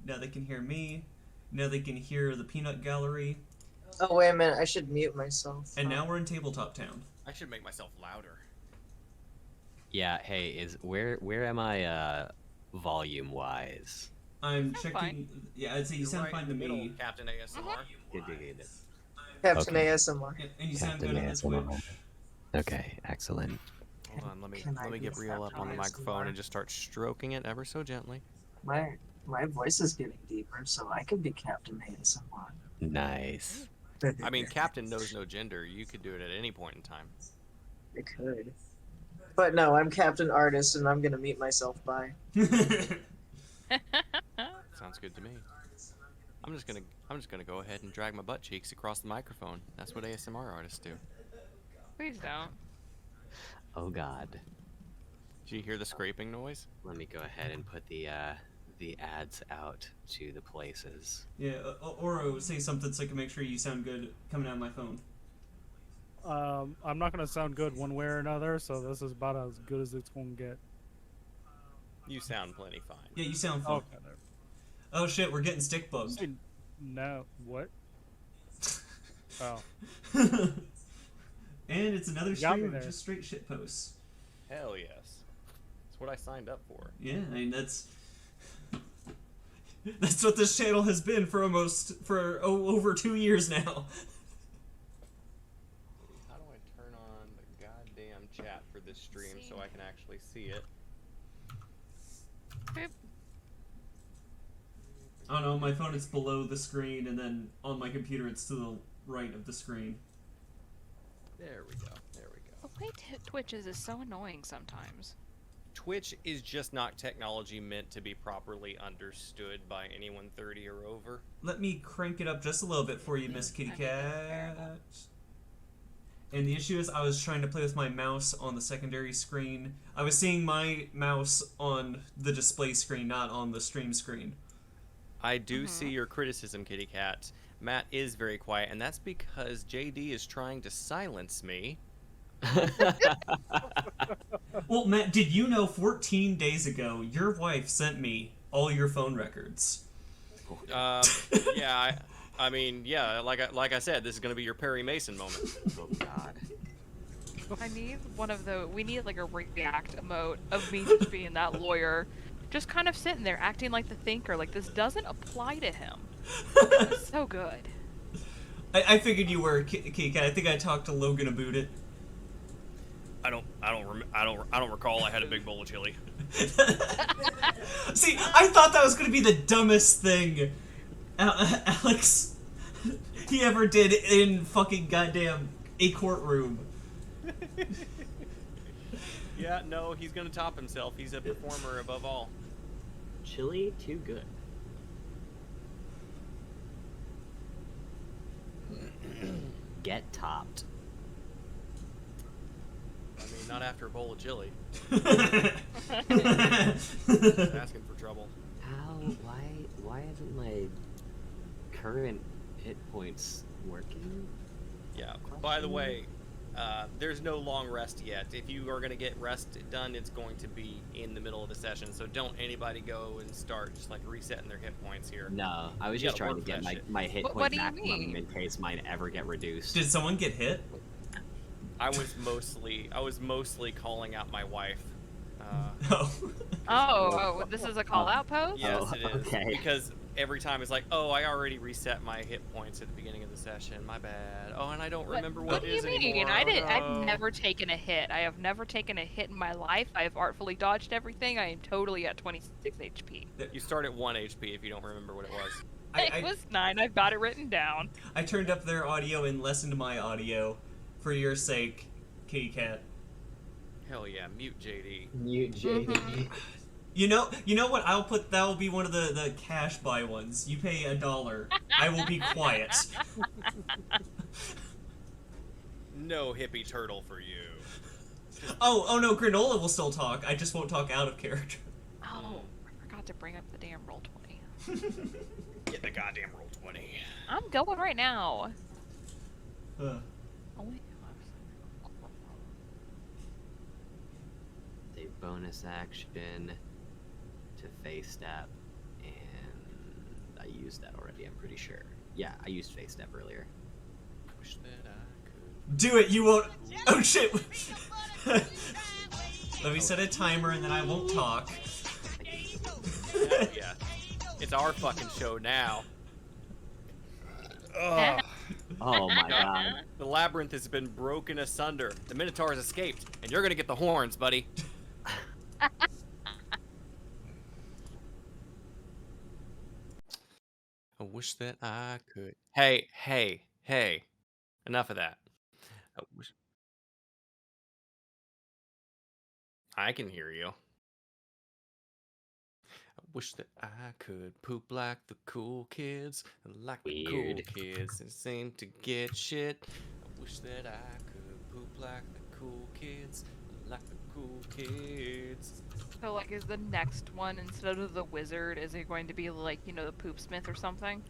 Now they can hear me. Now they can hear the peanut gallery. Oh, wait a minute. I should mute myself. And now we're in Tabletop Town. I should make myself louder. Yeah, hey, where am I volume wise? I'm checking. Fine. Yeah, I'd say you sound fine to me. Captain ASMR. Good. Captain Okay. ASMR. Yeah, and you sound Captain good on this ASMR. Twitch. Okay, excellent. Hold on, let me get real up on the microphone and just start stroking it ever so gently. My voice is getting deeper, so I could be Captain ASMR. Nice. I mean, Captain knows no gender. You could do it at any point in time. I could. But no, I'm Captain Artist, and I'm gonna mute myself by. Sounds good to me. I'm just gonna go ahead and drag my butt cheeks across the microphone. That's what ASMR artists do. Please don't. Oh God. Did you hear the scraping noise? Let me go ahead and put the ads out to the places. Yeah, Oro, say something so I can make sure you sound good coming out of my phone. I'm not gonna sound good one way or another, so this is about as good as it's gonna get. You sound plenty fine. Yeah, you sound fine. Okay. Oh shit, we're getting stick bugged. No, what? Oh. And it's another You got stream me of there. just straight shit posts. Hell yes. That's what I signed up for. Yeah, I mean that's what this channel has been for over 2 years now. How do I turn on the goddamn chat for this stream so I can actually see it? Boop. I don't know, on my phone it's below the screen, and then on my computer it's to the right of the screen. There we go. There we go. The way Twitch is so annoying sometimes. Twitch is just not technology meant to be properly understood by anyone 30 or over. Let me crank it up just a little bit for you, Miss Kitty Cat. And the issue is I was trying to play with my mouse on the secondary screen. I was seeing my mouse on the display screen, not on the stream screen. I do see your criticism, Kitty Cat. Matt is very quiet, and that's because JD is trying to silence me. Well, Matt, did you know 14 days ago your wife sent me all your phone records? Yeah, I mean, yeah, like I said, this is gonna be your Perry Mason moment. Oh God. I need we need like a react emote of me just being that lawyer. Just kind of sitting there acting like the thinker, like this doesn't apply to him. It's so good. I figured you were, Kitty Cat. I think I talked to Logan about it. I don't recall I had a big bowl of chili. See, I thought that was going to be the dumbest thing Alex he ever did in fucking goddamn a courtroom. Yeah, no, he's gonna top himself. He's a performer above all. Chili, too good. Get topped. I mean, not after a bowl of chili. Asking for trouble. How? Why isn't my current hit points working? Yeah. By the way, there's no long rest yet. If you are going to get rest done, it's going to be in the middle of the session. So don't anybody go and start just like resetting their hit points here. No, I was just trying to get my hit What point do you maximum mean? in case mine ever get reduced. Did someone get hit? I was mostly calling out my wife. Oh. This is a call out post? Yes, Oh, it is. okay. Because every time it's like, oh, I already reset my hit points at the beginning of the session. My bad. Oh, and I don't remember what it is do you mean? anymore. I've never taken a hit. I have never taken a hit in my life. I have artfully dodged everything. I am totally at 26 HP. You start at 1 HP if you don't remember what it was. It was 9. I've got it written down. I turned up their audio and lessened my audio for your sake, Kitty Cat. Hell yeah, mute JD. Mute JD. You know what? That will be one of the cash buy ones. You pay $1. I will be quiet. No hippie turtle for you. Oh no, Granola will still talk. I just won't talk out of character. Oh, I forgot to bring up the damn roll 20. Get the goddamn roll 20. I'm going right now. Only A bonus action to face step and I used that already. I'm pretty sure. Yeah, I used face step earlier. Wish that I could. Do it, you won't. Oh shit! Let me set a timer and then I won't talk. Yeah. It's our fucking show now. Ugh. Oh my god. The labyrinth has been broken asunder. The Minotaur has escaped, and you're gonna get the horns, buddy. I wish that I could. Hey. Enough of that. I can hear you. I wish that I could poop like the cool kids, like the cool Weird. kids, and seem to get shit. I wish that I could poop like the cool kids, like the cool kids. So, like, is the next one, instead of the wizard, is it going to be, like, you know, the poop smith or something?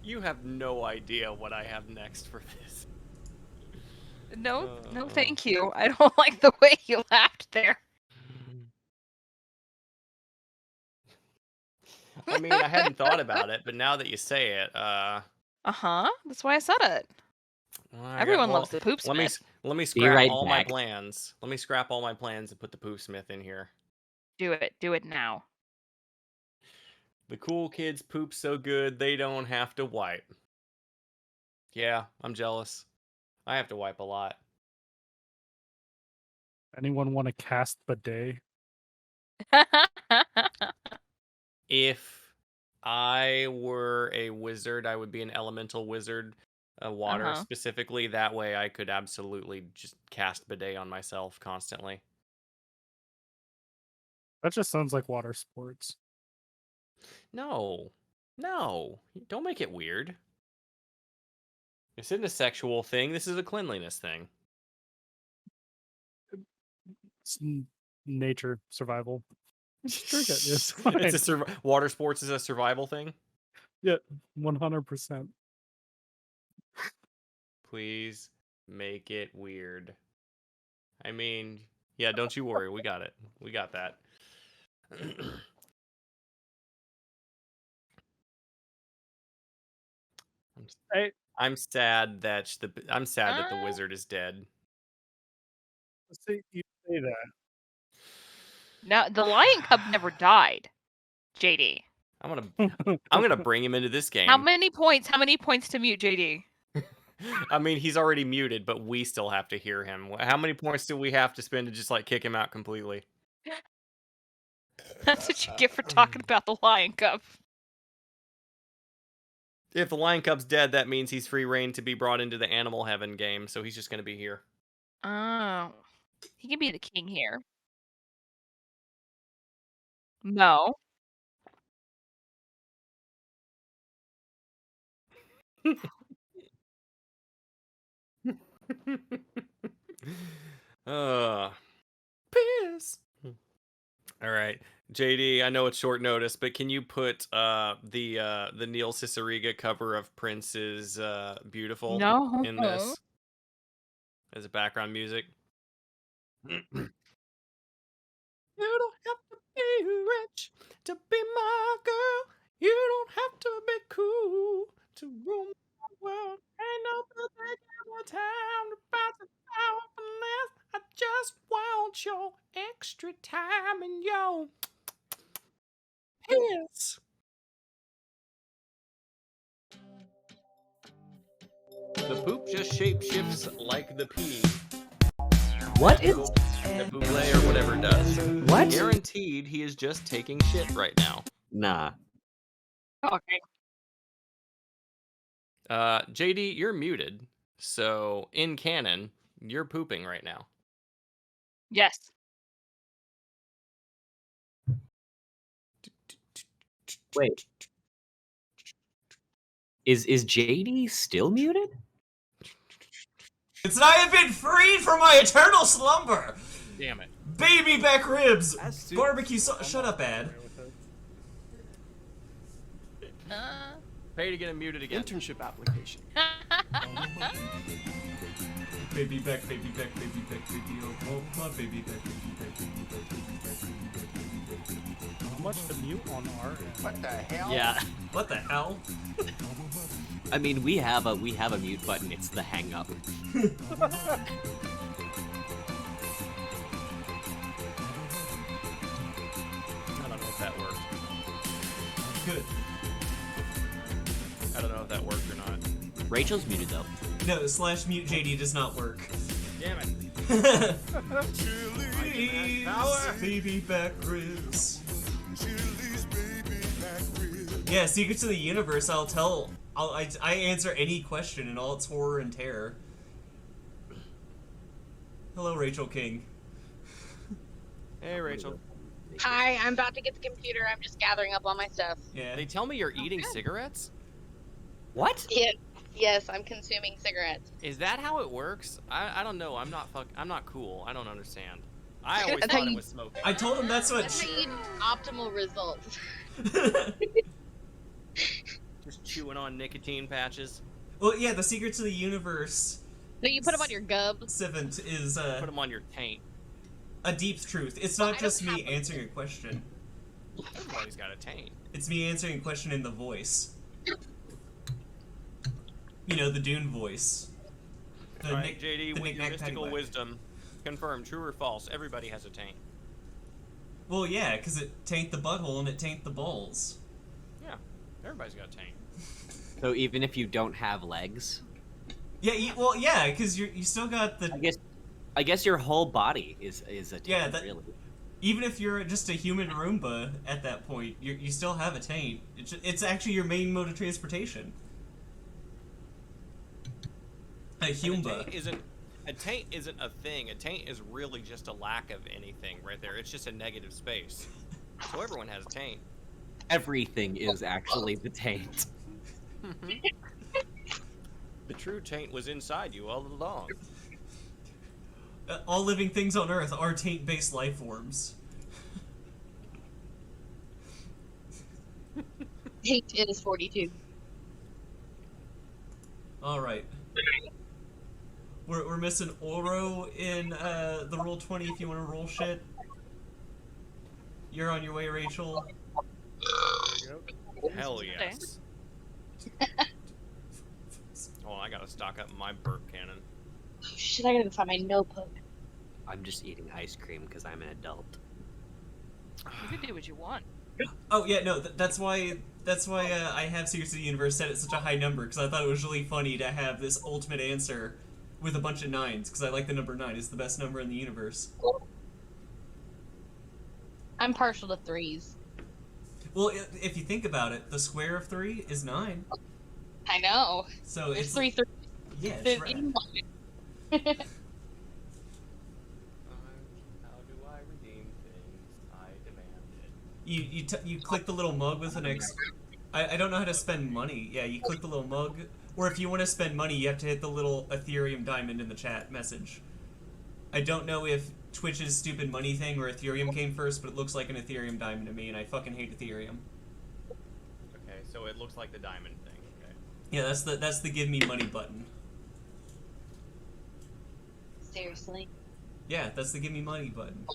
You have no idea what I have next for this. No, thank you. I don't like the way you laughed there. I mean, I hadn't thought about it, but now that you say it, Uh-huh. That's why I said it. well, Everyone loves the poop Let me smith. let me Be scrap right all my back. plans. Let me scrap all my plans and put the poop smith in here. Do it. Do it now. The cool kids poop so good they don't have to wipe. Yeah, I'm jealous. I have to wipe a lot. Anyone want to cast bidet? If I were a wizard, I would be an elemental wizard, water Uh-huh. specifically. That way I could absolutely just cast bidet on myself constantly. That just sounds like water sports. No, don't make it weird. This isn't a sexual thing. This is a cleanliness thing. It's nature, survival. Just drink it. It's fine. It's a water sports is a survival thing. Yeah, 100%. Please make it weird. I mean, yeah, don't you worry. We got it. We got that. Hey, I'm sad that the wizard is dead. see, you say that. No, the lion cub never died. JD. I'm gonna bring him into this game. How many points? How many points to mute JD? I mean, he's already muted, but we still have to hear him. How many points do we have to spend to just like kick him out completely? That's what you get for talking about the lion cub. If the lion cub's dead, that means he's free reign to be brought into the animal heaven game, so he's just gonna be here. Oh. He can be the king here. No. Piss. All right, JD. I know it's short notice, but can you put the Neil Cicierega cover of Prince's "Beautiful" No. in this as a background music? You don't have to be rich to be my girl. You don't have to be cool to rule my world. Ain't no particular time to pass the power from this. I just want your extra time and your piss. The poop just shapeshifts like the pee. What is? The boule or whatever it does. What? Guaranteed he is just taking shit right now. Nah. Okay. JD, you're muted. So in canon, you're pooping right now. Yes. Wait. Is JD still muted? It's I have been freed from my eternal slumber. Damn it. Baby back ribs, barbecue sauce. Shut up, Ad. Pay to get him muted again. Internship application. Baby back, baby back, baby back, baby oh, my baby back, baby back, baby back, baby back, baby back, baby back. How much to mute on our end. What the hell? Yeah. What the hell? I mean, we have a mute button. It's the hang up. I don't know if that worked. Good. I don't know if that worked or not. Rachel's muted though. No, /mute JD does not work. Damn it. Chili's power. baby back ribs. Yeah, Secrets of the Universe. I answer any question in all its horror and terror. Hello, Rachel King. Hey, Rachel. Hi, I'm about to get the computer. I'm just gathering up all my stuff. Yeah. They tell me you're eating cigarettes? What? Yes, I'm consuming cigarettes. Is that how it works? I don't know. I'm not cool. I don't understand. I always That's thought how it you- was smoking. I told him that's what. That's how you get optimal results. Just chewing on nicotine patches. Well, yeah, the Secrets of the Universe. So you put them on your gub. Sivant is Put them on your taint. a deep truth. It's Well, not I just don't me have answering a question. Everybody's got a taint. It's me answering a question in the voice. You know, the Dune voice. The Alright, Nick- JD, the with your knick-knack, mystical paddywhack. wisdom, confirm true or false. Everybody has a taint. Well, yeah, because it taint the butthole and it taint the balls. Yeah, everybody's got a taint. So even if you don't have legs, Yeah, well, yeah, because you still got the. I guess your whole body is a taint, Yeah, that- really. Even if you're just a human Roomba at that point, you still have a taint. It's actually your main mode of transportation. A And Humba. a taint isn't a thing. A taint is really just a lack of anything right there. It's just a negative space. So everyone has a taint. Everything is actually the taint. The true taint was inside you all along. All living things on Earth are taint-based life forms. Taint is 42. All right. We're missing Oro in the roll 20 if you want to roll shit. You're on your way, Rachel. Hell yes. Oh, I gotta stock up my burp cannon. Oh, shit, I gotta go find my notebook. I'm just eating ice cream because I'm an adult. You can do what you want. Oh yeah, no, that's why I have Secrets of the Universe set at such a high number, because I thought it was really funny to have this ultimate answer with a bunch of 9s, because I like the number 9. It's the best number in the universe. I'm partial to 3s. Well, if you think about it, the square of 3 is 9. I know. So There's it's 3 3. yeah, it's right. How do I redeem things? I demand it. You click the little mug with an X. I don't know how to spend money. Yeah, you click the little mug, or if you want to spend money, you have to hit the little Ethereum diamond in the chat message. I don't know if Twitch's stupid money thing or Ethereum came first, but it looks like an Ethereum diamond to me, and I fucking hate Ethereum. Okay, so it looks like the diamond thing. Okay. Yeah, that's the give me money button. Seriously. Yeah, that's the give me money button.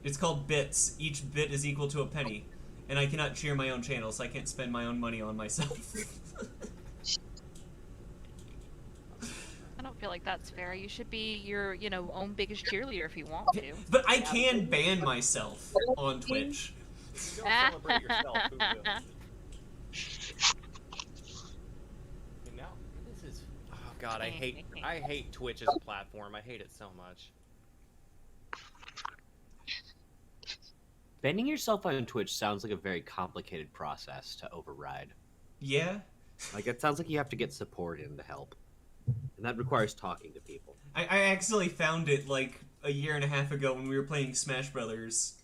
It's called bits. Each bit is equal to a penny. And I cannot cheer my own channel, so I can't spend my own money on myself. I don't feel like that's fair. You should be your, own biggest cheerleader if you want to. But I can ban myself on Twitch. If you don't celebrate yourself, who will? And now, this is... Oh god, I hate Twitch as a platform. I hate it so much. Banning yourself on Twitch sounds like a very complicated process to override. Yeah? Like, it sounds like you have to get support in to help. And that requires talking to people. I accidentally found it like a year and a half ago when we were playing Smash Brothers.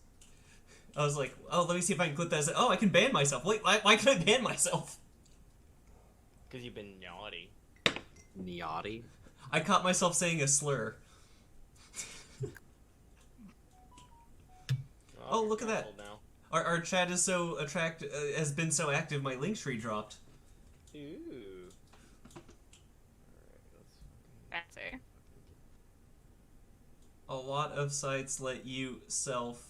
I was like, oh, let me see if I can clip that. I said, oh, I can ban myself. Wait, why can I ban myself? Because you've been naughty. Naughty? I caught myself saying a slur. Oh, look at that. canceled now. Our chat is so has been so active, my link tree dropped. Ooh. Alright, let's Fancy. A lot of sites let you self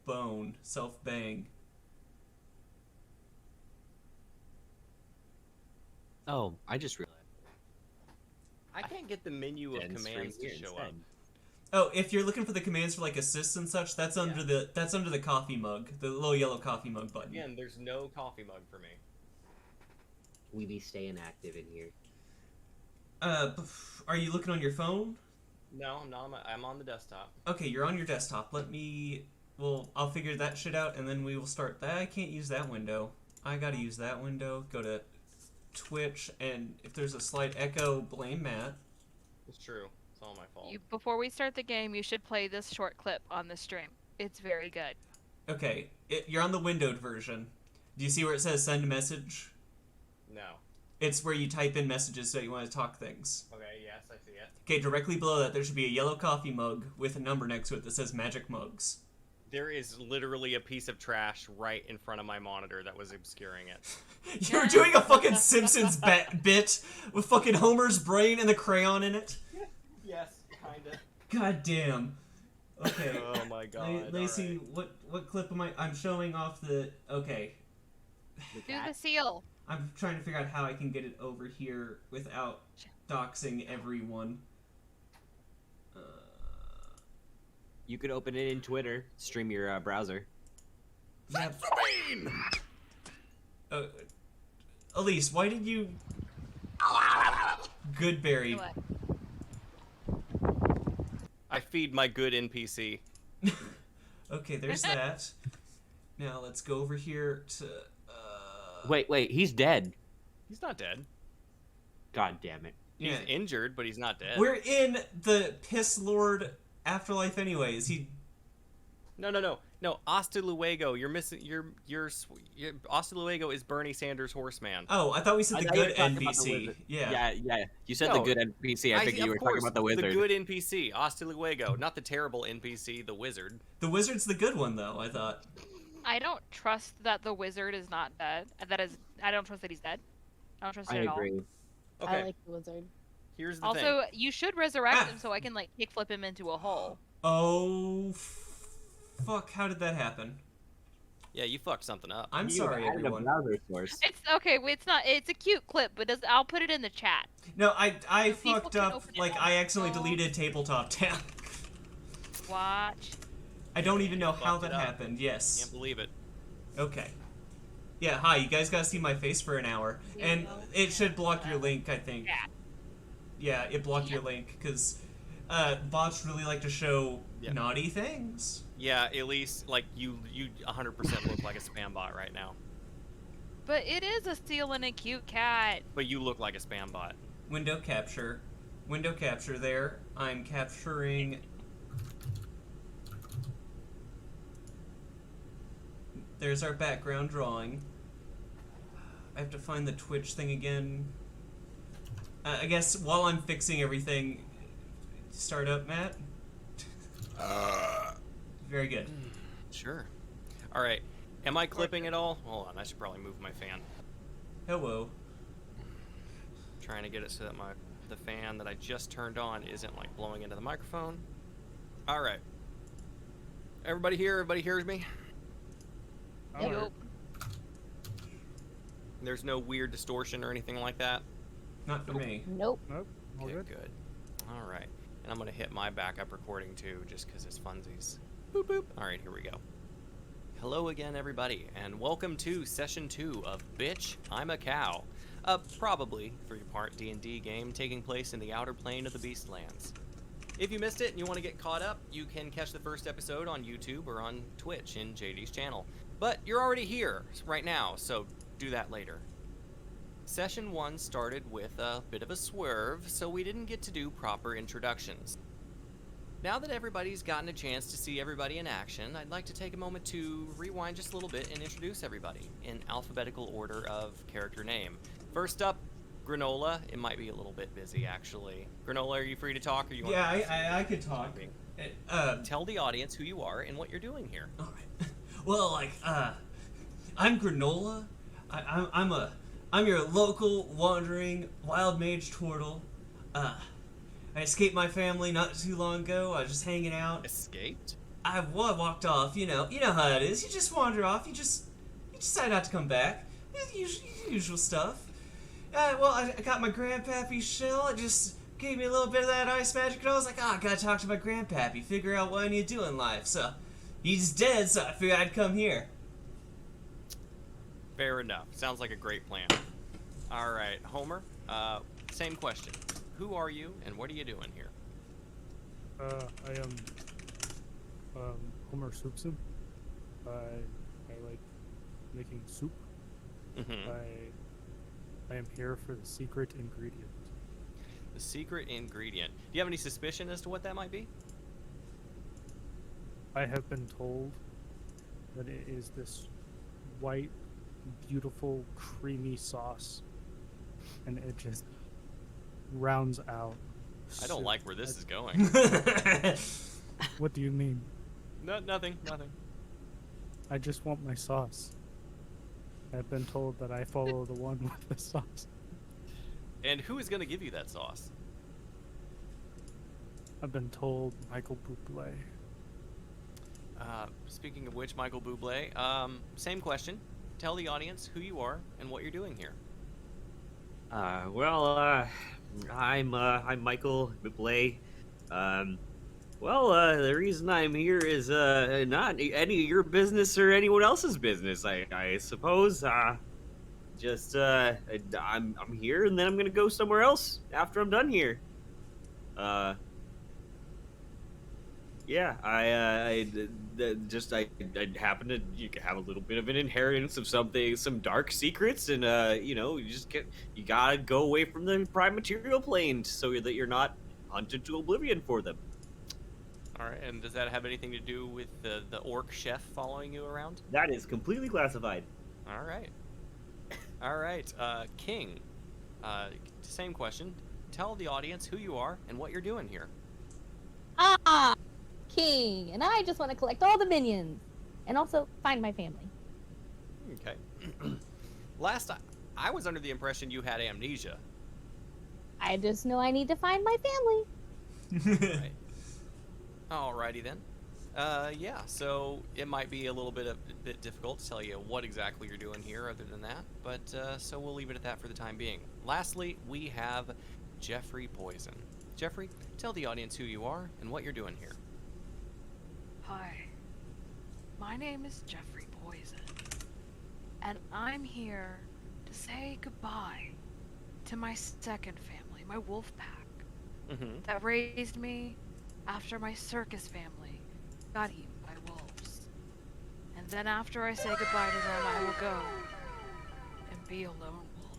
bone, self-bang. Oh, I just realized. I can't get the menu of End stream commands to here show instead. up. Oh, if you're looking for the commands for like assists and such, that's under the coffee mug, the little yellow coffee mug button. Again, there's no coffee mug for me. We be staying active in here. Are you looking on your phone? No, I'm not. I'm on the desktop. Okay, you're on your desktop. I'll figure that shit out, and then we will start. I can't use that window. I gotta use that window. Go to Twitch, and if there's a slight echo, blame Matt. It's true. It's all my fault. Before we start the game, you should play this short clip on the stream. It's very good. Okay, you're on the windowed version. Do you see where it says send message? No. It's where you type in messages that you want to talk things. Okay, yes, I see it. Okay, directly below that, there should be a yellow coffee mug with a number next to it that says magic mugs. There is literally a piece of trash right in front of my monitor that was obscuring it. You're doing a fucking Simpsons bit with fucking Homer's brain and the crayon in it? Yes, kinda. God damn. Okay. Oh my god. Lacey, alright. what clip am I'm showing off the... Okay. Do the seal. I'm trying to figure out how I can get it over here without doxing everyone. You could open it in Twitter, stream your browser. Yeah. Elise, why did you... Goodberry. What? I feed my good NPC. Okay, there's that. Now let's go over here to... Wait, he's dead. He's not dead. God damn it. He's Yeah. injured, but he's not dead. We're in the Piss Lord afterlife anyways. No. Hasta luego. You're missing. Hasta luego is Bernie Sanders' horseman. Oh, I thought we said I the thought you good were talking about the NPC. wizard. Yeah. Yeah. You said No, the good NPC. I figured you were talking about the wizard. The good NPC, Hasta luego, not the terrible NPC, the wizard. The wizard's the good one, though, I thought. I don't trust that the wizard is not dead. I don't trust that he's dead. I don't trust it I at all. agree. Okay. I like the wizard. Here's the Also, thing. you should resurrect him so I can like kickflip him into a hole. Oh, fuck, how did that happen? Yeah, you fucked something up. I'm You sorry, added a everyone. browser source. It's okay. It's not. It's a cute clip, but I'll put it in the chat. No, I So people fucked can up, open it like, on I their accidentally phone. deleted Tabletop Town. Watch. I don't even know how Fucked that it up. happened, yes. Can't believe it. Okay. Yeah, hi, you guys gotta see my face for an hour. And it should block your link, I think. Yeah. Yeah, it blocked your link, because bots really like to show Yep. naughty things. Yeah, at least like you 100% look like a spam bot right now. But it is a seal and a cute cat. But you look like a spam bot. Window capture. Window capture there. I'm capturing... There's our background drawing. I have to find the Twitch thing again. I guess while I'm fixing everything... Start up, Matt? Very good. Sure. All right. Am I clipping at all? Hold on. I should probably move my fan. Hello. Trying to get it so that the fan that I just turned on isn't like blowing into the microphone. All right. Everybody here? Everybody hears me? Alright. Yup. There's no weird distortion or anything like that? Not for me. Nope. Nope. All Okay, good. good. All right. And I'm going to hit my backup recording too, just because it's funsies. Boop, boop. All right, here we go. Hello again, everybody, and welcome to Session 2 of Bitch, I'm a Cow. Probably three-part D&D game taking place in the outer plane of the Beastlands. If you missed it and you want to get caught up, you can catch the first episode on YouTube or on Twitch in JD's channel. But you're already here right now, so do that later. Session 1 started with a bit of a swerve, so we didn't get to do proper introductions. Now that everybody's gotten a chance to see everybody in action, I'd like to take a moment to rewind just a little bit and introduce everybody in alphabetical order of character name. First up, Granola. It might be a little bit busy, actually. Granola, are you free to talk, or you want Yeah, I could talk. Tell the audience who you are and what you're doing here. Alright. Well, like, I'm Granola. I'm your local wandering wild mage turtle. I escaped my family not too long ago. I was just hanging out. Escaped? I walked off. You know how it is. You just wander off. You decide not to come back. Usual stuff. Well, I got my grandpappy shell. It just gave me a little bit of that ice magic, and I was like, I gotta talk to my grandpappy, figure out what I need to do in life. So, he's dead, so I figured I'd come here. Fair enough. Sounds like a great plan. All right, Homer. Same question. Who are you, and what are you doing here? I am Homer Soupson. I like making soup. Mm-hmm. I am here for the secret ingredient. The secret ingredient. Do you have any suspicion as to what that might be? I have been told that it is this white, beautiful, creamy sauce, and it just rounds out. I don't soup. like where this is going. What do you mean? No, nothing. I just want my sauce. I've been told that I follow the one with the sauce. And who is going to give you that sauce? I've been told Michael Bublé. Speaking of which, Michael Bublé, same question. Tell the audience who you are and what you're doing here. I'm Michael Bublé. The reason I'm here is not any of your business or anyone else's business. I suppose. I'm here, and then I'm gonna go somewhere else after I'm done here. I happen to have a little bit of an inheritance of some dark secrets, and you gotta go away from the prime material plane so that you're not hunted to oblivion for them. All right, and does that have anything to do with the orc chef following you around? That is completely classified. All right, King. Same question. Tell the audience who you are and what you're doing here. King, and I just want to collect all the minions, and also find my family. Okay. Last I was under the impression you had amnesia. I just know I need to find my family. Right. Alrighty then. So it might be a little bit difficult to tell you what exactly you're doing here other than that, but so we'll leave it at that for the time being. Lastly, we have Jeffrey Poison. Jeffrey, tell the audience who you are and what you're doing here. Hi, my name is Jeffrey Poison, and I'm here to say goodbye to my second family, my wolf pack, that raised me after my circus family got eaten by wolves. And then after I say goodbye to them, I will go and be a lone wolf.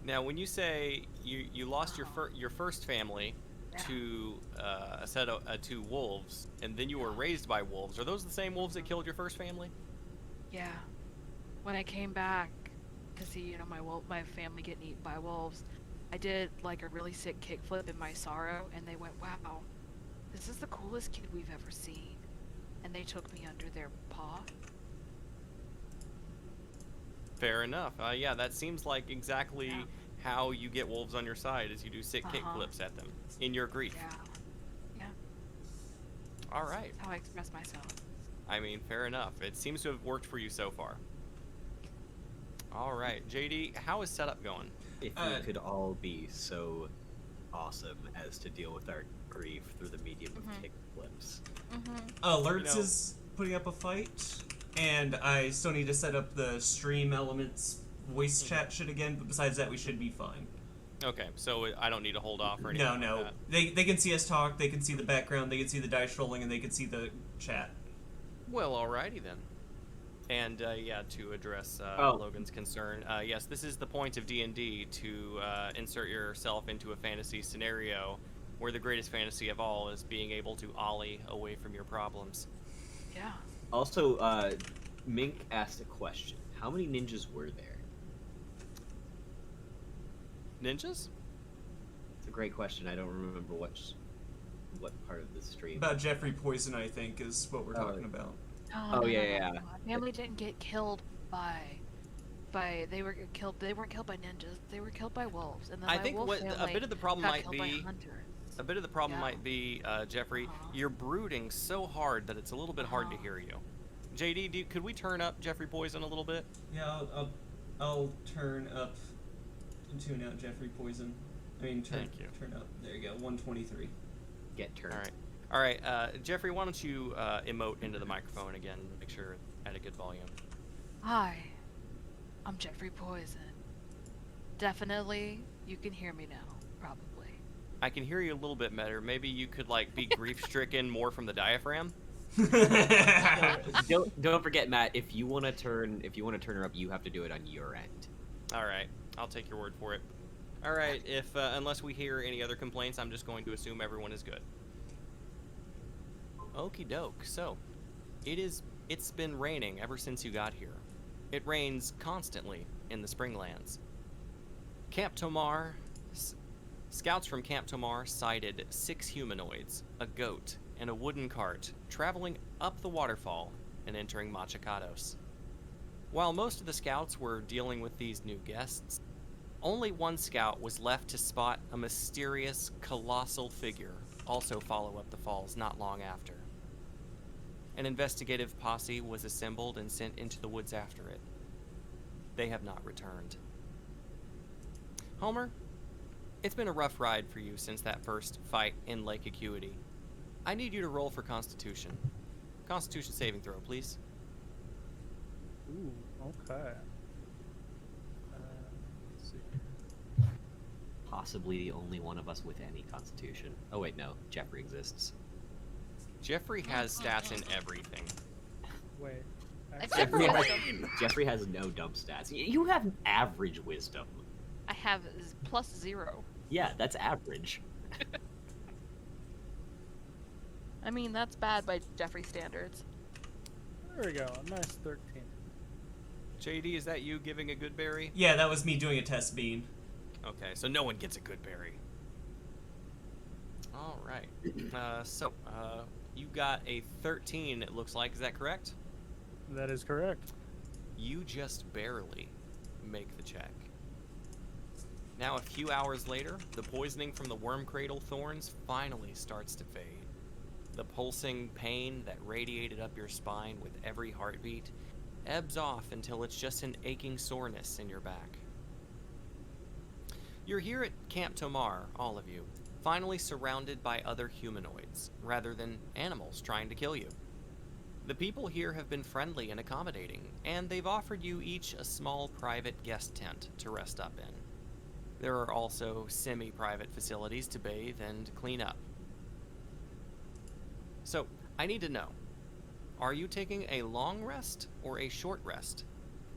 Now, when you say you lost your first family to a set of two wolves, and then you were raised by wolves, are those the same wolves that killed your first family? Yeah. When I came back to see, my family getting eaten by wolves, I did like a really sick kickflip in my sorrow, and they went, "Wow, this is the coolest kid we've ever seen," and they took me under their paw. Fair enough. Yeah, that seems like exactly how you get wolves on your side, is you do sick kickflips at them in your grief. Yeah. All right. That's how I express myself. I mean, fair enough. It seems to have worked for you so far. All right, JD, how is setup going? If we could all be so awesome as to deal with our grief through the medium of kickflips. Alerts is putting up a fight, and I still need to set up the stream elements voice chat shit again, but besides that, we should be fine. Okay, so I don't need to hold off or anything. No. Like that. They can see us talk, they can see the background, they can see the dice rolling, and they can see the chat. Well, alrighty then. And to address Logan's concern, yes, this is the point of D&D to insert yourself into a fantasy scenario where the greatest fantasy of all is being able to ollie away from your problems. Yeah. Also, Mink asked a question. How many ninjas were there? Ninjas? It's a great question. I don't remember what part of the stream. About Jeffrey Poison, I think, is what we're talking about. Oh, yeah. My family didn't get killed by they weren't killed by ninjas. They were killed by wolves, and then I my think wolf what family a bit of the problem got might killed by be hunters. A bit of the problem Yeah. might be, Jeffrey, you're brooding so hard that it's a little bit hard to hear you. JD, could we turn up Jeffrey Poison a little bit? Yeah, I'll turn up and tune out Jeffrey Poison. I mean, turn up. There you go, 123. Get turned. All right. Jeffrey, why don't you emote into the microphone again? Make sure at a good volume. Hi, I'm Jeffrey Poison. Definitely, you can hear me now, probably. I can hear you a little bit better. Maybe you could like be grief-stricken more from the diaphragm. Don't forget, Matt. If you want to turn her up, you have to do it on your end. All right, I'll take your word for it. All right, if unless we hear any other complaints, I'm just going to assume everyone is good. Okie doke. So, it's been raining ever since you got here. It rains constantly in the Springlands. Camp Tomar. Scouts from Camp Tomar sighted 6 humanoids, a goat, and a wooden cart traveling up the waterfall and entering Machacados. While most of the scouts were dealing with these new guests, only one scout was left to spot a mysterious, colossal figure also follow up the falls not long after. An investigative posse was assembled and sent into the woods after it. They have not returned. Homer, it's been a rough ride for you since that first fight in Lake Acuity. I need you to roll for Constitution. Constitution saving throw, please. Ooh, okay. Let's see. Possibly the only one of us with any constitution. Oh wait, no. Jeffrey exists. Jeffrey has stats in everything. Wait. Except for Jeffrey wisdom. has, Jeffrey has no dumb stats. You have average wisdom. I have +0. Yeah, that's average. I mean, that's bad by Jeffrey standards. There we go. A nice 13. JD, is that you giving a good berry? Yeah, that was me doing a test bean. Okay, so no one gets a good berry. All right. You got a 13, it looks like. Is that correct? That is correct. You just barely make the check. Now, a few hours later, the poisoning from the worm cradle thorns finally starts to fade. The pulsing pain that radiated up your spine with every heartbeat ebbs off until it's just an aching soreness in your back. You're here at Camp Tomar, all of you, finally surrounded by other humanoids, rather than animals trying to kill you. The people here have been friendly and accommodating, and they've offered you each a small private guest tent to rest up in. There are also semi-private facilities to bathe and clean up. So, I need to know, are you taking a long rest or a short rest?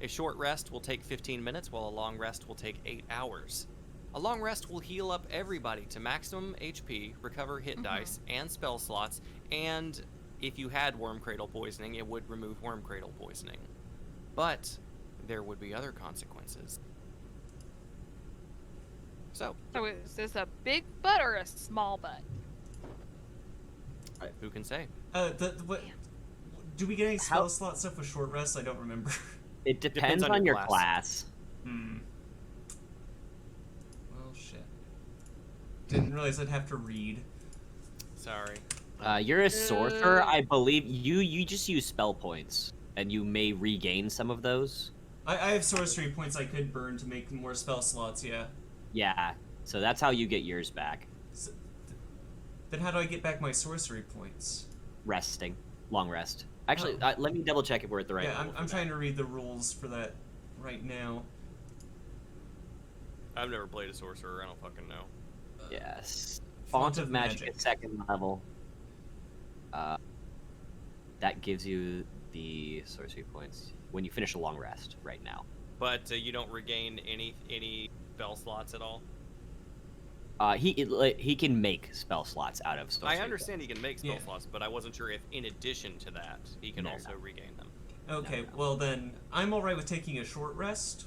A short rest will take 15 minutes, while a long rest will take 8 hours. A long rest will heal up everybody to maximum HP, recover hit dice, and spell slots, and if you had Worm Cradle poisoning, it would remove Worm Cradle poisoning. But there would be other consequences. So is this a big butt or a small butt? who can say? What? Do we get any spell slot stuff with short rest? I don't remember. It depends on your class. Well, shit. Didn't realize I'd have to read. Sorry. You're a sorcerer, I believe. You just use spell points, and you may regain some of those. I have sorcery points I could burn to make more spell slots, yeah. Yeah, so that's how you get yours back. So, then how do I get back my sorcery points? Resting. Long rest. Actually, let me double check if we're at the right level. I'm trying to read the rules for that right now. I've never played a sorcerer, I don't fucking know. Yes. Font of Magic at 2nd level. That gives you the sorcery points when you finish a long rest right now. But you don't regain any spell slots at all? He can make spell slots out of sorcery. I understand he can make spell slots, but I wasn't sure if in addition to that, he can also regain them. Okay, well then, I'm alright with taking a short rest.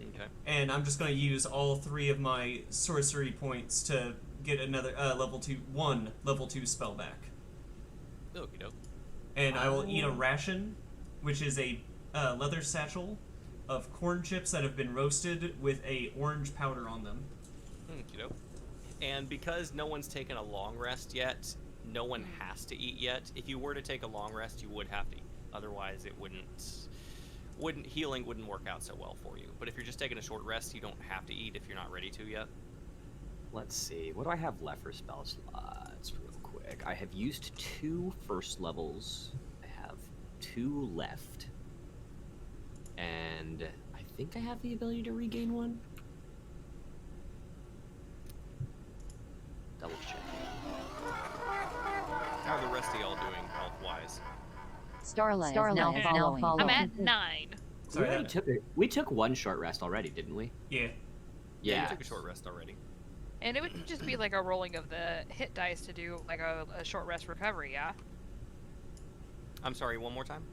Okay. And I'm just going to use all 3 of my sorcery points to get another level 2 spell back. Okie doke. And I will eat a ration, which is a leather satchel of corn chips that have been roasted with a orange powder on them. Okie doke. And because no one's taken a long rest yet, no one has to eat yet. If you were to take a long rest, you would have to eat. Otherwise, it healing wouldn't work out so well for you. But if you're just taking a short rest, you don't have to eat if you're not ready to yet. Let's see. What do I have left for spell slots real quick? I have used 2 first levels. I have 2 left. And I think I have the ability to regain 1. Double check. How are the rest of y'all doing health-wise? Starlight is now following. I'm at 9. Sorry, We took 1 short rest already, didn't we? yeah. Yeah, you took a short rest already. And it would just be like a rolling of the hit dice to do like a short rest recovery, yeah? I'm sorry, one more time?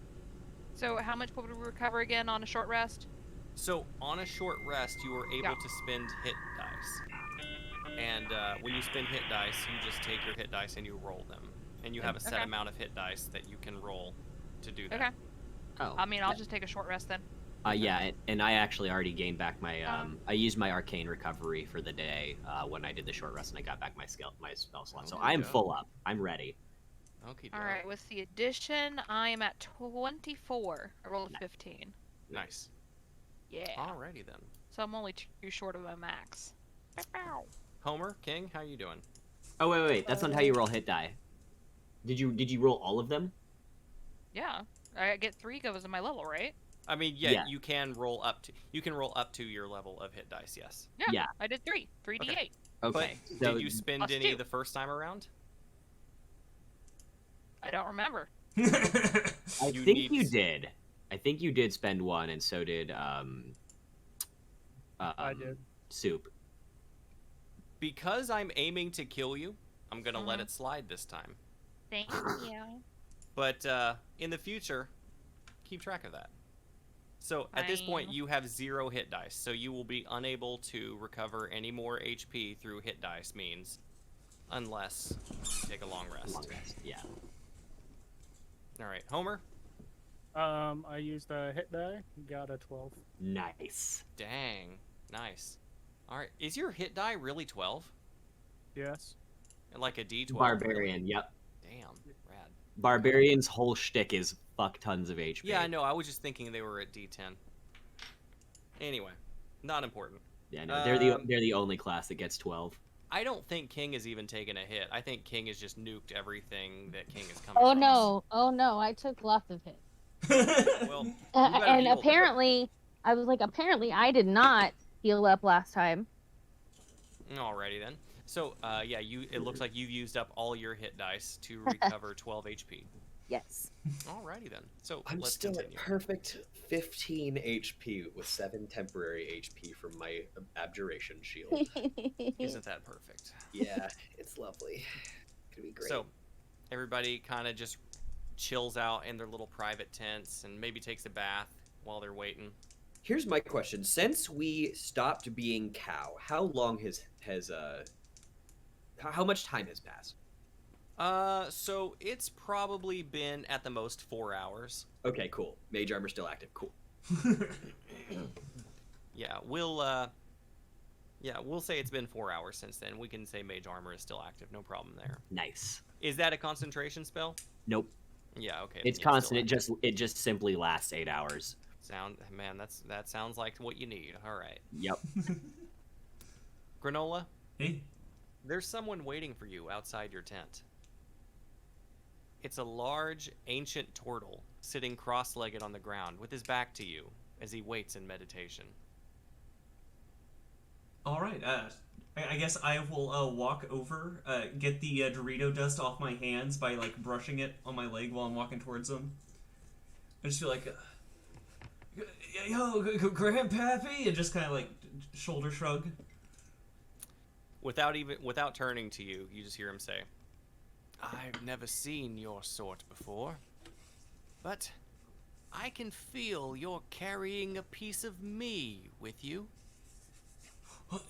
So how much would we recover again on a short rest? So, on a short rest, you were able to spend hit dice. And when you spend hit dice, you just take your hit dice and you roll them. And you have a set amount of hit dice that you can roll to do that. Okay. Oh. I mean, I'll just take a short rest then. Yeah, and I actually already gained back my, I used my arcane recovery for the day when I did the short rest, and I got back my spell slot. So I'm full up. I'm ready. Okay. All right, with the addition, I am at 24. I rolled a 15. Nice. Yeah. Alrighty then. So I'm only 2 short of my max. Homer, King, how you doing? Oh wait, that's not how you roll hit die. Did you roll all of them? Yeah. I get 3 goes in my level, right? I mean, yeah, you can roll up to your level of hit dice, yes. Yeah. I did 3. 3d8. Okay. But So did you spend any 2. the first time around? I don't remember. I think you did. I think you did spend 1, and so did I did. Soup. Because I'm aiming to kill you, I'm gonna let it slide this time. Thank you. But in the future, keep track of that. So at this point, you have 0 hit dice, so you will be unable to recover any more HP through hit dice means, unless you take a long rest. Yeah. All right, Homer. I used a hit die, got a 12. Nice. Dang, nice. All right, is your hit die really 12? Yes. Like a D12? Barbarian. Yep. Damn, rad. Barbarian's whole shtick is fuck tons of HP. Yeah, I know. I was just thinking they were at D10. Anyway, not important. Yeah, no, they're the only class that gets 12. I don't think King has even taken a hit. I think King has just nuked everything that King has come across. Oh no, I took lots of hits. Well, and apparently I did not heal up last time. Alrighty then. So, yeah, it looks like you've used up all your hit dice to recover 12 HP. Yes. Alrighty then. So I'm let's still continue. at perfect 15 HP with 7 temporary HP from my abjuration shield. Isn't that perfect? Yeah, it's lovely. Gonna be great. So, everybody kind of just chills out in their little private tents and maybe takes a bath while they're waiting. Here's my question: since we stopped being cow, how long how much time has passed? So it's probably been at the most 4 hours. Okay, cool. Mage armor still active. Cool. Yeah, we'll say it's been 4 hours since then. We can say mage armor is still active. No problem there. Nice. Is that a concentration spell? Nope. Yeah, okay. It's constant. It just simply lasts 8 hours. Man, that sounds like what you need. All right. Yep. Granola? Hey? There's someone waiting for you outside your tent. It's a large, ancient turtle sitting cross-legged on the ground with his back to you as he waits in meditation. All right. I guess I will walk over, get the Dorito dust off my hands by like brushing it on my leg while I'm walking towards him. I just feel like, yo, Grandpappy, and just kind of like shoulder shrug. Without turning to you, you just hear him say, "I've never seen your sort before, but I can feel you're carrying a piece of me with you." Oh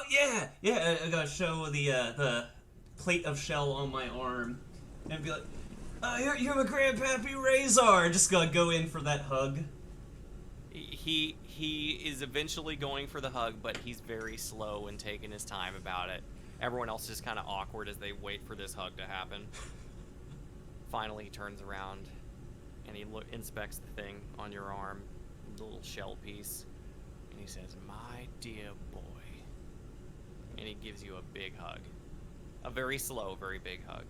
yeah. I gotta show the plate of shell on my arm and be like, you're my Grandpappy Razor. Just gotta go in for that hug. He is eventually going for the hug, but he's very slow and taking his time about it. Everyone else is just kind of awkward as they wait for this hug to happen. Finally, he turns around and he inspects the thing on your arm, the little shell piece, and he says, "My dear boy." And he gives you a big hug. A very slow, very big hug.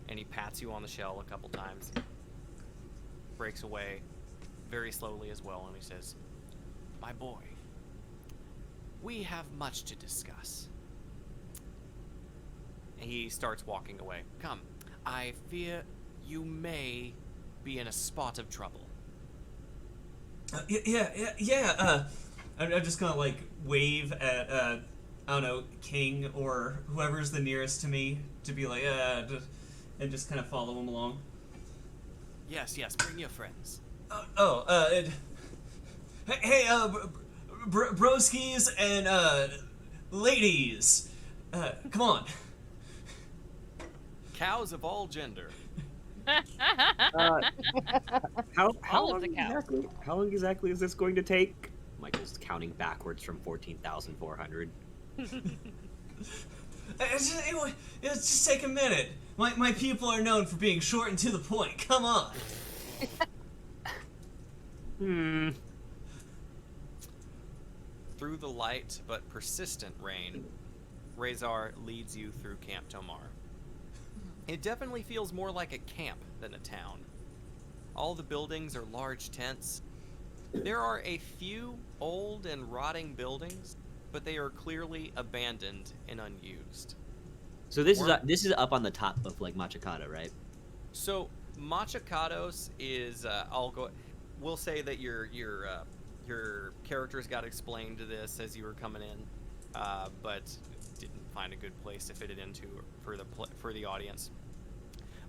And he pats you on the shell a couple times. Breaks away very slowly as well, and he says, "My boy, we have much to discuss." And he starts walking away. "Come, I fear you may be in a spot of trouble." Yeah. I'm just gonna like wave at I don't know, King or whoever's the nearest to me to be like and just kind of follow him along. Yes, bring your friends. Hey, broskies and ladies, come on. Cows of all gender. How All of long the cows. exactly? How long exactly is this going to take? Michael's counting backwards from 14,400. It'll just take a minute. My people are known for being short and to the point. Come on. Through the light but persistent rain, Razar leads you through Camp Tomar. It definitely feels more like a camp than a town. All the buildings are large tents. There are a few old and rotting buildings, but they are clearly abandoned and unused. So this is up on the top of like Machacado, right? So Machacados is we'll say that your characters got explained to this as you were coming in, but didn't find a good place to fit it into for the audience.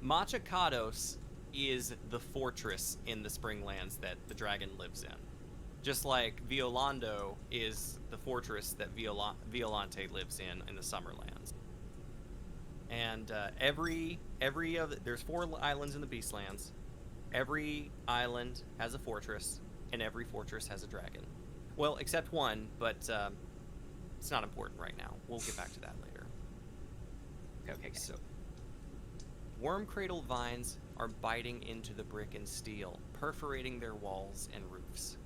Machacados is the fortress in the Springlands that the dragon lives in. Just like Violando is the fortress that Violante lives in the Summerlands. And there's 4 islands in the Beastlands. Every island has a fortress, and every fortress has a dragon. Well, except one, but it's not important right now. We'll get back to that later. Okay, so worm cradle vines are biting into the brick and steel, perforating their walls and roofs.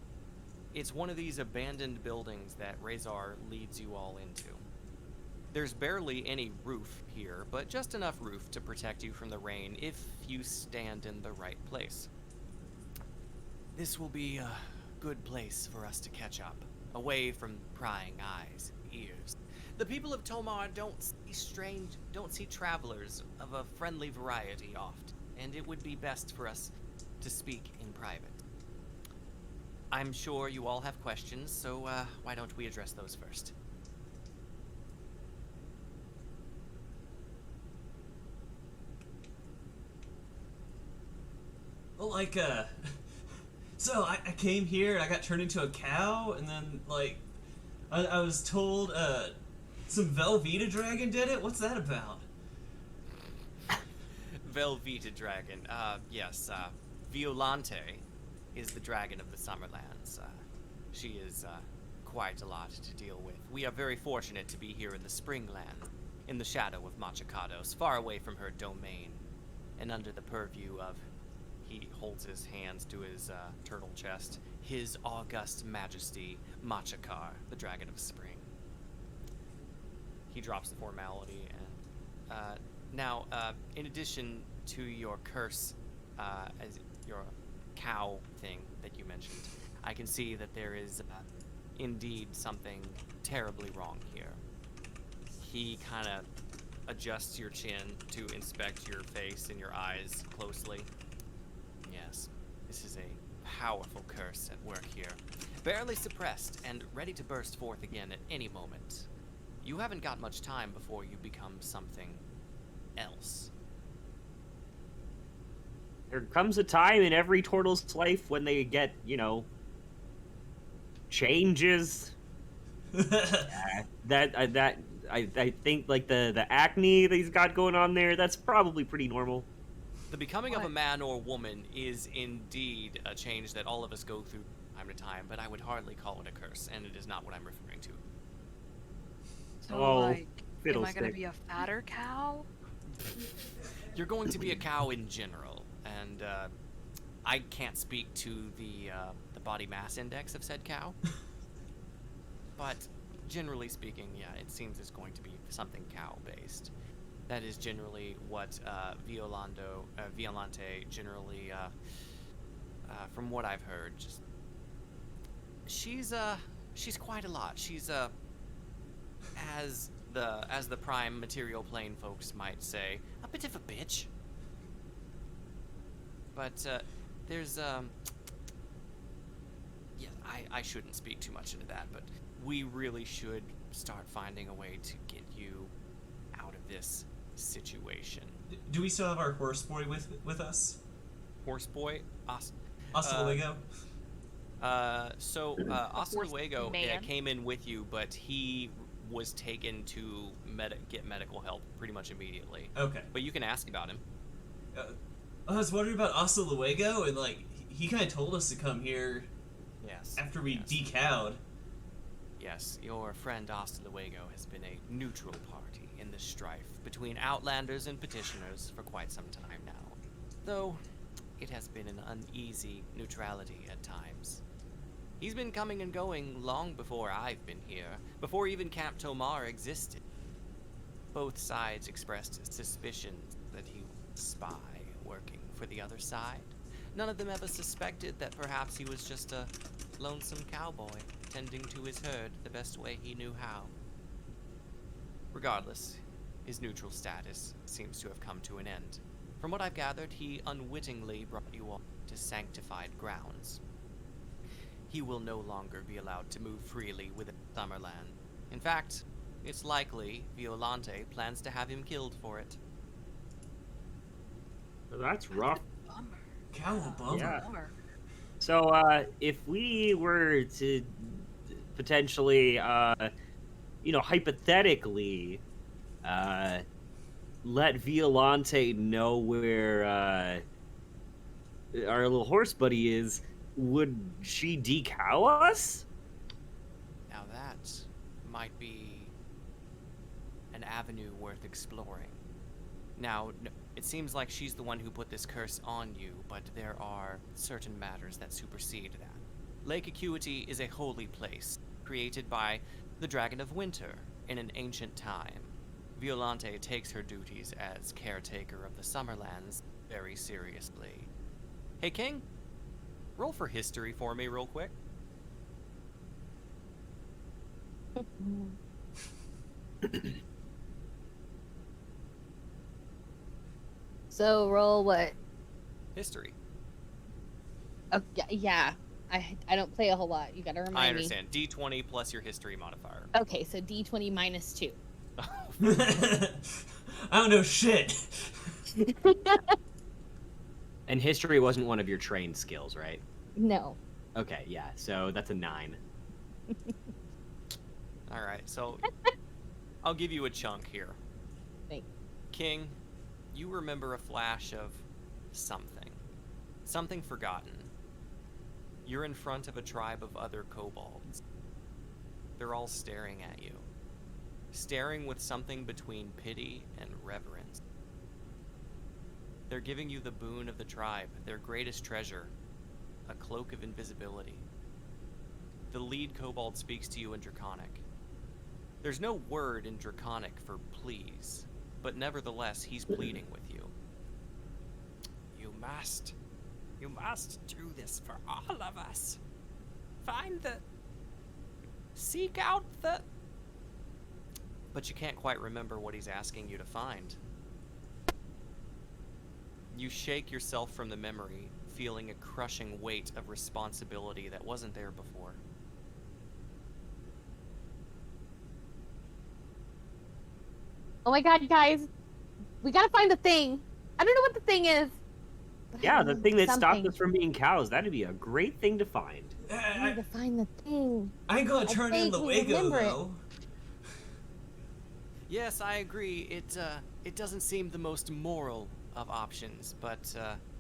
It's one of these abandoned buildings that Razar leads you all into. There's barely any roof here, but just enough roof to protect you from the rain if you stand in the right place. This will be a good place for us to catch up, away from prying eyes and ears. The people of Tomar don't see travelers of a friendly variety oft, and it would be best for us to speak in private. I'm sure you all have questions, so why don't we address those first? Well, like, so I came here and I got turned into a cow, and then, like, I was told, some Velveeta dragon did it? What's that about? Velveeta dragon. Yes, Violante is the dragon of the Summerlands. She is quite a lot to deal with. We are very fortunate to be here in the Springland, in the shadow of Machacados, far away from her domain, and under the purview of, he holds his hands to his turtle chest, His August Majesty Machacar, the Dragon of Spring. He drops the formality, and now, in addition to your curse, as your cow thing that you mentioned, I can see that there is indeed something terribly wrong here. He kind of adjusts your chin to inspect your face and your eyes closely. Yes, this is a powerful curse at work here, barely suppressed and ready to burst forth again at any moment. You haven't got much time before you become something else. There comes a time in every turtle's life when they get, changes. I think like the acne that he's got going on there, that's probably pretty normal. The becoming of a man or woman is indeed a change that all of us go through from time to time, but I would hardly call it a curse, and it is not what I'm referring to. So, Oh, like, am I gonna fiddlestick. be a fatter cow? You're going to be a cow in general, and I can't speak to the body mass index of said cow. But generally speaking, yeah, it seems it's going to be something cow-based. That is generally what Violante generally, from what I've heard, just she's quite a lot. She's as the prime material plane folks might say, a bit of a bitch. But there's yeah, I shouldn't speak too much into that, but we really should start finding a way to get you out of this situation. Do we still have our horse boy with us? Horse boy, Oswego? Oswego man. came in with you, but he was taken to get medical help pretty much immediately. Okay. But you can ask about him. I was wondering about Oswego, and like he kind of told us to come here Yes. after we yes. decowed. Yes, your friend Oswego has been a neutral party in the strife between outlanders and petitioners for quite some time now. Though, it has been an uneasy neutrality at times. He's been coming and going long before I've been here, before even Camp Tomar existed. Both sides expressed suspicions that he was a spy working for the other side. None of them ever suspected that perhaps he was just a lonesome cowboy, tending to his herd the best way he knew how. Regardless, his neutral status seems to have come to an end. From what I've gathered, he unwittingly brought you all to sanctified grounds. He will no longer be allowed to move freely within Summerland. In fact, it's likely Violante plans to have him killed for it. That's rough. Bummer. Cow bummer. Yeah. Bummer. So, if we were to potentially, hypothetically, let Violante know where our little horse buddy is, would she decow us? Now that might be an avenue worth exploring. Now, it seems like she's the one who put this curse on you, but there are certain matters that supersede that. Lake Acuity is a holy place, created by the Dragon of Winter in an ancient time. Violante takes her duties as caretaker of the Summerlands very seriously. Hey, King, roll for history for me real quick. So roll what? History. Oh, yeah. I don't play a whole lot. You gotta remind me. I understand. D20 plus your history modifier. Okay, so D20 minus 2. I don't know shit. And history wasn't one of your trained skills, right? No. Okay, yeah. So that's a 9. All right, so I'll give you a chunk here. Thanks. King, you remember a flash of something. Something forgotten. You're in front of a tribe of other kobolds. They're all staring at you. Staring with something between pity and reverence. They're giving you the boon of the tribe, their greatest treasure, a cloak of invisibility. The lead kobold speaks to you in Draconic. There's no word in Draconic for please, but nevertheless, he's pleading with you. You must do this for all of us. Seek out the... But you can't quite remember what he's asking you to find. You shake yourself from the memory, feeling a crushing weight of responsibility that wasn't there before. Oh my god, you guys. We gotta find the thing. I don't know what the thing is. but I Yeah, the need thing that something. stopped us from being cows. That'd be a great thing to find. I need to find the thing. I ain't gonna turn in the vaguely Wago remember it. though. Yes, I agree. It doesn't seem the most moral of options, but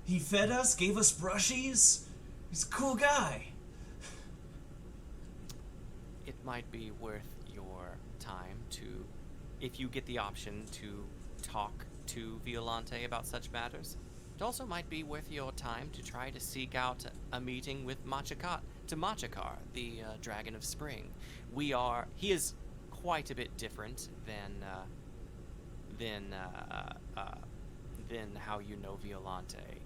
He fed us, gave us brushies. He's a cool guy. it might be worth your time to if you get the option to talk to Violante about such matters, it also might be worth your time to try to seek out a meeting with Machakar, the Dragon of Spring. He is quite a bit different than how you know Violante.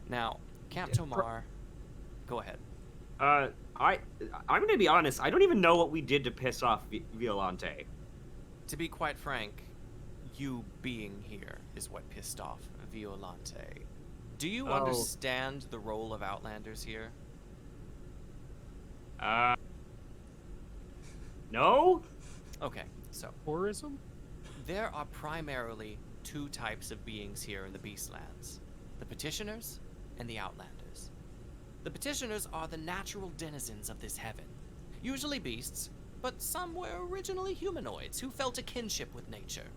Now, Camp Tomar, go ahead. I'm gonna be honest. I don't even know what we did to piss off Violante. To be quite frank, you being here is what pissed off Violante. Do you understand the role of Outlanders here? No? Okay, so Tourism? there are primarily two types of beings here in the Beastlands: the Petitioners and the Outlanders. The Petitioners are the natural denizens of this heaven, usually beasts, but some were originally humanoids who felt a kinship with nature.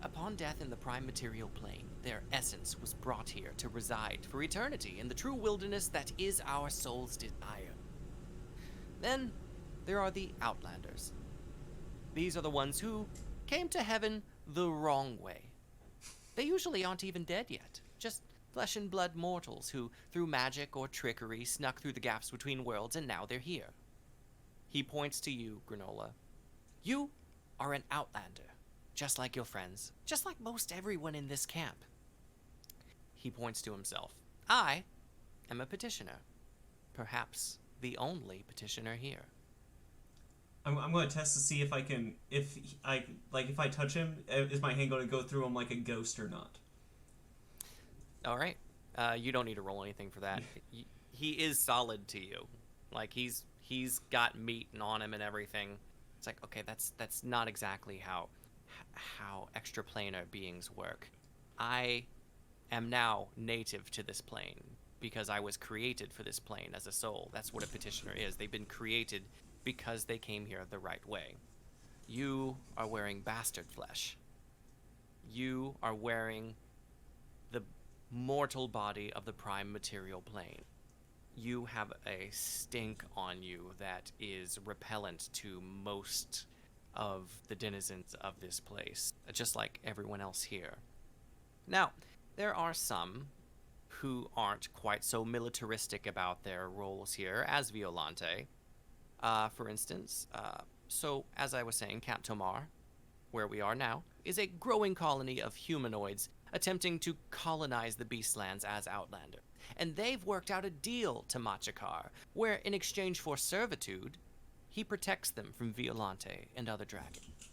Upon death in the prime material plane, their essence was brought here to reside for eternity in the true wilderness that is our soul's desire. Then there are the Outlanders. These are the ones who came to heaven the wrong way. They usually aren't even dead yet, just flesh and blood mortals who, through magic or trickery, snuck through the gaps between worlds, and now they're here. He points to you, Granola. You are an Outlander, just like your friends, just like most everyone in this camp. He points to himself. I am a petitioner, perhaps the only petitioner here. I'm going to test to see if I touch him, is my hand going to go through him like a ghost or not? All right. You don't need to roll anything for that. He is solid to you. Like, he's got meat on him and everything. It's like, okay, that's not exactly how extraplanar beings work. I am now native to this plane because I was created for this plane as a soul. That's what a petitioner is. They've been created because they came here the right way. You are wearing bastard flesh. You are wearing the mortal body of the prime material plane. You have a stink on you that is repellent to most of the denizens of this place, just like everyone else here. Now, there are some who aren't quite so militaristic about their roles here as Violante. For instance, so as I was saying, Camp Tomar, where we are now, is a growing colony of humanoids attempting to colonize the Beastlands as Outlander. And they've worked out a deal to Machakar, where in exchange for servitude, he protects them from Violante and other dragons.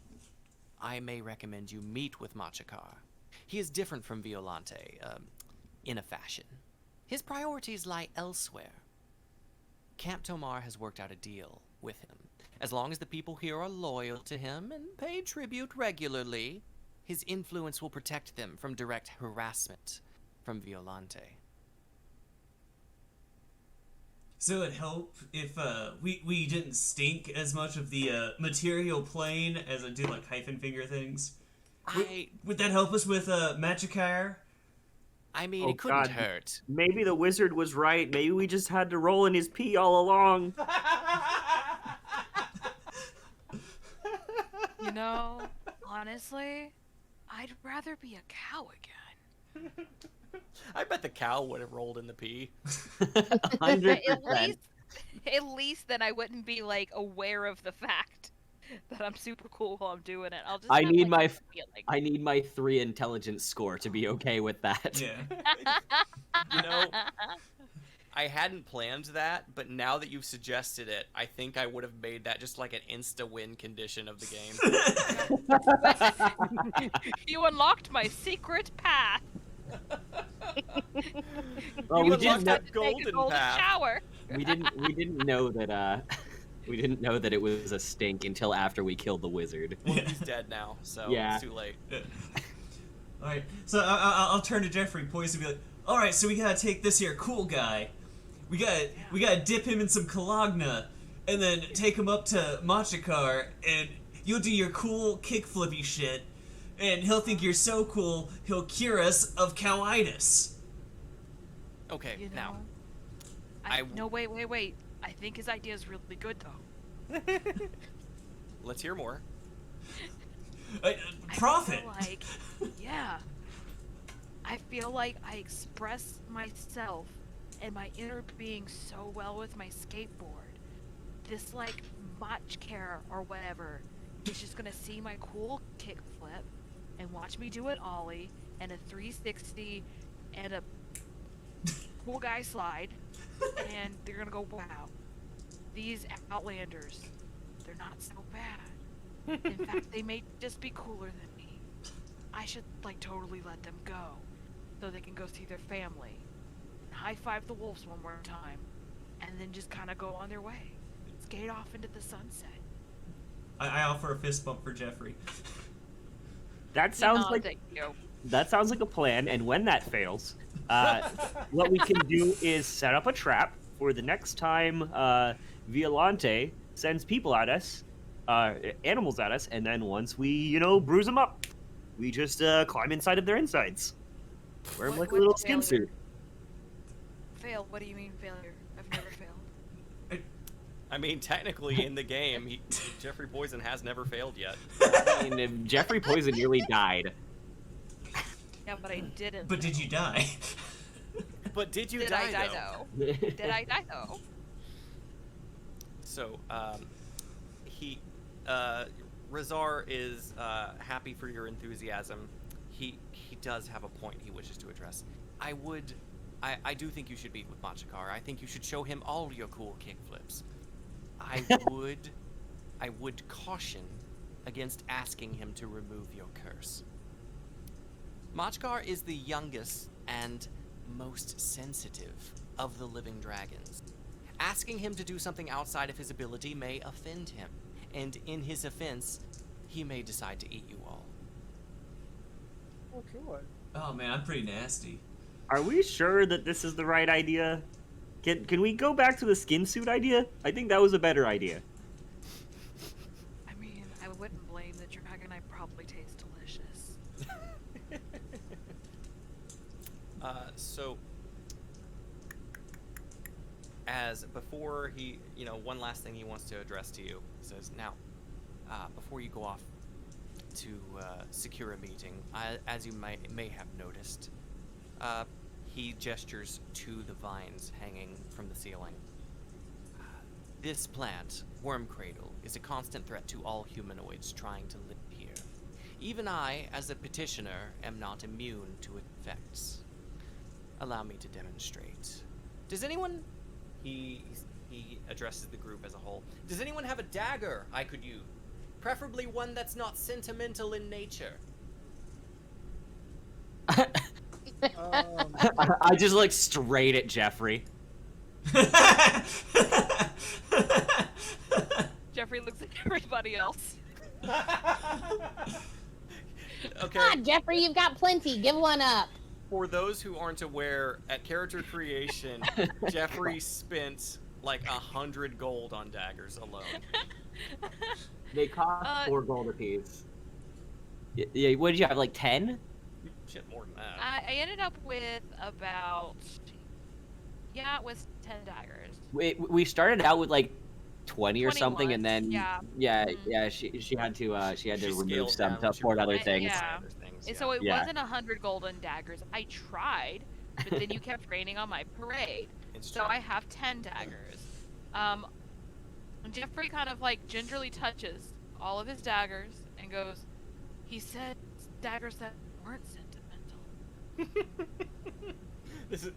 I may recommend you meet with Machakar. He is different from Violante, in a fashion. His priorities lie elsewhere. Camp Tomar has worked out a deal with him. As long as the people here are loyal to him and pay tribute regularly, his influence will protect them from direct harassment from Violante. So it'd help if we didn't stink as much of the material plane as it did like hyphen finger things. Would that help us with Machakar? I mean, it couldn't hurt. Maybe the wizard was right. Maybe we just had to roll in his pee all along. You know, honestly, I'd rather be a cow again. I bet the cow would have rolled in the pee. 100%. At least then I wouldn't be like aware of the fact that I'm super cool while I'm doing it. I'll just I have, need like, I need my 3 intelligence score to be okay with that. Yeah. You know, I hadn't planned that, but now that you've suggested it, I think I would have made that just like an insta-win condition of the game. You unlocked my secret path. Well, You we didn't unlocked know, that golden path. shower. we didn't know that we didn't know that it was a stink until after we killed the wizard. Well, he's dead now, so Yeah. it's too late. All right. So I'll turn to Jeffrey, poised to be like, all right. So we gotta take this here cool guy. We gotta dip him in some Kalagna, and then take him up to Machakar, and you'll do your cool kick flippy shit, and he'll think you're so cool, he'll cure us of cowitis. Okay, You know, now. No, wait. I think his idea is really good, though. Let's hear more. Profit. I feel like, yeah. I feel like I express myself and my inner being so well with my skateboard. This like Minkja or whatever is just gonna see my cool kickflip and watch me do an ollie and a 360 and a cool guy slide, and they're gonna go, wow, these Outlanders, they're not so bad. In fact, they may just be cooler than me. I should like totally let them go so they can go see their family, high five the wolves one more time, and then just kind of go on their way, skate off into the sunset. I offer a fist bump for Jeffrey. That sounds like Thank you. that sounds like a plan. And when that fails, what we can do is set up a trap for the next time Violante sends people at us, animals at us, and then once we, bruise them up, we just climb inside of their insides. Wear them like a little skin suit. Fail? What do you mean failure? I've never failed. I mean, technically, in the game, Jeffrey Poison has never failed yet. I mean, Jeffrey Poison nearly died. Yeah, but I didn't. But did you die? But did you Did die, I die though? though? Did I die though? So, Razar is happy for your enthusiasm. He does have a point he wishes to address. I do think you should meet with Machikar. I think you should show him all your cool kickflips. I would caution against asking him to remove your curse. Machikar is the youngest and most sensitive of the living dragons. Asking him to do something outside of his ability may offend him, and in his offense, he may decide to eat you all. Oh, God. Oh man, I'm pretty nasty. Are we sure that this is the right idea? Can we go back to the skin suit idea? I think that was a better idea. I mean, I wouldn't blame the dragon. I probably taste delicious. So, as before he, one last thing he wants to address to you. He says, now, before you go off to secure a meeting, as you may have noticed, he gestures to the vines hanging from the ceiling. This plant, Worm Cradle, is a constant threat to all humanoids trying to live here. Even I, as a petitioner, am not immune to its effects. Allow me to demonstrate. Does anyone... He addresses the group as a whole. Does anyone have a dagger I could use? Preferably one that's not sentimental in nature. I just look straight at Jeffrey. Jeffrey looks at everybody else. Okay. Come on, Jeffrey, you've got plenty. Give one up. For those who aren't aware, at character creation, Jeffrey spent like 100 gold on daggers alone. They cost 4 gold apiece. Yeah, what did you have, like 10? Shit, more than that. I ended up with about... Yeah, it was 10 daggers. We started out with like 20 or something, 21, and then yeah. she had to remove scaled some down to afford other things. Yeah. Other things, And so it Yeah. wasn't 100 golden daggers. I tried, but then you kept raining on my parade. It's So true. I have 10 daggers. And Jeffrey kind of like gingerly touches all of his daggers and goes, he said daggers that weren't sentimental.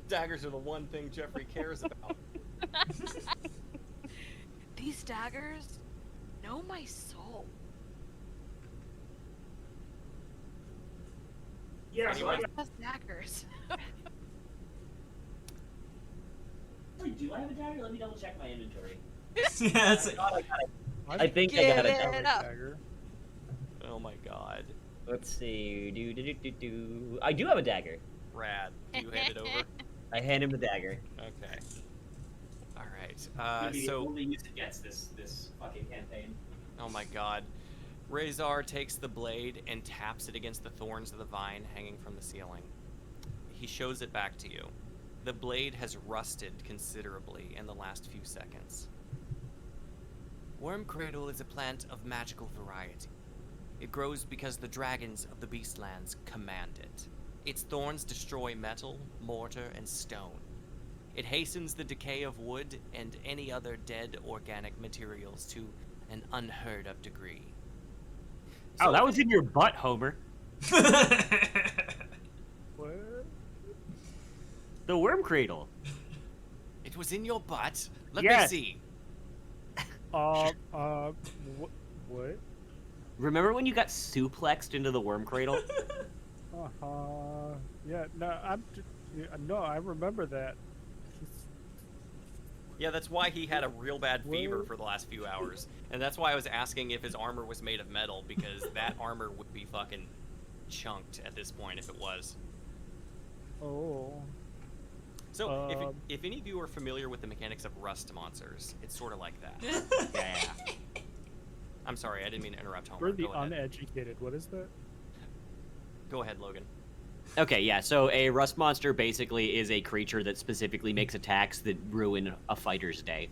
Daggers are the one thing Jeffrey cares about. These daggers know my soul. Yeah, Anyway. That's daggers. Do I have a dagger? Let me double check my inventory. Yeah, it's I think I Give got a it dagger. up. Dagger. Oh my god. Let's see. I do have a dagger. Rad. Do you hand it over? I hand him the dagger. Okay. Alright. So... only use against this fucking campaign. Oh my god. Razar takes the blade and taps it against the thorns of the vine hanging from the ceiling. He shows it back to you. The blade has rusted considerably in the last few seconds. Worm Cradle is a plant of magical variety. It grows because the dragons of the Beastlands command it. Its thorns destroy metal, mortar, and stone. It hastens the decay of wood and any other dead organic materials to an unheard of degree. Oh, that was in your butt, Homer. What? The worm cradle. It was in your butt? Let Yes. me see. What? Remember when you got suplexed into the worm cradle? Yeah, no, I remember that. Yeah, that's why he had a real bad fever What? for the last few hours. And that's why I was asking if his armor was made of metal, because that armor would be fucking chunked at this point if it was. Oh. So, if any of you are familiar with the mechanics of rust monsters, it's sort of like that. Yeah. I'm sorry, I didn't mean to interrupt Homer. We're the Go ahead. uneducated. What is that? Go ahead, Logan. Okay, yeah, so a rust monster basically is a creature that specifically makes attacks that ruin a fighter's day.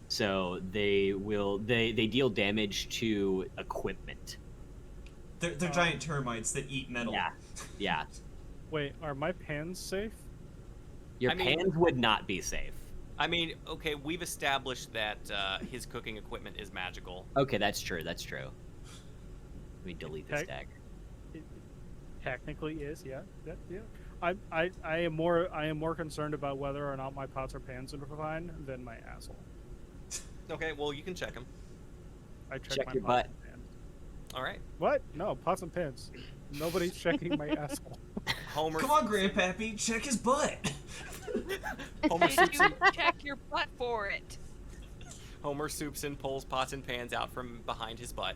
So they deal damage to equipment. They're giant termites that eat metal. Yeah. Wait, are my pans safe? Your pans would not be safe. I mean, okay, we've established that his cooking equipment is magical. Okay, that's true. Let me delete this tag. It technically is, yeah. I am more concerned about whether or not my pots or pans are fine than my asshole. Okay, well, you can check him. I Check my your pots butt. and pans. All right. What? No, pots and pans. Nobody's checking my asshole. Homer. Come on, Grandpappy, check his butt. Homer Did swoops you in, check your butt for it? Homer swoops in, pulls pots and pans out from behind his butt,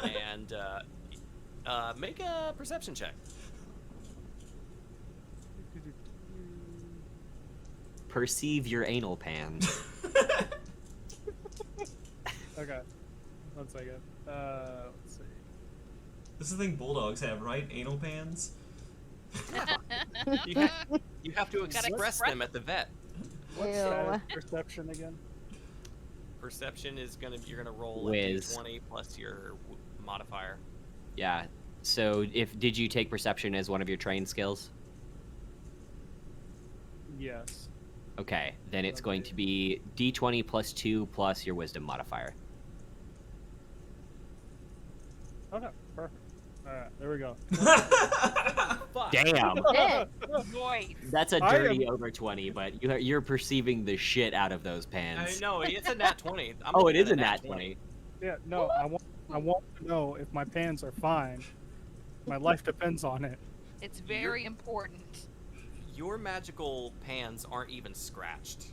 and make a perception check. Perceive your anal pan. Okay. 1 second. Let's see. This is the thing bulldogs have, right? Anal pans? You have to express them at the vet. What's that perception again? Perception is you're gonna roll Whiz. a d20 plus your modifier. Yeah. So did you take perception as one of your trained skills? Yes. Okay, then it's going to be d20 plus 2 plus your wisdom modifier. Okay, perfect. Alright, there we go. Fuck. Damn. Voice. That's a I dirty over 20, but you're perceiving the shit out of those I pans. know it's a nat 20. I'm Oh, it looking is at a nat 20. Yeah, no, I want to know if my pans are fine. My life depends on it. It's very important. Your magical pans aren't even scratched.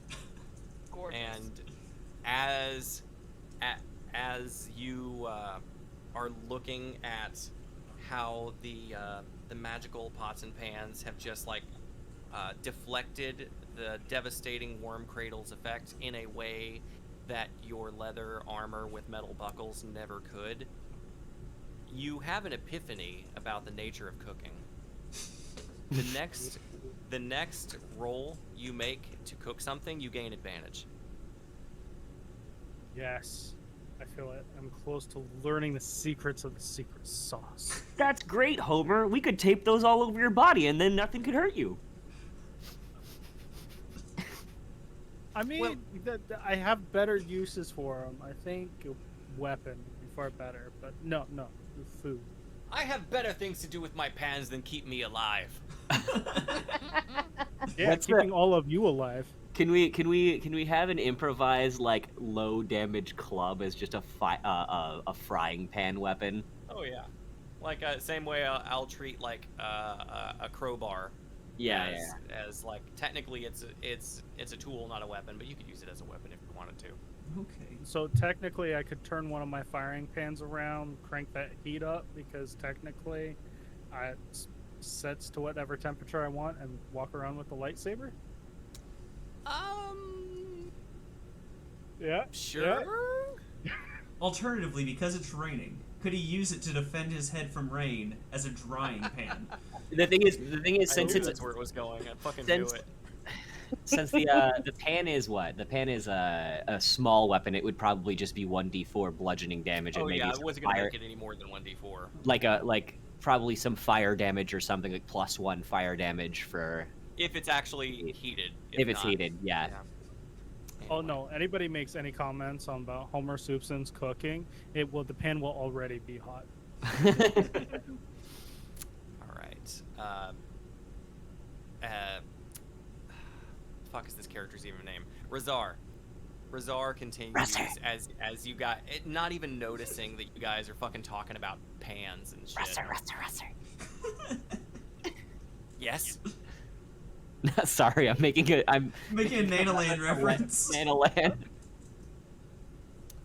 Gorgeous. And as you are looking at how the magical pots and pans have just deflected the devastating worm cradle's effect in a way that your leather armor with metal buckles never could, you have an epiphany about the nature of cooking. The next roll you make to cook something, you gain advantage. Yes. I feel it. I'm close to learning the secrets of the secret sauce. That's great, Homer. We could tape those all over your body and then nothing could hurt you. I mean, I have better uses for them. I think a weapon would be far better, but no, food. I have better things to do with my pans than keep me alive. Yeah, What's keeping all of you alive. Can we have an improvised low damage club as just a frying pan weapon? Oh yeah, same way I'll treat a crowbar. Yeah, as technically it's a tool, not a weapon, but you could use it as a weapon if you wanted to. Okay. So technically, I could turn one of my firing pans around, crank that heat up, because technically, it sets to whatever temperature I want, and walk around with the lightsaber. Yeah. Sure. Yeah. Alternatively, because it's raining, could he use it to defend his head from rain as a drying pan? The thing is, I since knew it's that's where it was going. I fucking since- knew it. Since the pan is what? The pan is a small weapon. It would probably just be 1d4 bludgeoning damage. Oh and maybe yeah, I some wasn't gonna fire, make it any more than 1d4. like probably some fire damage or something, like +1 fire damage for If it's actually heated. if it's not, heated. Yeah. Oh no! Anybody makes any comments on about Homer Simpson's cooking, the pan will already be hot. All right. Fuck is this character's even name? Razar. Razar continues as you got it, not even noticing that you guys are fucking talking about pans and shit. Russer. Yes. Sorry, I'm making a Nanaland reference. Nanaland.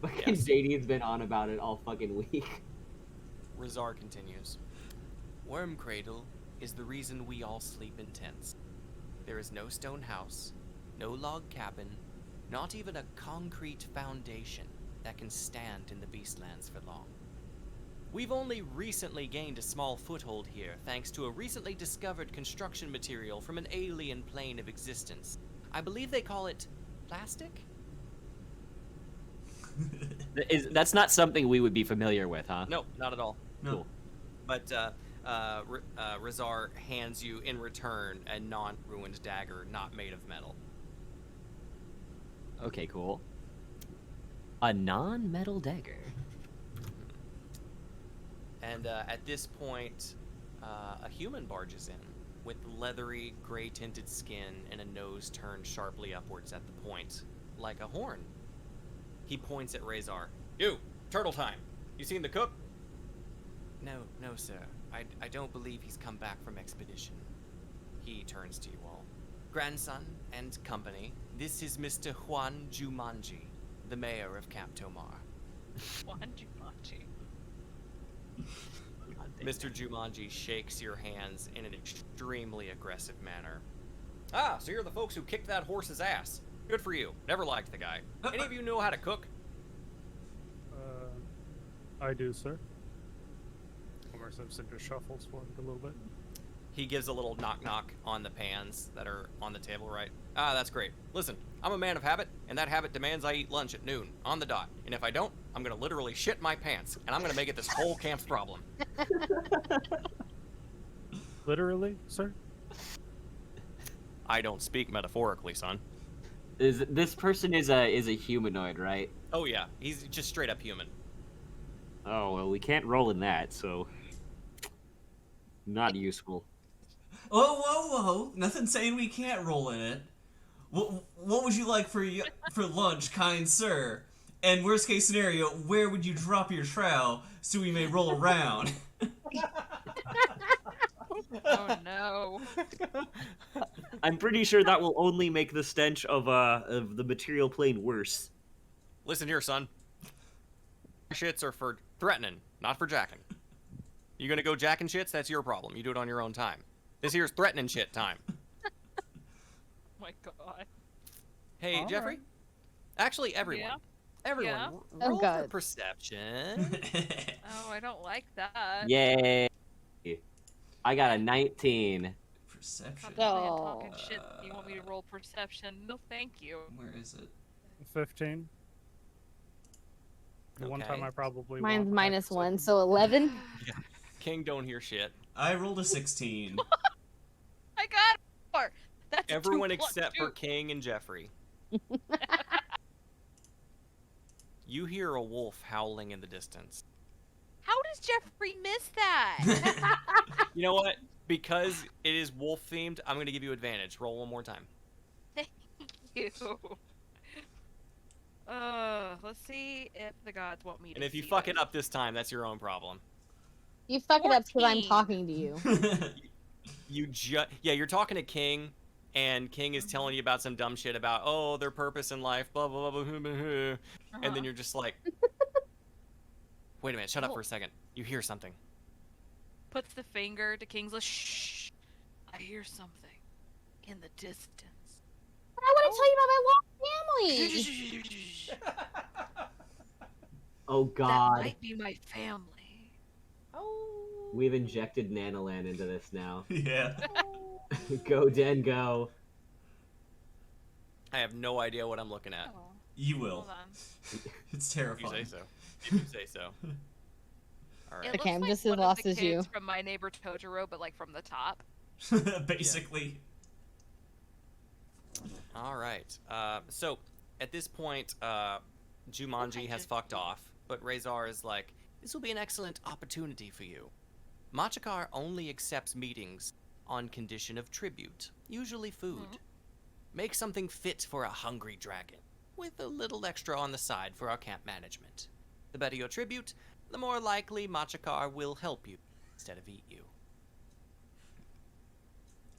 Fucking Yes. JD's been on about it all fucking week. Razar continues. Worm Cradle is the reason we all sleep in tents. There is no stone house, no log cabin, not even a concrete foundation that can stand in the Beastlands for long. We've only recently gained a small foothold here thanks to a recently discovered construction material from an alien plane of existence. I believe they call it plastic? That's not something we would be familiar with, huh? No, not at all. No. Cool. But Razar hands you in return a non-ruined dagger not made of metal. Okay, cool. A non-metal dagger. And at this point, a human barges in with leathery, gray-tinted skin and a nose turned sharply upwards at the point, like a horn. He points at Razar. You, turtle time. You seen the cook? No, sir. I don't believe he's come back from expedition. He turns to you all. Grandson and company, this is Mr. Juan Jumanji, the mayor of Camp Tomar. Juan Jumanji. Mr. Jumanji shakes your hands in an extremely aggressive manner. Ah, so you're the folks who kicked that horse's ass. Good for you. Never liked the guy. Any of you know how to cook? I do, sir. Homer Simpson just shuffles forward a little bit. He gives a little knock-knock on the pans that are on the table, right? Ah, that's great. Listen, I'm a man of habit, and that habit demands I eat lunch at noon, on the dot. And if I don't, I'm gonna literally shit my pants, and I'm gonna make it this whole camp's problem. Literally, sir? I don't speak metaphorically, son. This person is a humanoid, right? Oh yeah, he's just straight up human. Oh well, we can't roll in that, so not useful. Oh, whoa! Nothing saying we can't roll in it. What would you like for lunch, kind sir? And worst case scenario, where would you drop your trowel so we may roll around? Oh no. I'm pretty sure that will only make the stench of the material plane worse. Listen here, son. Shits are for threatening, not for jacking. You gonna go jacking shits? That's your problem. You do it on your own time. This here's threatening shit time. My God. Hey, All Jeffrey. right. Actually, everyone. Yeah? Everyone, Yeah? roll for God. perception. Oh, I don't like that. Yay! I got a 19. Perception. Talking shit. You want me to roll perception? No, thank you. Where is it? 15. The one time Okay. I probably Mine's won't minus have 1, so 11. King don't hear shit. I rolled a 16. I got 4. That's a Everyone 2 plus except 2. for King and Jeffrey. You hear a wolf howling in the distance. How does Jeffrey miss that? You know what? Because it is wolf themed, I'm gonna give you advantage. Roll one more time. Thank you. Let's see if the gods want me to. And if you see fuck this. it up this time, that's your own problem. You fuck it up because I'm 14. talking to you. Yeah, you're talking to King, and King is telling you about some dumb shit about their purpose in life, blah blah blah blah, blah, blah. And Uh-huh. then you're just like, wait a minute, shut up for a second. You hear something. Puts the finger to King's list. Shh. I hear something in the distance. But I want to tell you about my lost family. Oh That God, might be my family. we've injected Nanoland into this now. Yeah. Go Den, go. I have no idea what I'm looking at. Oh, You will. hold on. It's If you terrifying. say so. If you say so. All right. It Okay, looks I'm like just as one of lost the as you. kids from My Neighbor Totoro, but like from the top. Basically. All right. So at this point, Jumanji has fucked off, but Razor is like, this will be an excellent opportunity for you. Machikar only accepts meetings on condition of tribute, usually food. Make something fit for a hungry dragon, with a little extra on the side for our camp management. The better your tribute, the more likely Machikar will help you instead of eat you.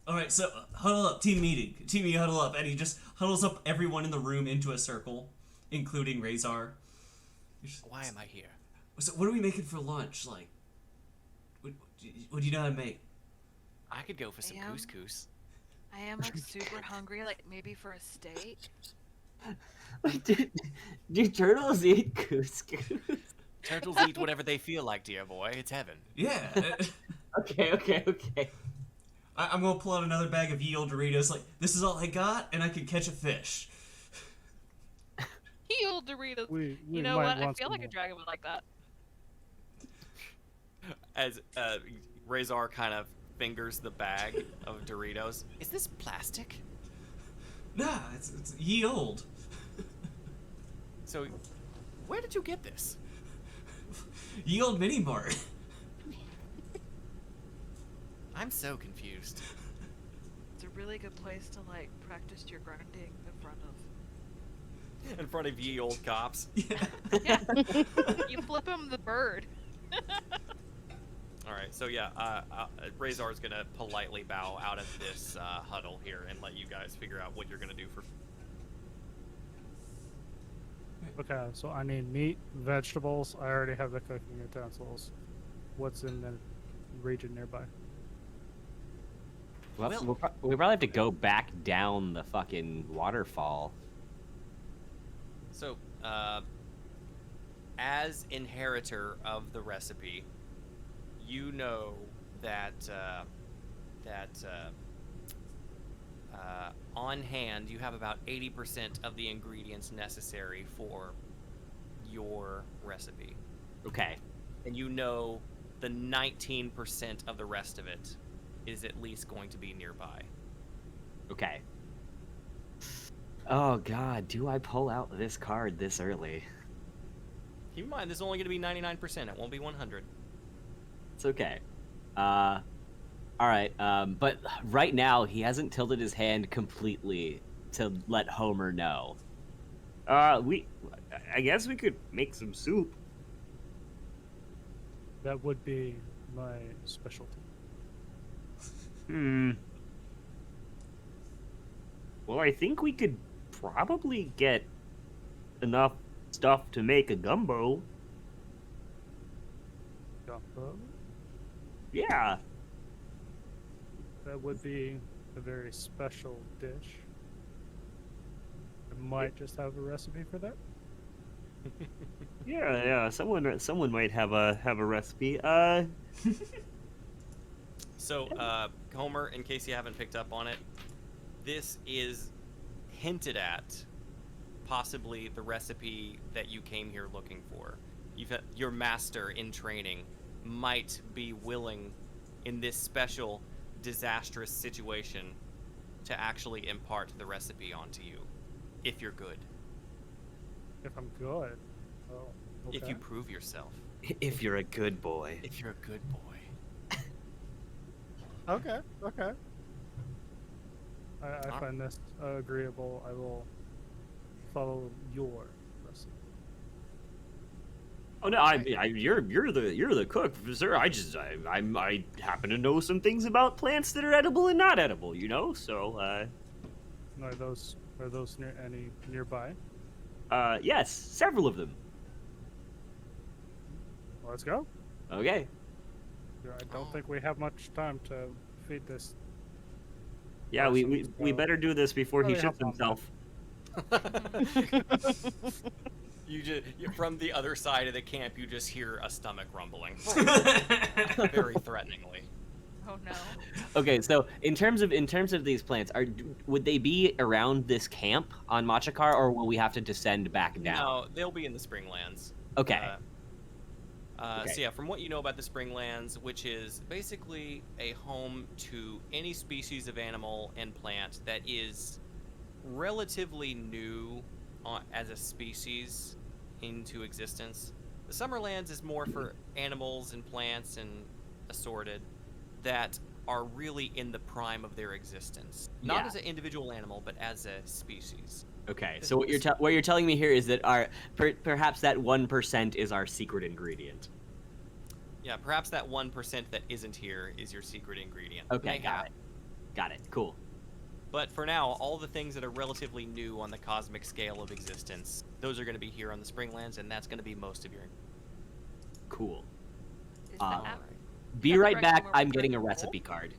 Alright, so huddle up, team meeting. Team meeting, huddle up. And he just huddles up everyone in the room into a circle, including Razor. Why am I here? So what are we making for lunch? Like, what do you know how to make? I could go for some Damn. couscous. I am like super hungry, like maybe for a steak. Do turtles eat couscous? Turtles eat whatever they feel like, dear boy. It's heaven. Yeah. Okay. I'm gonna pull out another bag of ye old Doritos. Like, this is all I got, and I can catch a fish. Heal Doritos. We You know might what? I want feel some like a more. dragon would like that. As Razor kind of fingers the bag of Doritos. Is this plastic? Nah, it's ye old. So, where did you get this? Ye old mini mart. I'm so confused. It's a really good place to like practice your grinding in front of. In front of ye old cops. Yeah. Yeah. You flip him the bird. All right, so yeah, Razor's gonna politely bow out of this huddle here and let you guys figure out what you're gonna do for. Okay, so I need meat, vegetables. I already have the cooking utensils. What's in the region nearby? Well, Well- we probably have to go back down the fucking waterfall. So, as inheritor of the recipe, you know that on hand you have about 80% of the ingredients necessary for your recipe, Okay. and you know the 19% of the rest of it is at least going to be nearby. Okay. Oh god, do I pull out this card this early? Keep in mind, this is only going to be 99%. It won't be 100. It's okay. Alright, but right now he hasn't tilted his hand completely to let Homer know. I guess we could make some soup. That would be my specialty. Well, I think we could probably get enough stuff to make a gumbo. Gumbo? Yeah. That would be a very special dish. I might just have a recipe for that. Yeah. Someone might have a recipe. So, Homer, in case you haven't picked up on it, this is hinted at possibly the recipe that you came here looking for. Your master in training might be willing in this special disastrous situation to actually impart the recipe onto you, if you're good. If I'm good. Oh, okay. If you prove yourself. If you're a good boy. If you're a good boy. Okay. I Alright. find this agreeable. I will follow your recipe. Oh no, you're the cook, sir. I happen to know some things about plants that are edible and not edible, you know. So, Are those any nearby? yes, several of them. Let's go. Okay. I don't think we have much time to feed this. Yeah, we Awesome. better do this before he Really shits helpful. himself. From the other side of the camp, you just hear a stomach rumbling. Very threateningly. Oh no. Okay, so in terms of these plants, would they be around this camp on Machakar, or will we have to descend back down? No, they'll be in the Springlands. Okay. Okay. So yeah, from what you know about the Springlands, which is basically a home to any species of animal and plant that is relatively new as a species into existence. The Summerlands is more for animals and plants and assorted that are really in the prime of their existence. Not as an individual animal, but as a species. Okay, so what you're telling me here is that perhaps that 1% is our secret ingredient. Yeah, perhaps that 1% that isn't here is your secret ingredient. Okay, got it. Cool. But for now, all the things that are relatively new on the cosmic scale of existence, those are going to be here on the Springlands, and that's going to be most of your. Cool. Is that Be the right direction back. where I'm we're getting a going? recipe card.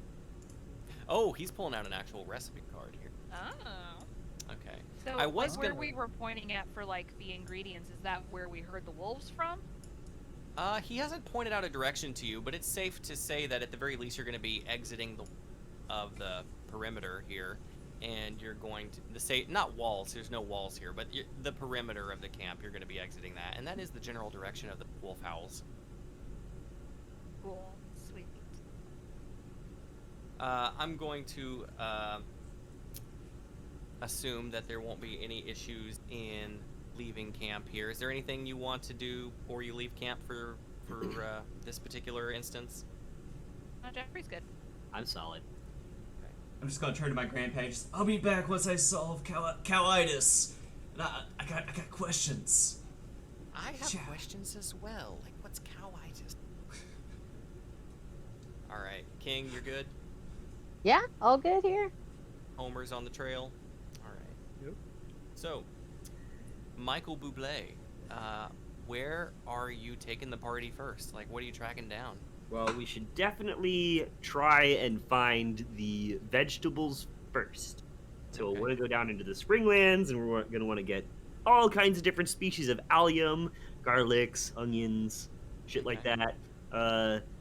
Oh, he's pulling out an actual recipe card here. Oh. Okay. So I was where gonna- we were pointing at for like the ingredients, is that where we heard the wolves from? He hasn't pointed out a direction to you, but it's safe to say that at the very least you're going to be exiting the perimeter here, and you're going to not walls. There's no walls here, but the perimeter of the camp. You're going to be exiting that, and that is the general direction of the wolf howls. Cool. Sweet. I'm going to assume that there won't be any issues in leaving camp here. Is there anything you want to do before you leave camp for this particular instance? Jeffrey's good. I'm solid. I'm just gonna turn to my grandpa. I'll be back once I solve cowitis. And I got questions. I have questions as well. Like, what's cowitis? All right, King, you're good. Yeah, all good here. Homer's on the trail. All right. Yep. So, Michael Bublé, where are you taking the party first? Like, what are you tracking down? Well, we should definitely try and find the vegetables first. So we'll want to go down into the Springlands, and we're going to want to get all kinds of different species of allium, garlics, onions, shit like that.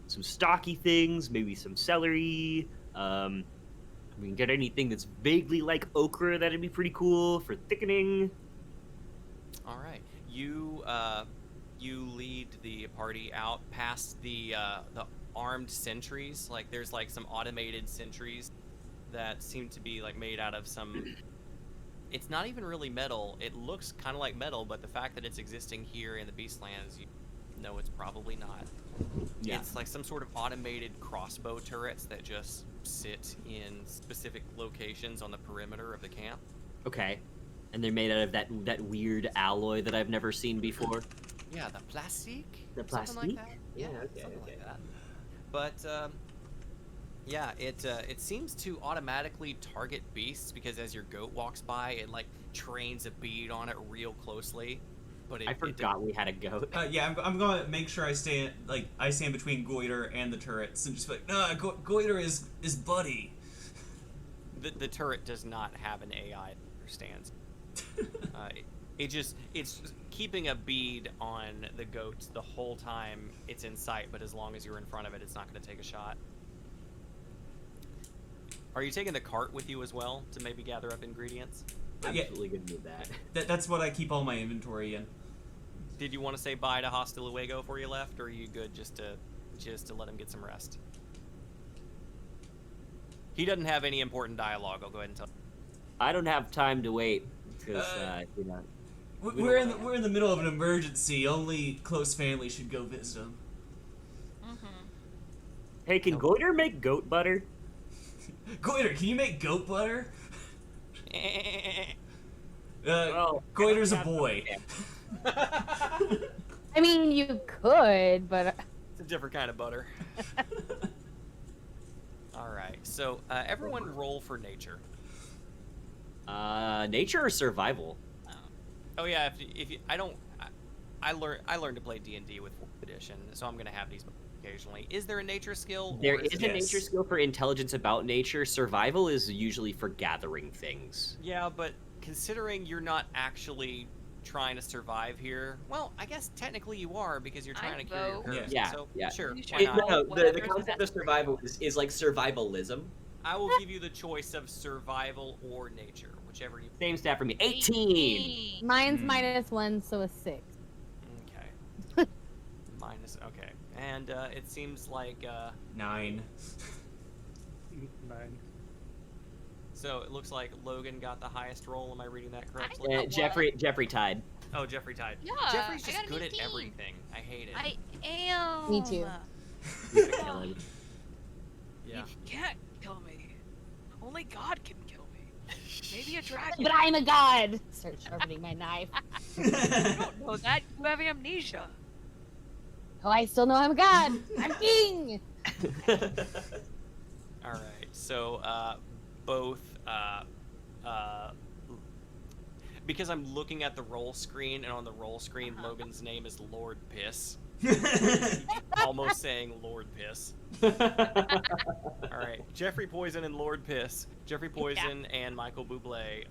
Some stocky things, maybe some celery. We can get anything that's vaguely like okra. That'd be pretty cool for thickening. All right. You lead the party out past the armed sentries. Like, there's like some automated sentries that seem to be like made out of some. It's not even really metal. It looks kind of like metal, but the fact that it's existing here in the Beastlands, you know it's probably not. Yeah. It's like some sort of automated crossbow turrets that just sit in specific locations on the perimeter of the camp. Okay. And they're made out of that weird alloy that I've never seen before. Yeah, the plastic. The Something like plastique? that. Yeah, Yeah, okay, something okay. like that. But yeah, it seems to automatically target beasts because as your goat walks by, it like trains a bead on it real closely. But I forgot we had a goat. Yeah, I'm gonna make sure I stand between Goiter and the turrets and just be like, nah, Goiter is buddy. The turret does not have an AI that understands. It's keeping a bead on the goat the whole time it's in sight, but as long as you're in front of it, it's not going to take a shot. Are you taking the cart with you as well to maybe gather up ingredients? Absolutely gonna do that. That's what I keep all my inventory in. Did you want to say bye to Hasta Luego before you left, or are you good just to let him get some rest? He doesn't have any important dialogue. I'll go ahead and tell you. I don't have time to wait because you know. We're in the middle of an emergency. Only close family should go visit him. Mm-hmm. Hey, can Goiter make goat butter? Goiter, can you make goat butter? Well, Goiter's a boy. I mean, you could, but It's a different kind of butter. All right, so everyone roll for nature. Nature or survival? Oh yeah, if you, I learned to play D&D with 4th edition, so I'm gonna have these occasionally. Is there a nature skill? There or is it a nature skill for intelligence about nature. Survival is usually for gathering things. Yeah, but considering you're not actually trying to survive here. Well, I guess technically you are because you're trying to cure your vote. herbs. Yeah, So yeah. sure, You why should not? vote. No, the Whatever's concept of best for you. survival is like survivalism. I will give you the choice of survival or nature, whichever you. Same stat for me. 18. Mine's Hmm. -1, so a 6. Okay. Minus. Okay, and it seems like 9. 9. so. It looks like Logan got the highest roll. Am I reading that correctly? Jeffrey tied. Oh, Jeffrey tied. Yeah, Jeffrey's I just got good an at 18. everything. I hate it. I am. Me too. You could kill him. Yeah. You can't kill me. Only God can kill me. Maybe a dragon. But I'm a god. Start sharpening my knife. You don't know that. You have amnesia. Oh, I still know I'm a god. I'm king. All right. So both because I'm looking at the roll screen, and on the roll screen, Logan's name is Lord Piss. Almost saying Lord Piss. All right. Jeffrey Poison and Lord Piss. Jeffrey Poison and Michael Bublé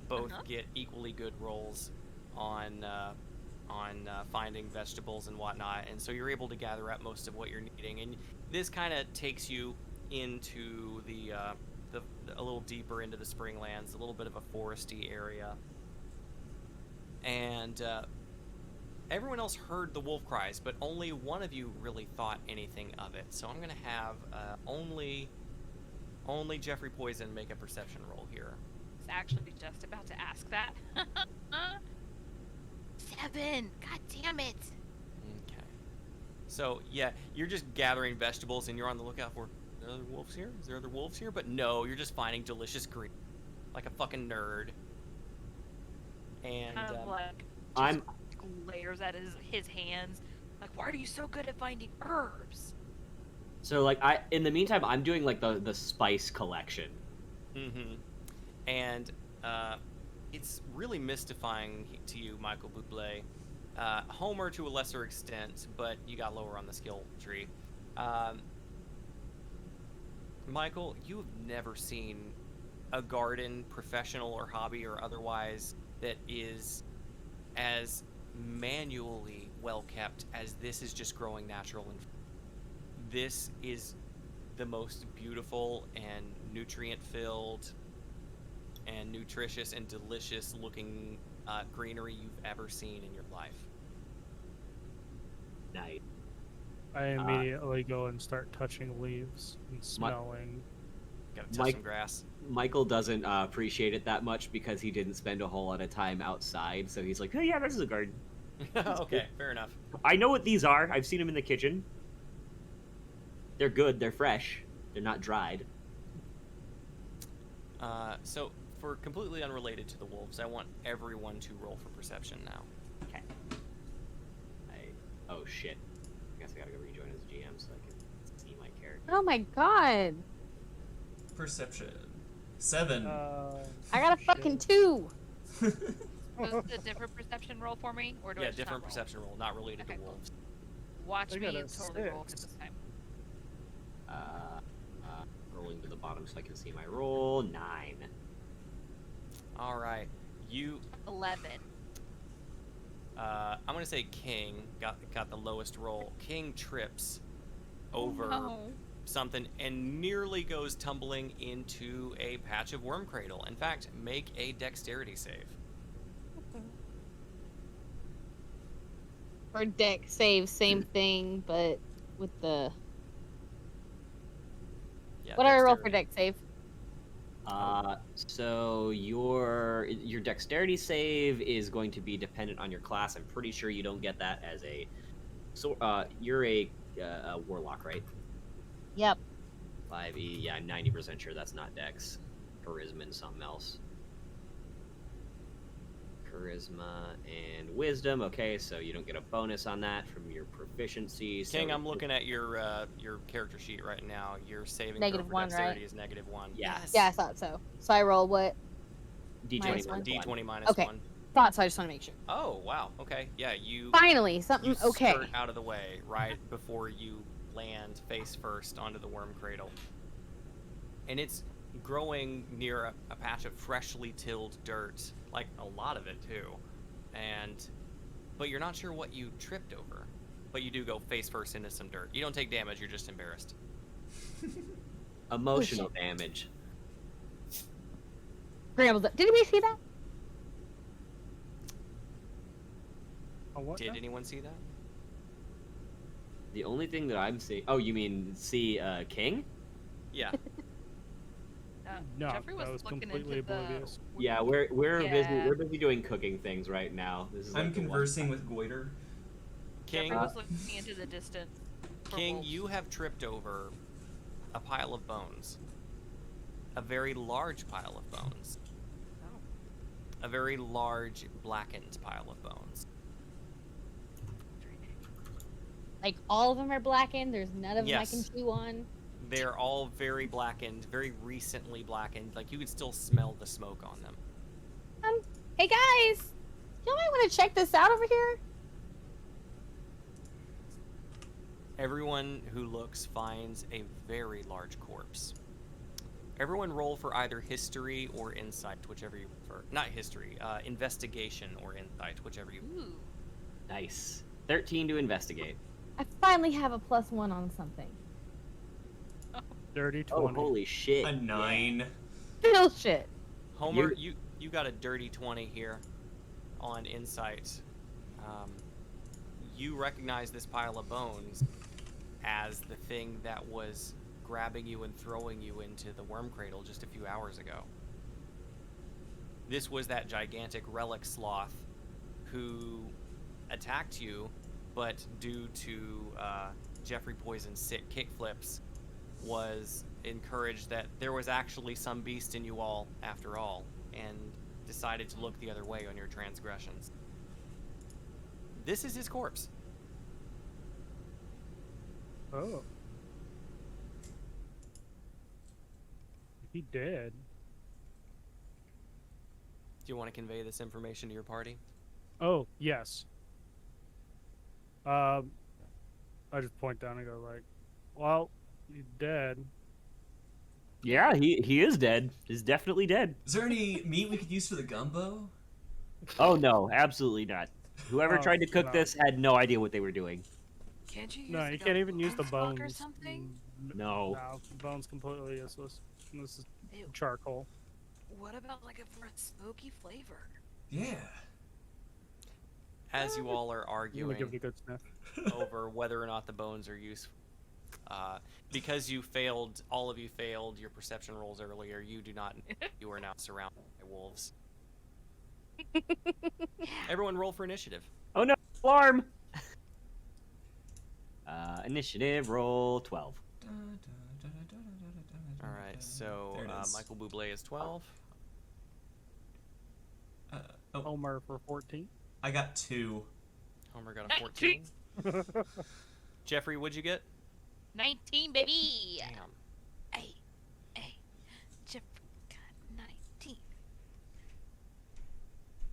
both get equally good rolls on finding vegetables and whatnot, and so you're able to gather up most of what you're needing. And this kind of takes you into a little deeper into the Springlands, a little bit of a foresty area, and everyone else heard the wolf cries, but only one of you really thought anything of it. So I'm gonna have only Jeffrey Poison make a perception roll here. I was actually just about to ask that. 7. God damn it. Okay. So yeah, you're just gathering vegetables, and you're on the lookout for. Are there other wolves here? Is there other wolves here? But no, you're just finding delicious green, like a fucking nerd. And Kind of like I'm glares at his hands. Like, why are you so good at finding herbs? so like in the meantime I'm doing like the spice collection. Mm-hmm. And it's really mystifying to you, Michael Bublé. Homer to a lesser extent, but you got lower on the skill tree. Michael, you have never seen a garden, professional or hobby or otherwise, that is as manually well kept as this is just growing natural. And this is the most beautiful and nutrient filled and nutritious and delicious looking greenery you've ever seen in your life. Nice. I immediately go and start touching leaves and smelling. Gotta touch Mike- some grass. Michael doesn't appreciate it that much because he didn't spend a whole lot of time outside, so he's like, oh yeah, this is a garden. Okay, fair enough. I know what these are. I've seen them in the kitchen. They're good. They're fresh. They're not dried. So, for completely unrelated to the wolves, I want everyone to roll for perception now. Okay. Oh shit. I guess I gotta go rejoin as GM so I can see my character. Oh my god. Perception. 7. I got a fucking 2. Was it a different perception roll for me, or do I Yeah, just different not roll? perception roll, not related Okay, to cool. wolves. Watch I me got a and totally roll it 6. this time. Rolling to the bottom so I can see my roll. 9. All right, you. 11. I'm gonna say King got the lowest roll. King trips over No. something and nearly goes tumbling into a patch of worm cradle. In fact, make a dexterity save. For deck save, same thing, but with the. Yeah, What do I roll for dexterity. deck save? So your dexterity save is going to be dependent on your class. I'm pretty sure you don't get that as a. So you're a warlock, right? Yep. 5e. Yeah, I'm 90% sure that's not dex. Charisma and something else. Charisma and wisdom. Okay, so you don't get a bonus on that from your proficiency. So King, I'm looking at your character sheet right now. Your saving Negative throw for 1, dexterity right? is -1. Yeah. Yes. Yeah, I thought so. So I roll what? D20 minus one. one. D20 minus Okay. 1. Thought so. I just want to make sure. Oh wow. Okay. Yeah. You. Finally, something You okay. skirt out of the way right before you land face first onto the worm cradle. And it's growing near a patch of freshly tilled dirt, like a lot of it too. but you're not sure what you tripped over. But you do go face first into some dirt. You don't take damage, you're just embarrassed. Emotional damage. Scrambles up. Did anybody see that? What Did now? anyone see that? The only thing that I'm seeing. Oh, you mean see King? Yeah. No, Jeffrey that was looking completely into oblivious. Yeah, we're busy. Yeah. We're busy doing cooking things right now. This is I'm like the one conversing time. with Goiter. King, Jeffrey was looking into the distance. for King, wolves. you have tripped over a pile of bones. A very large pile of bones. Oh. A very large blackened pile of bones. Like all of them are blackened. There's none of them I can Yes. chew on. They're all very blackened, very recently blackened. Like you could still smell the smoke on them. Hey guys, y'all might want to check this out over here. Everyone who looks finds a very large corpse. Everyone roll for either history or insight, whichever you prefer. Not history, investigation or insight, whichever you Ooh. Nice. 13 to investigate. I finally have a +1 on something. Dirty Oh, 20. holy shit. A 9. Still shit. Homer, you got a dirty 20 here on insight. You recognize this pile of bones as the thing that was grabbing you and throwing you into the worm cradle just a few hours ago. This was that gigantic relic sloth who attacked you, but due to Jeffrey Poison's sick kickflips, was encouraged that there was actually some beast in you all after all, and decided to look the other way on your transgressions. This is his corpse. Oh. He dead. Do you want to convey this information to your party? Oh, yes. I just point down and go like, well, he's dead. Yeah, he is dead. He's definitely dead. Is there any meat we could use for the gumbo? Oh no, absolutely not. Whoever Oh, tried to cook no. this had no idea what they were doing. Can't you use No, like you a can't even use the bone stock bones. or something? No. No, the bones completely useless. This is Ew. charcoal. What about like a for a smoky flavor? Yeah. As you all are You would give it a arguing good sniff. over whether or not the bones are useful, because you failed, all of you failed your perception rolls earlier, you are now surrounded by wolves. Everyone roll for initiative. Oh no, alarm! Initiative roll 12. Alright, so There it is. Michael Bublé is 12. Homer for 14. I got 2. Homer got a 14. Jeffrey, what'd you get? 19, baby. Damn. Hey, Jeff got 19.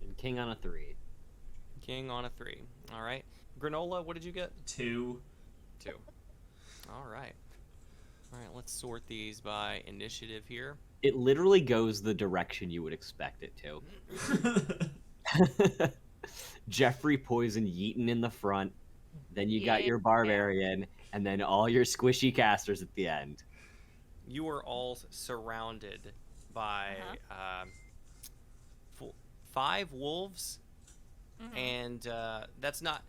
And King on a 3. King on a 3. Alright. Granola, what did you get? 2. 2. Alright. Alright, let's sort these by initiative here. It literally goes the direction you would expect it to. Jeffrey Poison yeeting in the front, then you got your barbarian, and then all your squishy casters at the end. You are all surrounded by 5 wolves, and that's not.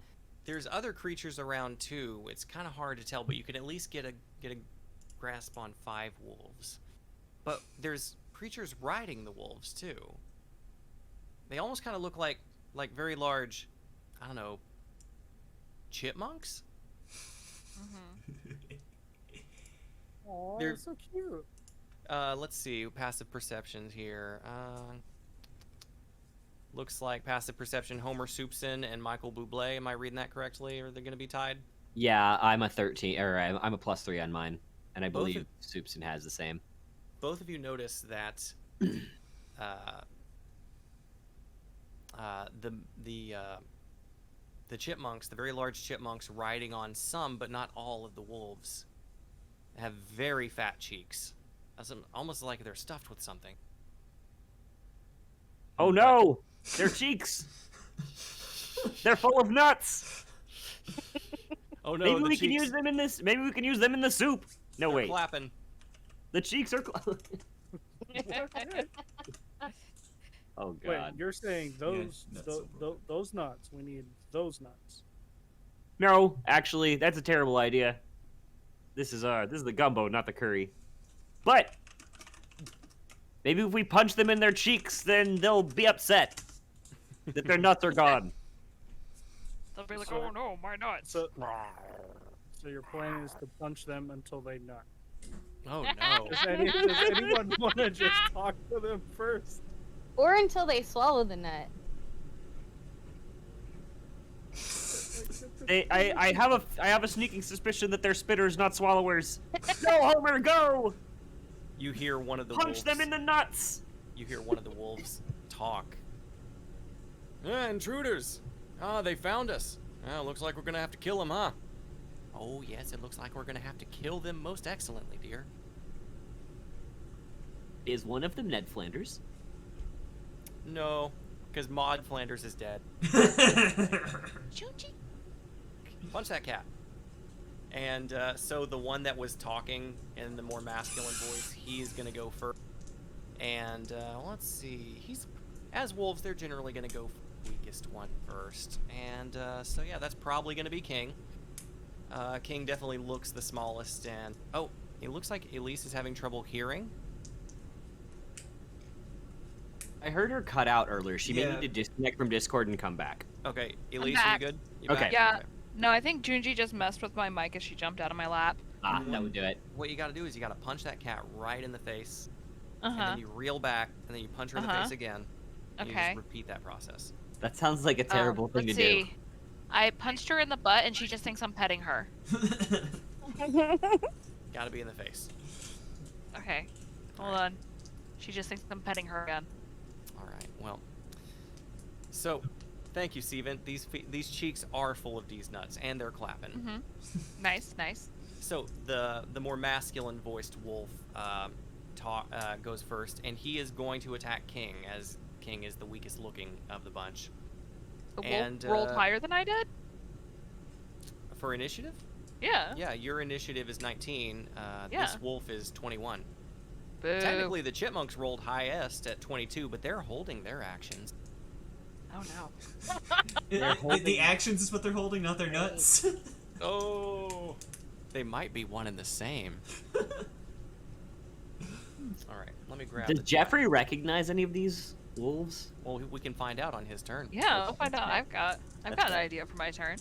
There's other creatures around too. It's kind of hard to tell, but you can at least get a grasp on 5 wolves. But there's creatures riding the wolves too. They almost kind of look like very large, I don't know, chipmunks. Oh, They're- so cute. Let's see, passive perceptions here. Looks like passive perception, Homer Soupson and Michael Bublé. Am I reading that correctly? Are they going to be tied? Yeah, I'm a 13, or I'm a +3 on mine, and I Both believe of- Soupson has the same. Both of you notice that the chipmunks, the very large chipmunks riding on some but not all of the wolves, have very fat cheeks. Almost like they're stuffed with something. Oh no, their cheeks. They're full of nuts. Oh no, Maybe the we can cheeks. use them in this. Maybe we can use them in the soup. No, They're wait. clapping. The cheeks are. Oh Wait, God. you're saying those nuts tho- will tho- those nuts? We need those nuts. No, actually, that's a terrible idea. This is the gumbo, not the curry. But maybe if we punch them in their cheeks, then they'll be upset that their nuts are gone. They'll be like, So- oh no, my nuts. So your plan is to punch them until they nut. Oh no. Does anyone want to just talk to them first? Or until they swallow the nut. I have a sneaking suspicion that they're spitters, not swallowers. Go, Homer, go! You hear one of the Punch wolves. them in the nuts! You hear one of the wolves talk. Intruders! Ah, they found us. Ah, looks like we're gonna have to kill them, huh? Oh yes, it looks like we're gonna have to kill them most excellently, dear. Is one of them Ned Flanders? No, because Maud Flanders is dead. Punch that cat. And so the one that was talking in the more masculine voice, he's gonna go first. And let's see, as wolves, they're generally gonna go for the weakest one first. And so yeah, that's probably gonna be King. King definitely looks the smallest, and oh, it looks like Elise is having trouble hearing. I heard her cut out earlier. She may Yeah. need to disconnect from Discord and come back. Okay, Elise, are you back. good? You Okay. back? Yeah. No, I think Junji just messed with my mic as she jumped out of my lap. Ah, that would do it. What you gotta do is you gotta punch that cat right in the face, and Uh-huh. then you reel back, and then you punch her in the Uh-huh. face again. And you Okay. just repeat that process. That sounds like a terrible thing to Let's do. see. I punched her in the butt and she just thinks I'm petting her. Gotta be in the face. Okay. Hold on. She just thinks I'm petting her again. Alright, well. So, thank you, Steven. These cheeks are full of these nuts, and they're clapping. Mm-hmm. Nice, nice. So, the more masculine-voiced wolf goes first, and he is going to attack King, as King is the weakest looking of the bunch. The wolf And, rolled higher than I did? For initiative? Yeah. Yeah, your initiative is 19. Yeah. This wolf is 21. Boo. Technically, the chipmunks rolled highest at 22, but they're holding their actions. Oh no. The actions is what they're holding, not their nuts. Oh, they might be one and the same. All right, let me grab. Does Jeffrey recognize any of these wolves? Well, we can find out on his turn. Yeah, I'll find out. I've got an idea for my turn.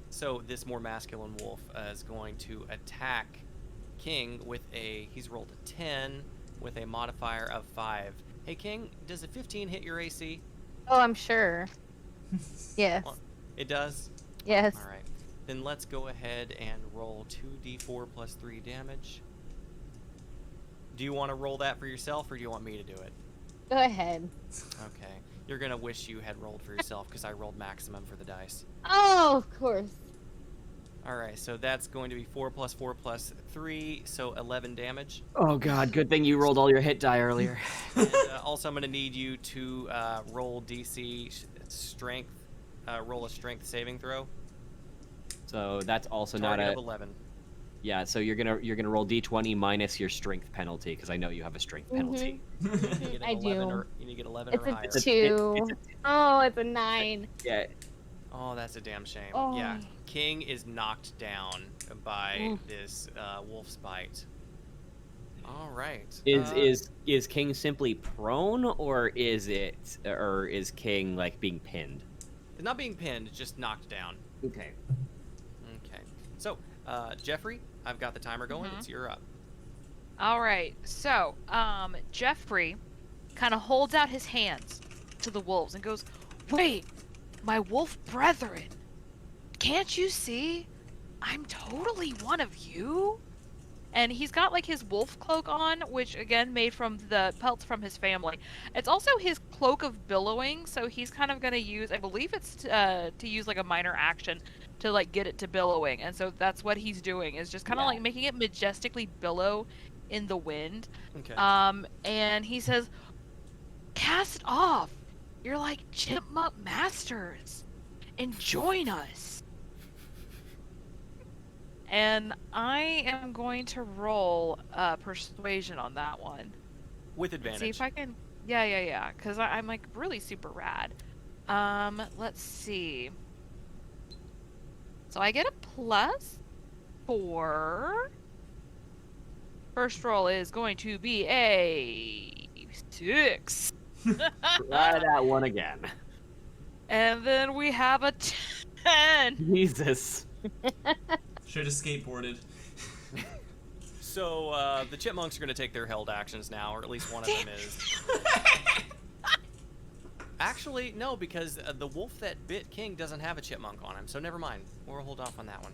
So this more masculine wolf is going to attack King with he's rolled a 10 with a modifier of 5. Hey King, does a 15 hit your AC? Oh, I'm sure. Yes. Well, it does? Yes. All right. Then let's go ahead and roll 2d4 plus 3 damage. Do you want to roll that for yourself, or do you want me to do it? Go ahead. Okay. You're going to wish you had rolled for yourself, because I rolled maximum for the dice. Oh, of course. Alright, so that's going to be 4 plus 4 plus 3, so 11 damage. Oh God, good thing you rolled all your hit die earlier. And also I'm going to need you to roll DC strength, roll a strength saving throw. So that's also Target not of a 11. yeah. So you're gonna roll d20 minus your strength penalty because I know you have a strength penalty. You need to get I 11 do. Or, you need to get 11 It's or higher. a 2. Oh, it's a 9. Yeah. Oh, that's a damn shame. Oh. Yeah, King is knocked down by Oof. this wolf's bite. All right. Is King simply prone, or is King like being pinned? It's not being pinned, it's just knocked down. Okay. Okay. So, Jeffrey, I've got the timer going. Mhm. It's your up. All right. So, Jeffrey kind of holds out his hands to the wolves and goes, "Wait, my wolf brethren, can't you see? I'm totally one of you." And he's got like his wolf cloak on, which again made from the pelts from his family. It's also his cloak of billowing, so he's kind of gonna use, I believe it's to use like a minor action to like get it to billowing, and so that's what he's doing, is just kind of like making it majestically billow in the wind. Okay. And he says, "Cast off, You're like chipmunk masters, and join us. And I am going to roll persuasion on that one. With advantage. See if I can. Yeah. Because I'm like really super rad. Let's see. So I get a +4. First roll is going to be a 6. Try that one again. And then we have a 10. Jesus. Should have skateboarded. So the chipmunks are going to take their held actions now, or at least one of them is. Actually, no, because the wolf that bit King doesn't have a chipmunk on him, so never mind. We'll hold off on that one.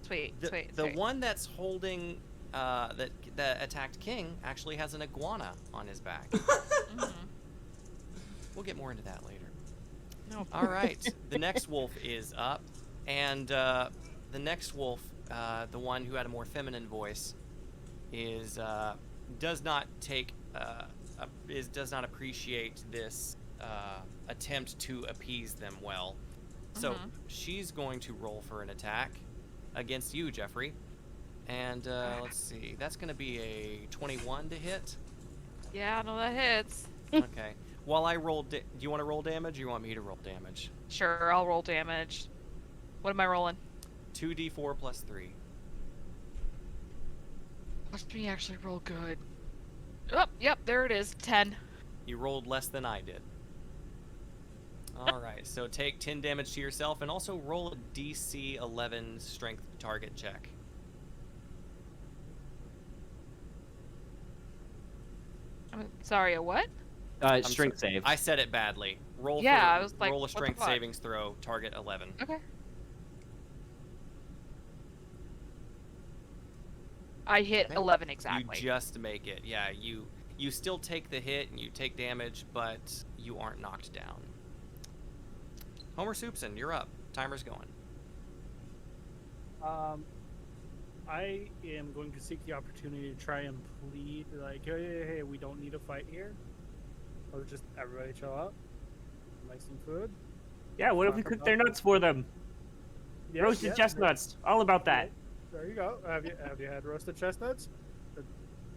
Sweet. The one that's holding that attacked King actually has an iguana on his back. We'll get more into that later. No. All right, the next wolf is up, and the next wolf, the one who had a more feminine voice, does not appreciate this attempt to appease them well. So she's going to roll for an attack against you, Jeffrey. And let's see, that's going to be a 21 to hit. Yeah, no, that hits. Okay. While I roll, do you want to roll damage, or you want me to roll damage? Sure, I'll roll damage. What am I rolling? 2d4 plus 3. Must be actually roll good. Oh, yep, there it is. 10. You rolled less than I did. All right, so take 10 damage to yourself, and also roll a DC 11 strength target check. I'm sorry, a what? Strength save. I said it badly. Roll. Yeah, for, I was like, roll a what the strength fuck? savings throw. Target 11. Okay. I hit Okay. 11 exactly. You just make it. Yeah, you still take the hit and you take damage, but you aren't knocked down. Homer Soupson, you're up. Timer's going. I am going to seek the opportunity to try and plead, like, hey, we don't need a fight here. Or just everybody chill out, make some food. Yeah, what if we cook their nuts for them? Yeah, Roasted chestnuts. All about that. There you go. Have you had roasted chestnuts?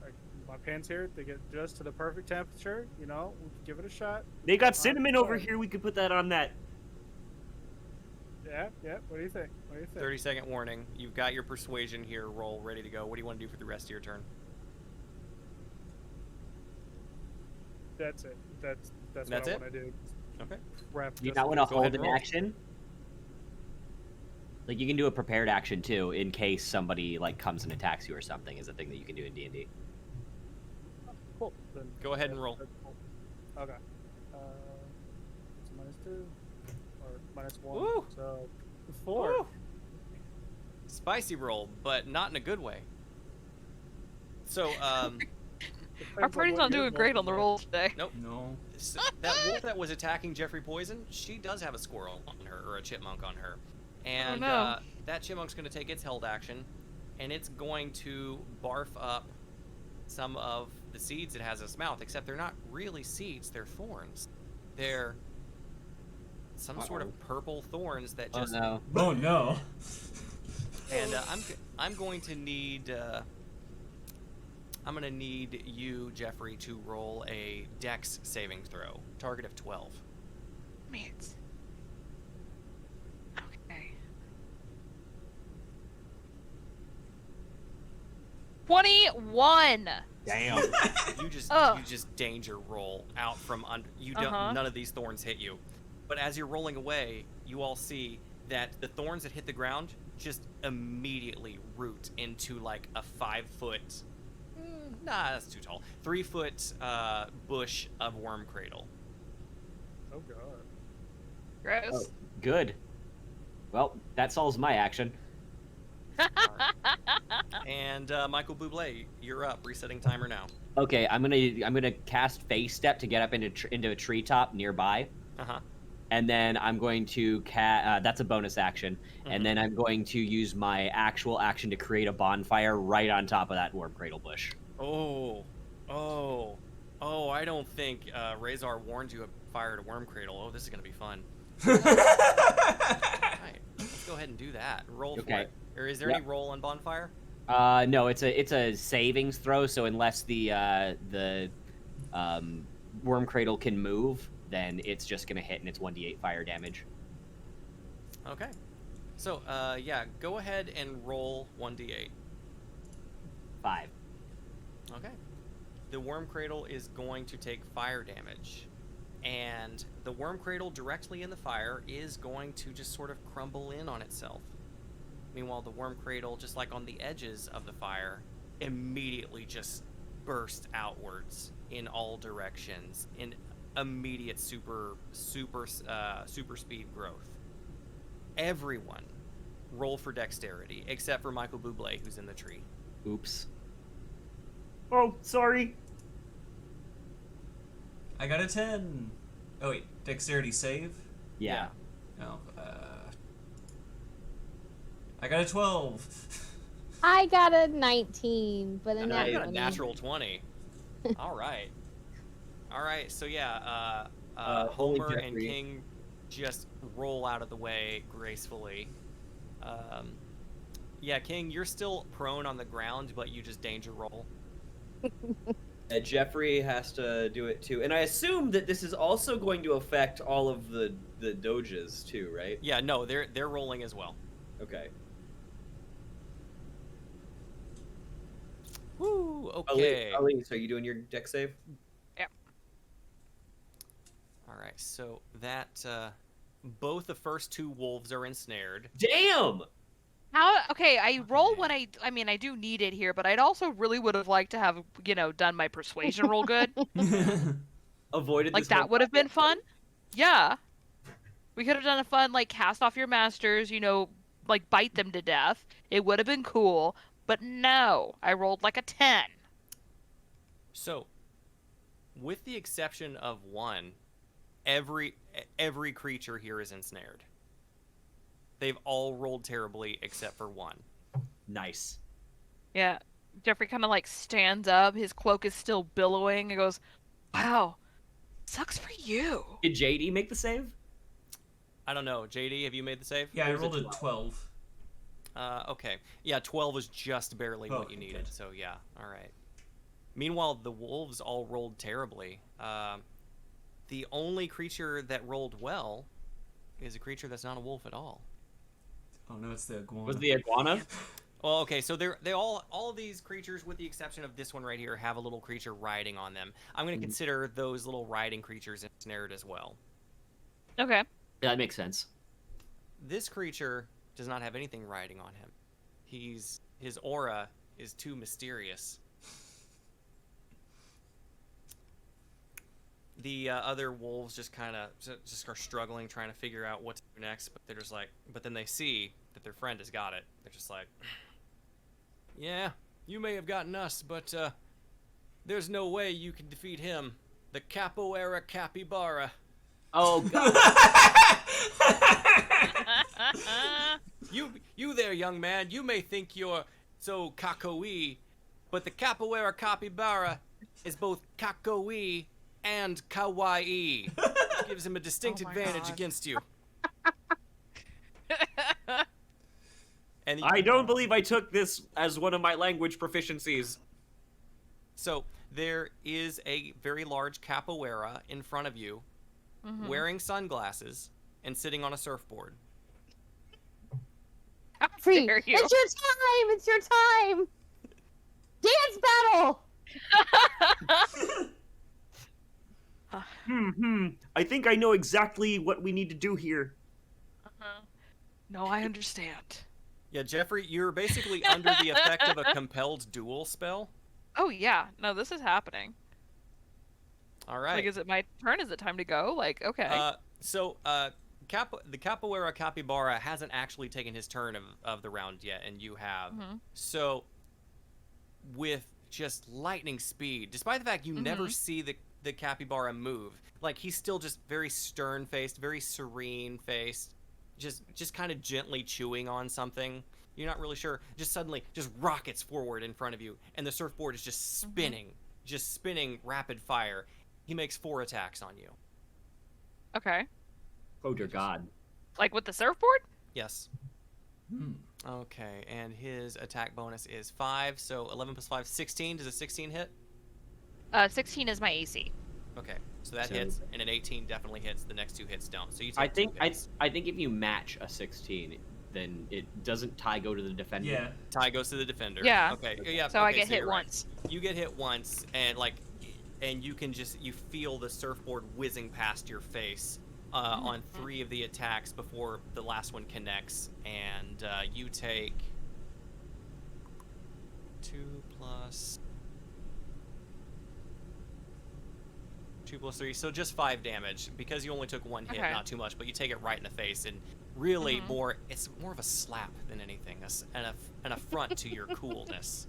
Like, my pan's here. They get just to the perfect temperature. You know, we can give it a shot. They got cinnamon over here. We could put that on that. Yeah. What do you think? 30-second warning. You've got your persuasion here. Roll, ready to go. What do you want to do for the rest of your turn? That's it. That's That's what I it? want to do. Okay. Prep You just not in want to case. hold an action? Like, you can do a prepared action, too, in case somebody, like, comes and attacks you or something, is a thing that you can do in D&D. Cool. Then Go ahead and roll. that's cool. Okay. It's -2 or -1. Woo! So 4. Woo! Spicy roll, but not in a good way. So, Our party's not doing great on the roll today. nope. No. So that wolf that was attacking Jeffrey Poison, she does have a squirrel on her, or a chipmunk on her. And no. that chipmunk's going to take its held action, and it's going to barf up some of the seeds it has in its mouth, except they're not really seeds, they're thorns. They're some sort of purple thorns that just... no. Oh no. And I'm going to need... I'm going to need you, Jeffrey, to roll a Dex saving throw. Target of 12. Man. Okay. 21. Damn. You just danger roll out from under. You don't. None of these thorns hit you. But as you're rolling away, you all see that the thorns that hit the ground just immediately root into like a 5-foot. Nah, that's too tall. 3-foot bush of worm cradle. Oh god. Gross. Oh, good. Well, that solves my action. And Michael Bublé, you're up. Resetting timer now. Okay, I'm gonna cast Phase Step to get up into a treetop nearby. And then I'm going to that's a bonus action. And then I'm going to use my actual action to create a bonfire right on top of that worm cradle bush. Oh, I don't think Razor warned you fire to Worm Cradle. Oh, this is gonna be fun. Alright, let's go ahead and do that. Roll for Okay. it. Or is there any roll on Bonfire? No, it's a savings throw. So unless the worm cradle can move, then it's just gonna hit, and it's 1d8 fire damage. Okay. So, yeah, go ahead and roll 1d8. 5. Okay. The Worm Cradle is going to take fire damage. And the Worm Cradle directly in the fire is going to just sort of crumble in on itself. Meanwhile, the Worm Cradle, just like on the edges of the fire, immediately just burst outwards in all directions in immediate super speed growth. Everyone roll for dexterity, except for Michael Bublé, who's in the tree. Oops. Oh, sorry. I got a 10. Oh wait, dexterity save? Yeah. Oh, I got a 12. I got a 19, but a And I nat got a 20. natural 20. All right. All right, so yeah, Holy Homer and Jeffrey. King just roll out of the way gracefully. Yeah, King, you're still prone on the ground, but you just danger roll. Jeffrey has to do it too, and I assume that this is also going to affect all of the doges too, right? Yeah, no, they're rolling as well. Okay. Woo, okay. Elise, are you doing your deck save? All right, so that both the first two wolves are ensnared. Damn! How? Okay, I roll when I mean, I do need it here, but I'd also really would have liked to have, done my persuasion roll good. Avoided Like this that whole would have been problem. fun. Yeah. We could have done a fun, like, cast off your masters, like, bite them to death. It would have been cool. But no, I rolled like a 10. So, with the exception of one, every creature here is ensnared. They've all rolled terribly except for one. Nice. Yeah. Jeffrey kind of, like, stands up. His cloak is still billowing and goes, wow, sucks for you. Did JD make the save? I don't know. JD, have you made the save? Yeah, I Or is it rolled a 12. Okay. Yeah, 12 was just barely what Oh, you okay, needed, good. so yeah. Alright. Meanwhile, the wolves all rolled terribly. The only creature that rolled well is a creature that's not a wolf at all. Oh no, it's the iguana. Was the iguana? Well, okay, so they all of these creatures, with the exception of this one right here, have a little creature riding on them. I'm going to consider those little riding creatures ensnared as well. Okay. Yeah, that makes sense. This creature does not have anything riding on him. His aura is too mysterious. The other wolves just kind of just are struggling, trying to figure out what to do next. But they're just like, but then they see that their friend has got it. They're just like, yeah, you may have gotten us, but there's no way you can defeat him, the Capoeira Capybara. Oh god. You there, young man. You may think you're so kakoi, but the Capoeira Capybara is both kakoi and kawaii. Which gives him a distinct Oh my advantage God. against you. And I don't believe I took this as one of my language proficiencies. So there is a very large capoeira in front of you, wearing sunglasses and sitting on a surfboard. How Free. dare It's you? your time. It's your time. Dance battle. I think I know exactly what we need to do here. No, I understand. Yeah, Jeffrey, you're basically under the effect of a compelled duel spell. Oh, yeah. No, this is happening. All right. Like, is it my turn? Is it time to go? Like, okay. The Capoeira Capybara hasn't actually taken his turn of the round yet, and you have. So, with just lightning speed, despite the fact you never see the capybara move, like, he's still just very stern-faced, very serene-faced, just kind of gently chewing on something. You're not really sure. Just suddenly, just rockets forward in front of you, and the surfboard is just spinning rapid fire. He makes 4 attacks on you. Okay. Oh dear God. Like with the surfboard? Yes. Hmm. Okay, and his attack bonus is 5, so 11 plus 5, 16. Does a 16 hit? 16 is my AC. Okay, so that So- hits, and an 18 definitely hits. The next two hits don't. So you take I think two hits. I think if you match a 16, then it doesn't tie go to the defender. Yeah. Tie goes to the defender. Yeah. Okay. Yeah. So I okay, get hit you're right. once. You get hit once, and you can you feel the surfboard whizzing past your face on 3 of the attacks before the last one connects, and you take 2 plus 3, so just 5 damage because you only took 1 hit, Okay. not too much, but you take it right in the face, and really it's more of a slap than anything, an affront to your coolness.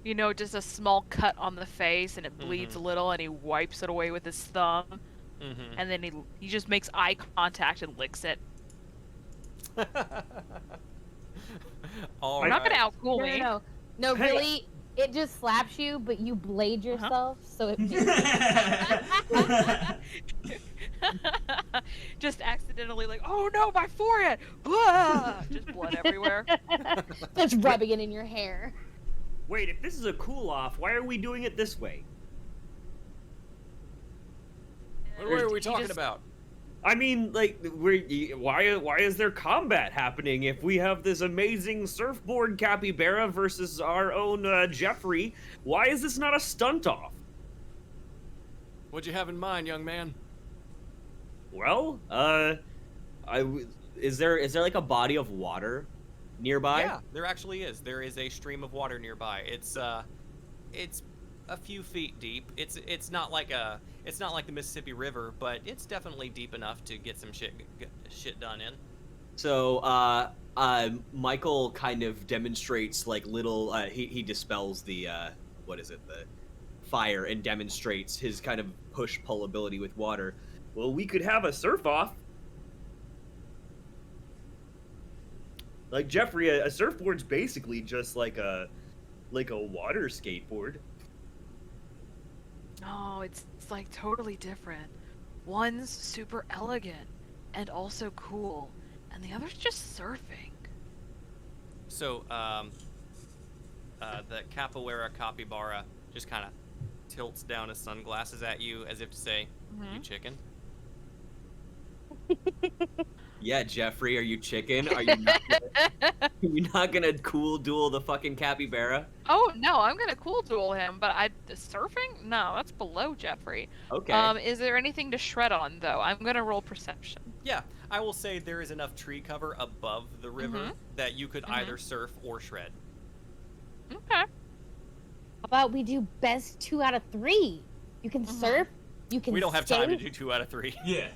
You know, just a small cut on the face, and it bleeds a little, and he wipes it away with his thumb, and then he just makes eye contact and licks it. All You're not right. gonna outcool me. No, Hey. really, it just slaps you, but you blade yourself, so it Just accidentally, like, oh no, my forehead! Blah! Just blood everywhere. just rubbing it in your hair. Wait, if this is a cool off, why are we doing it this way? What are we He talking just- about? I mean, like, why is there combat happening if we have this amazing surfboard capybara versus our own Jeffrey? Why is this not a stunt off? What'd you have in mind, young man? Well, is there like a body of water nearby? Yeah, there actually is. There is a stream of water nearby. It's a few feet deep. It's not like the Mississippi River, but it's definitely deep enough to get some shit done in. So, Michael kind of demonstrates like little. He dispels the the fire and demonstrates his kind of push-pull ability with water. Well, we could have a surf off. Like Jeffrey, a surfboard's basically just like a water skateboard. No, it's like totally different. One's super elegant and also cool, and the other's just surfing. So, the capoeira capybara just kind of tilts down his sunglasses at you as if to say, "You chicken?" Yeah, Jeffrey, are you chicken? Are you not gonna cool duel the fucking capybara? Oh no, I'm gonna cool duel him, but surfing? No, that's below Jeffrey. Okay. Is there anything to shred on though? I'm gonna roll perception. Yeah, I will say there is enough tree cover above the river that you could either surf or shred. Okay. How about we do best 2 out of 3? You can surf, you can We don't have time to skate. do 2 out of 3. Yeah.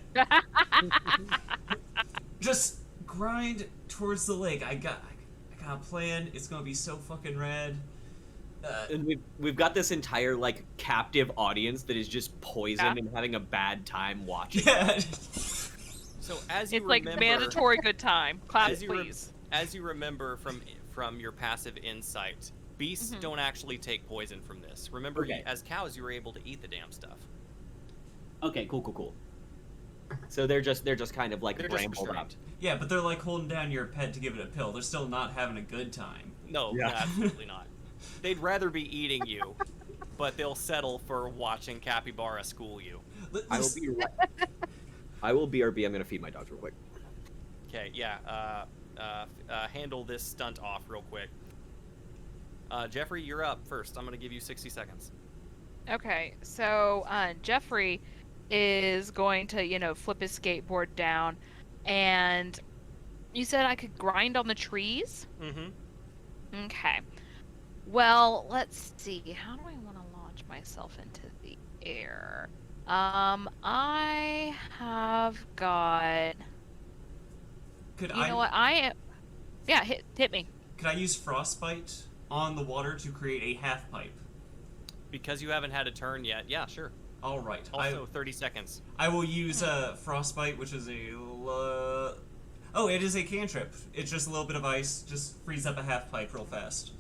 Just grind towards the lake. I got a plan. It's gonna be so fucking rad. And we've got this entire like captive audience that is just poisoned Yeah. and having a bad time watching. Yeah. So as you It's like remember, mandatory good time. Clap, as you please. as you remember from your passive insight, beasts don't actually take poison from this. Remember, Okay. as cows, you were able to eat the damn stuff. Okay, cool. So they're just kind of like They're just brambled up. restrained. Yeah, but they're like holding down your pet to give it a pill. They're still not having a good time. No, Yeah. absolutely not. They'd rather be eating you, but they'll settle for watching capybara school you. I will be right. I will BRB. I'm gonna feed my dogs real quick. Okay, yeah. Handle this stunt off real quick. Jeffrey, you're up first. I'm gonna give you 60 seconds. Okay, so Jeffrey is going to, flip his skateboard down, and you said I could grind on the trees? Mm-hmm. Okay. Well, let's see. How do I want to launch myself into the air? I have got. Could You know what? Yeah, hit me. Could I use frostbite on the water to create a half pipe? Because you haven't had a turn yet. Yeah, sure. All right. Also, 30 seconds. I will use frostbite, which is a. Oh, it is a cantrip. It's just a little bit of ice. Just freeze up a half pipe real fast.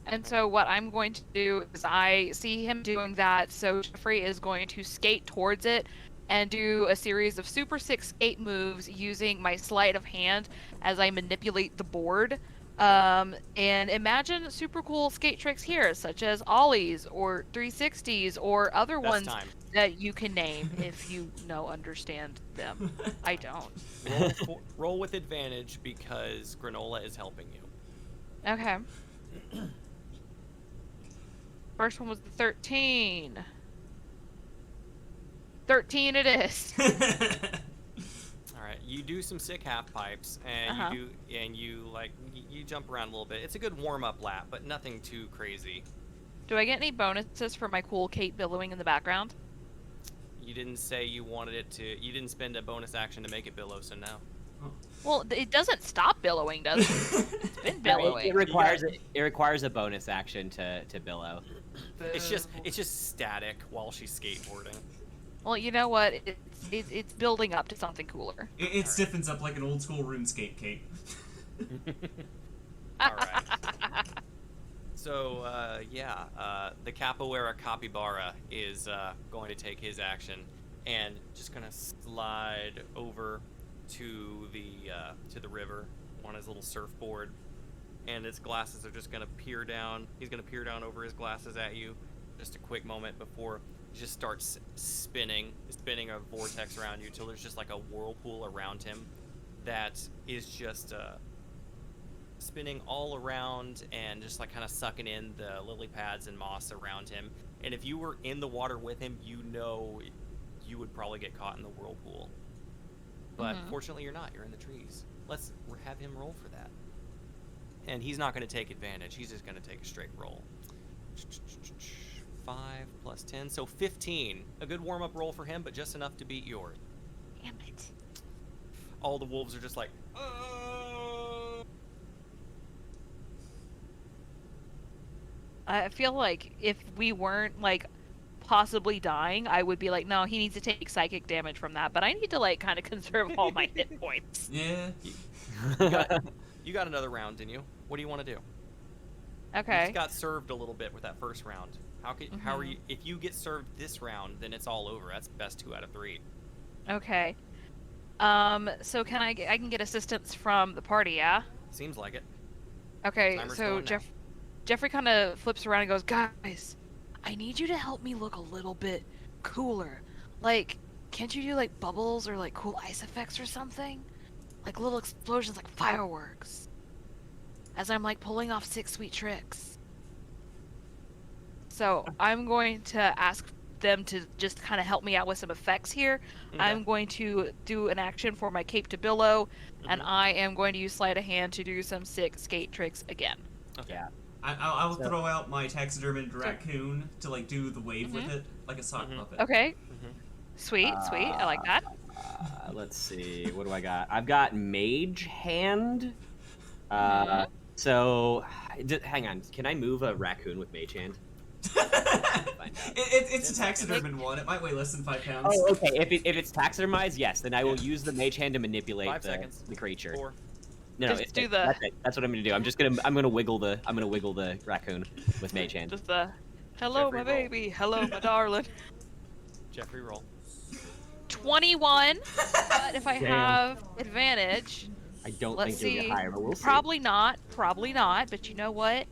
And so what I'm going to do is I see him doing that, so Jeffrey is going to skate towards it and do a series of Super 6 skate moves using my sleight of hand as I manipulate the board. And imagine super cool skate tricks here, such as ollies or 360s or other Best ones time. that you can name if you understand them. I don't. Roll with advantage because Granola is helping you. Okay. First one was the 13. 13 it is. All right, you do some sick half pipes, and you jump around a little bit. It's a good warm up lap, but nothing too crazy. Do I get any bonuses for my cool Kate billowing in the background? You didn't say you wanted it to. You didn't spend a bonus action to make it billow, so no. Well, it doesn't stop billowing, does it? It's been billowing. It requires a bonus action to billow. It's just static while she's skateboarding. Well, you know what? It's building up to something cooler. It stiffens up like an old school RuneScape cape. All right. So, the Capoeira Capybara is going to take his action and just gonna slide over to the river on his little surfboard, and his glasses are just gonna peer down. He's gonna peer down over his glasses at you, just a quick moment before he just starts spinning a vortex around you till there's just like a whirlpool around him that is just spinning all around and just like kind of sucking in the lily pads and moss around him. And if you were in the water with him, you would probably get caught in the whirlpool. But fortunately you're not. You're in the trees. Let's have him roll for that. And he's not going to take advantage. He's just going to take a straight roll. 5 plus 10, so 15. A good warm-up roll for him, but just enough to beat yours. Damn it. All the wolves are just like, I feel like if we weren't, like, possibly dying, I would be like, no, he needs to take psychic damage from that, but I need to, like, kind of conserve all my hit points. Yeah. You got another round, didn't you? What do you want to do? Okay. You just got served a little bit with that first round. How are you? If you get served this round, then it's all over. That's best 2 out of 3. Okay. So can I can get assistance from the party, yeah? Seems like it. Okay, Timer's so going now. Jeffrey kind of flips around and goes, guys, I need you to help me look a little bit cooler. Like, can't you do, like, bubbles or, like, cool ice effects or something? Like, little explosions, like fireworks. As I'm, like, pulling off 6 sweet tricks. So, I'm going to ask them to just kind of help me out with some effects here. Okay. I'm going to do an action for my cape to billow, and I am going to use sleight of hand to do some sick skate tricks again. Okay. Yeah. I'll throw out my taxidermied raccoon to like do the wave with it, like a sock puppet. Okay. Sweet, sweet. I like that. Let's see. What do I got? I've got Mage Hand. So, hang on. Can I move a raccoon with Mage Hand? It's a taxidermied one. It might weigh less than 5 pounds. Oh, okay. If it's taxidermized, yes, then I will use the Mage Hand to manipulate 5 seconds. the creature. 4. No, Just do the- That's it. That's what I'm gonna do. I'm gonna wiggle the raccoon with Mage Hand. Just the, hello, Jeffrey, my roll. baby. Hello, my darling. Jeffrey, roll. 21. But if I Damn. have advantage, I don't let's think you'll see. get higher, but we'll see. Probably not. Probably not. But you know what?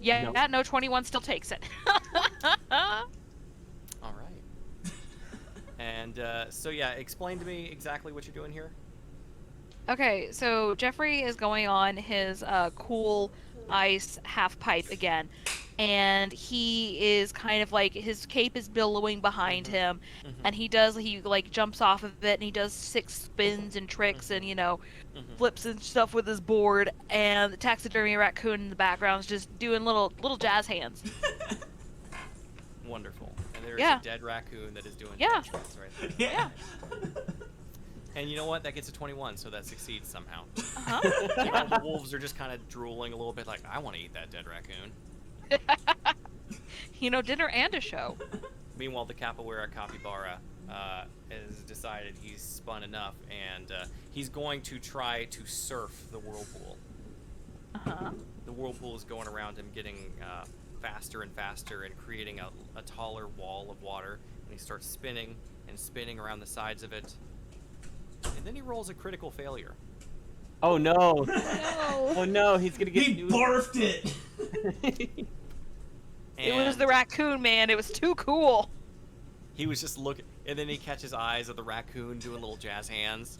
Yeah, No. no, 21 still takes it. All right. And so yeah, explain to me exactly what you're doing here. Okay, so Jeffrey is going on his cool ice half pipe again, and he is kind of like, his cape is billowing behind him, and he like jumps off of it, and he does 6 spins and tricks and, you know, flips and stuff with his board, and the taxidermy raccoon in the background is just doing little jazz hands. Wonderful. And there's Yeah. a dead raccoon that is doing Yeah. dead tricks right there. Yeah. And you know what? That gets a 21, so that succeeds somehow. Uh-huh. All the wolves are just kind of drooling a little bit, like, I want to eat that dead raccoon. You know, dinner and a show. Meanwhile, the Capoeira Capybara has decided he's spun enough, and he's going to try to surf the whirlpool. Uh-huh. The whirlpool is going around him, getting faster and faster, and creating a taller wall of water. And he starts spinning and spinning around the sides of it. And then he rolls a critical failure. Oh no! No. Oh no! He's gonna get. He barfed it. It was And the raccoon, man. It was too cool. he was just looking, and then he catches eyes of the raccoon doing little jazz hands,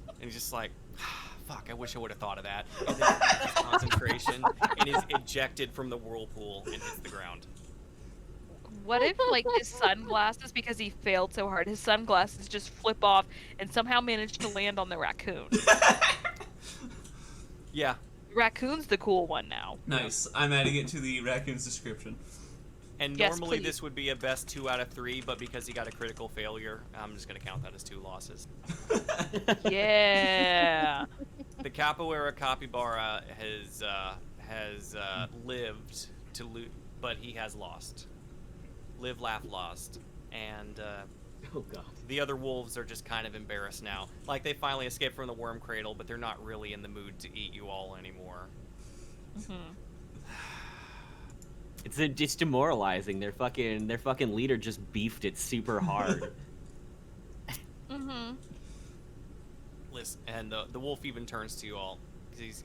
and he's just like, "Fuck! I wish I would have thought of that." And then he loses concentration and is ejected from the whirlpool and hits the ground. What if, like, his sunglasses, because he failed so hard, his sunglasses just flip off and somehow manage to land on the raccoon? Yeah. Raccoon's the cool one now. Nice. I'm adding it to the raccoon's description. And Yes, normally please. this would be a best 2 out of 3, but because he got a critical failure, I'm just gonna count that as 2 losses. Yeah. The Capoeira Capybara has lived to but he has lost. Live, laugh, lost. And Oh god. the other wolves are just kind of embarrassed now. Like, they finally escaped from the worm cradle, but they're not really in the mood to eat you all anymore. It's demoralizing. Their fucking leader just beefed it super hard. Listen, and the wolf even turns to you all. 'Cause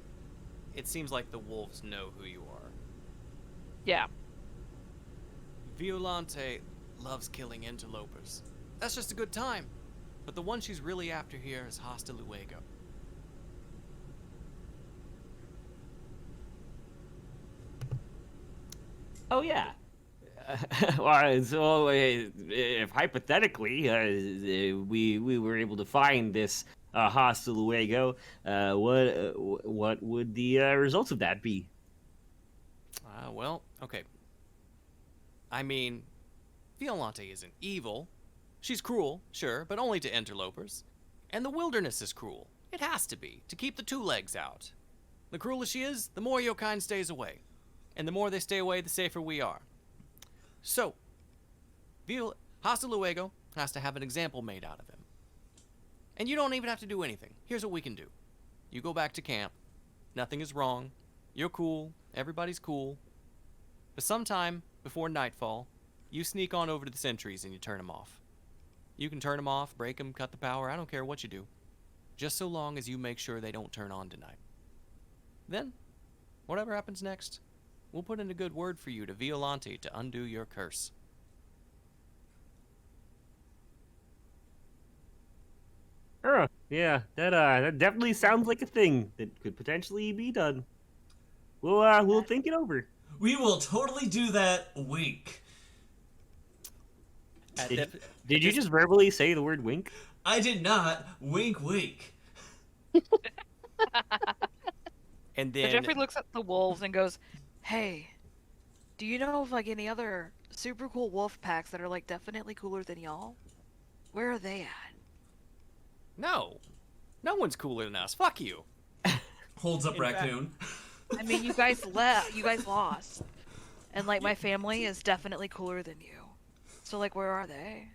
it seems like the wolves know who you are. Yeah. Violante loves killing interlopers. That's just a good time. But the one she's really after here is Hasta Luego. Oh yeah. Well, so if hypothetically we were able to find this Hasta Luego, what would the results of that be? Well, okay. I mean, Violante isn't evil. She's cruel, sure, but only to interlopers. And the wilderness is cruel. It has to be, to keep the two legs out. The crueler she is, the more your kind stays away. And the more they stay away, the safer we are. So, Hasta Luego has to have an example made out of him. And you don't even have to do anything. Here's what we can do. You go back to camp. Nothing is wrong. You're cool. Everybody's cool. But sometime before nightfall, you sneak on over to the sentries and you turn them off. You can turn them off, break them, cut the power, I don't care what you do. Just so long as you make sure they don't turn on tonight. Then, whatever happens next, we'll put in a good word for you to Violante to undo your curse. Yeah, that definitely sounds like a thing that could potentially be done. We'll think it over. We will totally do that. Wink. Did you just verbally say the word wink? I did not. Wink, wink. And So then Jeffrey looks at the wolves and goes, "Hey, do you know of like any other super cool wolf packs that are like definitely cooler than y'all? Where are they at?" no one's cooler than us. Fuck you. Holds up In fact- raccoon. I mean, you guys left. You guys lost. And like my family is definitely cooler than you. So like, where are they?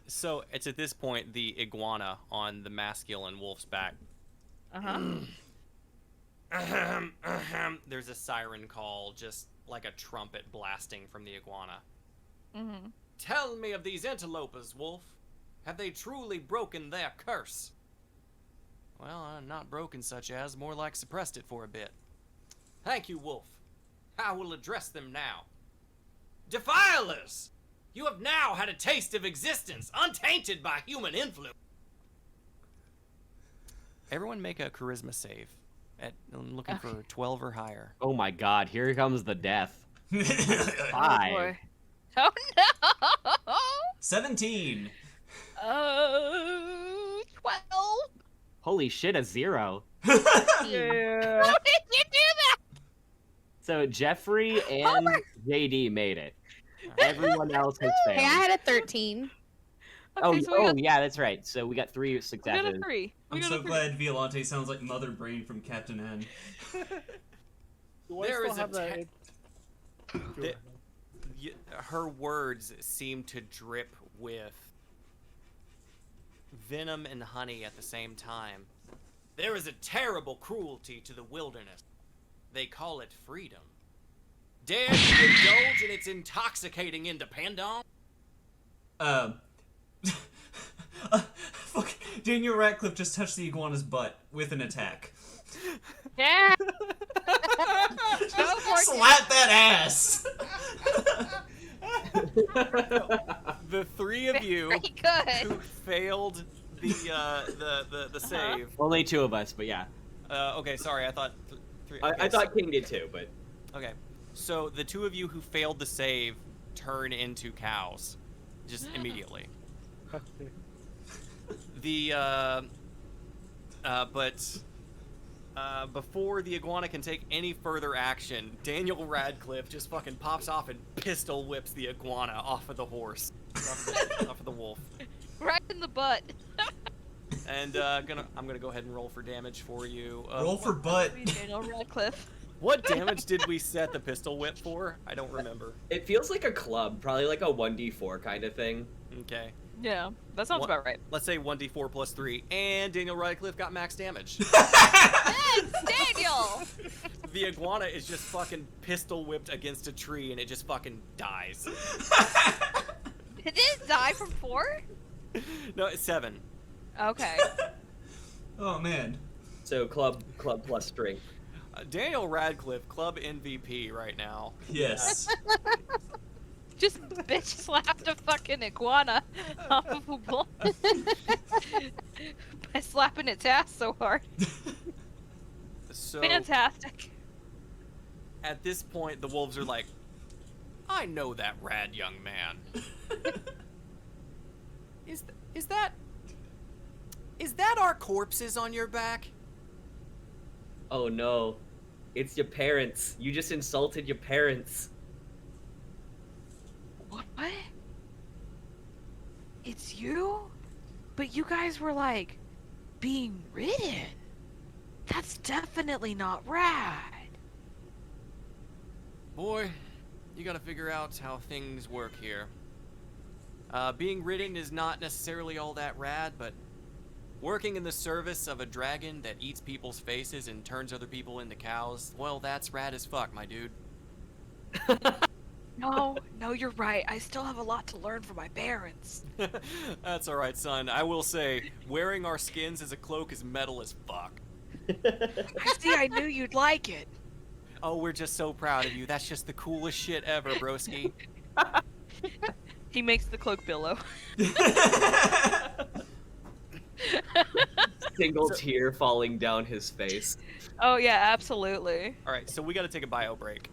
So it's at this point the iguana on the masculine wolf's back. There's a siren call, just like a trumpet blasting from the iguana. Tell me of these interlopers, wolf. Have they truly broken their curse? Well, not broken such as, more like suppressed it for a bit. Thank you, wolf. I will address them now. Defilers! You have now had a taste of existence, untainted by human influence. Everyone make a charisma save. I'm looking for 12 or higher. Oh my god, here comes the death. Oh 5. boy. Oh no! 17. 12. Holy shit, a 0. Yeah. How did you do that? So Jeffrey and JD made it. Everyone else has Okay, I failed. had a 13. Okay, so we got, Yeah, that's right. So we got 3 we got successes. a 3. We I'm got so a 3. glad Violante sounds like Mother Brain from Captain N. Do I There still is a have that? The- her words seem to drip with venom and honey at the same time. There is a terrible cruelty to the wilderness. They call it freedom. Dare you indulge in its intoxicating independence? Fuck, Daniel Radcliffe just touched the iguana's butt with an attack. Yeah. Slap that ass. The three of you Very good. who failed the save. Only 2 of us, but yeah. Okay, sorry. I thought three. I Okay, thought King did too, but okay, so the 2 of you who failed the save turn into cows, just immediately. Before the iguana can take any further action, Daniel Radcliffe just fucking pops off and pistol whips the iguana off of the horse, off of the wolf. Right in the butt. And I'm gonna go ahead and roll for damage for you. Roll for butt. Daniel Radcliffe. What damage did we set the pistol whip for? I don't remember. it feels like a club, probably like a 1d4 kind of thing. Okay. Yeah, that sounds about right. Let's say 1d4 plus 3, and Daniel Radcliffe got max damage. Yes, Daniel! The iguana is just fucking pistol whipped against a tree, and it just fucking dies. Did it die from 4? No, it's 7. Okay. Oh man. So club plus strength. Daniel Radcliffe, club MVP right now. Yes. Just bitch slapped a fucking iguana off of a bull by slapping its ass so hard. So Fantastic. at this point, the wolves are like, I know that rad young man. Is that our corpses on your back? Oh no. It's your parents. You just insulted your parents. What? It's you? But you guys were like being ridden. That's definitely not rad. Boy, you gotta figure out how things work here. Being ridden is not necessarily all that rad, but working in the service of a dragon that eats people's faces and turns other people into cows, well, that's rad as fuck, my dude. No, you're right. I still have a lot to learn from my parents. That's alright, son. I will say, wearing our skins as a cloak is metal as fuck. I knew you'd like it. Oh, we're just so proud of you. That's just the coolest shit ever, broski. He makes the cloak billow. Single tear falling down his face. Oh yeah, absolutely. Alright, so we gotta take a bio break.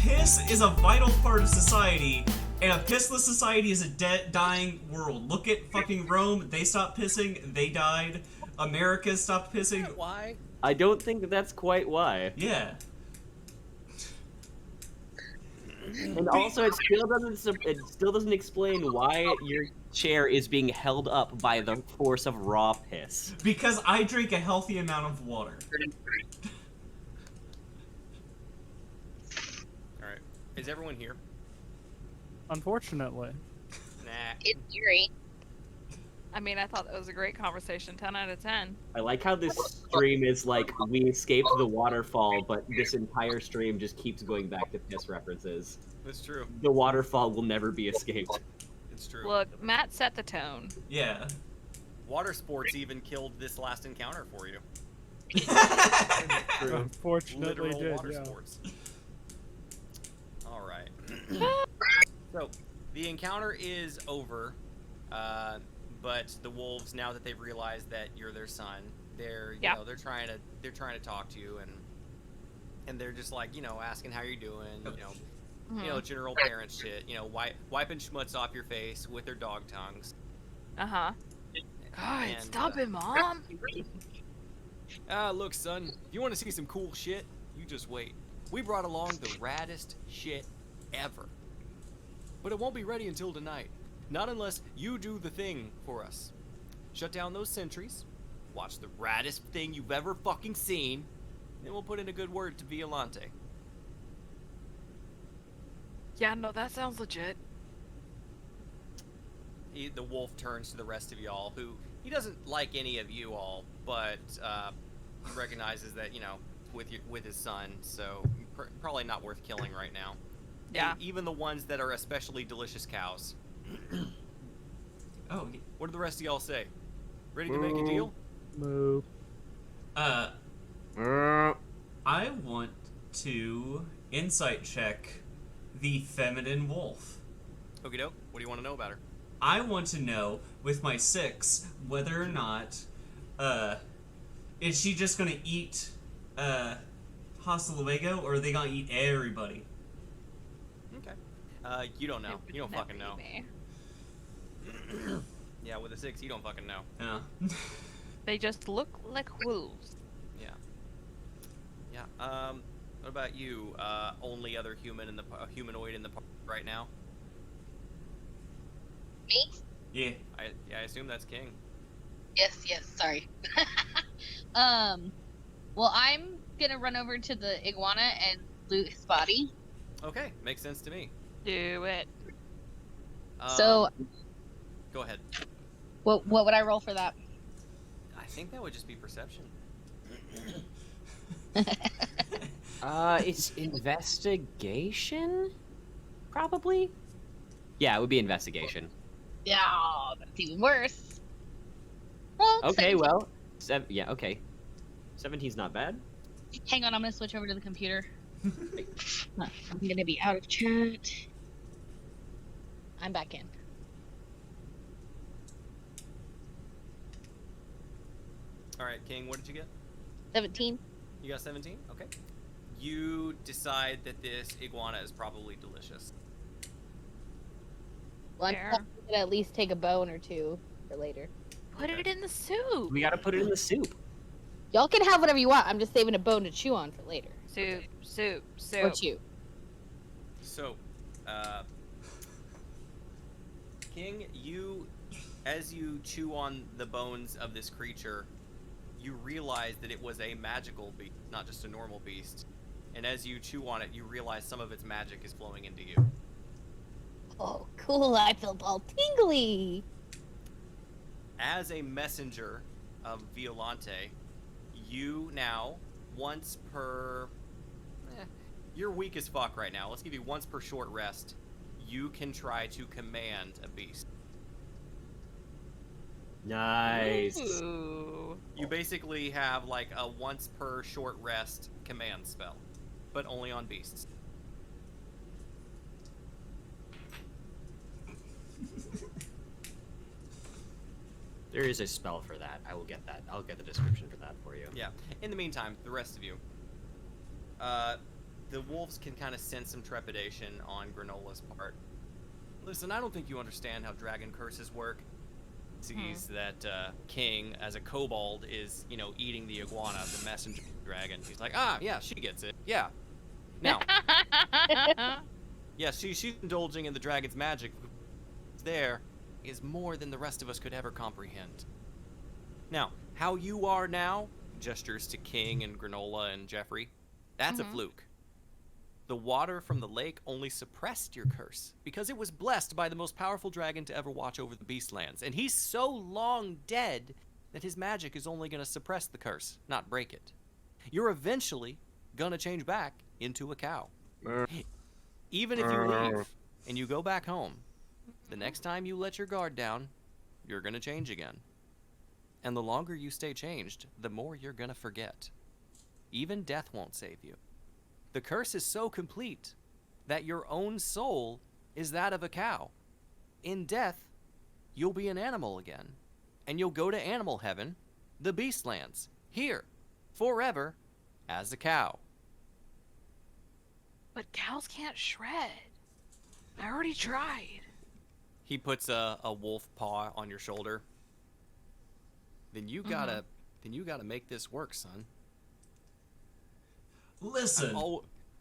Piss is a vital part of society, and a pissless society is a dying world. Look at fucking Rome. They stopped pissing. They died. America stopped pissing. Why? I don't think that's quite why. Yeah. And also, it still doesn't explain why your chair is being held up by the force of raw piss. Because I drink a healthy amount of water. Alright. Is everyone here? Unfortunately. Nah. In theory. I mean, I thought that was a great conversation. 10 out of 10. I like how this stream is like, we escaped the waterfall, but this entire stream just keeps going back to piss references. That's true. The waterfall will never be escaped. It's true. Look, Matt set the tone. Yeah. Water sports even killed this last encounter for you. Unfortunately, Literal did, water yeah. sports. Alright. So, the encounter is over. But the wolves, now that they've realized that you're their son, they're you know they're trying to talk to you, and they're just like, you know, asking how you're doing, you know, general parent shit, you know, wiping schmutz off your face with their dog tongues. God, And, stop it, Mom. Look, son, if you want to see some cool shit, you just wait. We brought along the raddest shit ever. But it won't be ready until tonight. Not unless you do the thing for us. Shut down those sentries, watch the raddest thing you've ever fucking seen, and we'll put in a good word to Violante. Yeah, no, that sounds legit. The wolf turns to the rest of y'all, who he doesn't like any of you all, but he recognizes that, you know, with his son, so probably not worth killing right now. Yeah. And even the ones that are especially delicious cows. Oh, What do the rest of y'all say? Ready to make a deal? Moo. I want to insight check the feminine wolf. Okie doke. What do you want to know about her? I want to know, with my 6, whether or not, is she just gonna eat, Hasta Luego, or are they gonna eat everybody? Okay. You don't know. You don't fucking know. Yeah, with a 6, you don't fucking know. Yeah. They just look like wolves. Yeah. Yeah. What about you? Only other human in the humanoid in the park right now? Me? Yeah. I assume that's King. Yes, sorry. Well, I'm gonna run over to the iguana and loot his body. Okay, makes sense to me. Do it. So, Go ahead. what would I roll for that? I think that would just be perception. It's investigation? Probably? Yeah, it would be investigation. Yeah, that's even worse. Well, Okay, 17. well, yeah, okay. 17's not bad. Hang on, I'm gonna switch over to the computer. I'm gonna be out of chat. I'm back in. All right, King, what did you get? 17. You got 17? Okay. You decide that this iguana is probably delicious. Well, I'm Fair. probably gonna at least take a bone or two for later. Put it in the soup. We gotta put it in the soup. Y'all can have whatever you want. I'm just saving a bone to chew on for later. Soup. Or chew. So, King, as you chew on the bones of this creature, you realize that it was a magical beast, not just a normal beast. And as you chew on it, you realize some of its magic is flowing into you. Oh, cool. I feel all tingly. As a messenger of Violante, you now, once per... you're weak as fuck right now. Let's give you once per short rest. You can try to command a beast. Nice. Ooh. You basically have like a once per short rest command spell, but only on beasts. There is a spell for that. I will get that. I'll get the description for that for you. Yeah. In the meantime, the rest of you, the wolves can kind of sense some trepidation on Granola's part. Listen, I don't think you understand how dragon curses work. Sees that King, as a kobold, is, eating the iguana, the messenger dragon. He's like, yeah, she gets it. Yeah. Now, yeah, she's indulging in the dragon's magic. There is more than the rest of us could ever comprehend. Now, how you are now, gestures to King and Granola and Jeffrey, that's a fluke. The water from the lake only suppressed your curse, because it was blessed by the most powerful dragon to ever watch over the Beastlands, and he's so long dead that his magic is only going to suppress the curse, not break it. You're eventually going to change back into a cow. Even if you leave and you go back home, the next time you let your guard down, you're going to change again. And the longer you stay changed, the more you're going to forget. Even death won't save you. The curse is so complete that your own soul is that of a cow. In death, you'll be an animal again. And you'll go to animal heaven, the Beastlands, here, forever, as a cow. But cows can't shred. I already tried. He puts a wolf paw on your shoulder. Then you gotta make this work, son. Listen.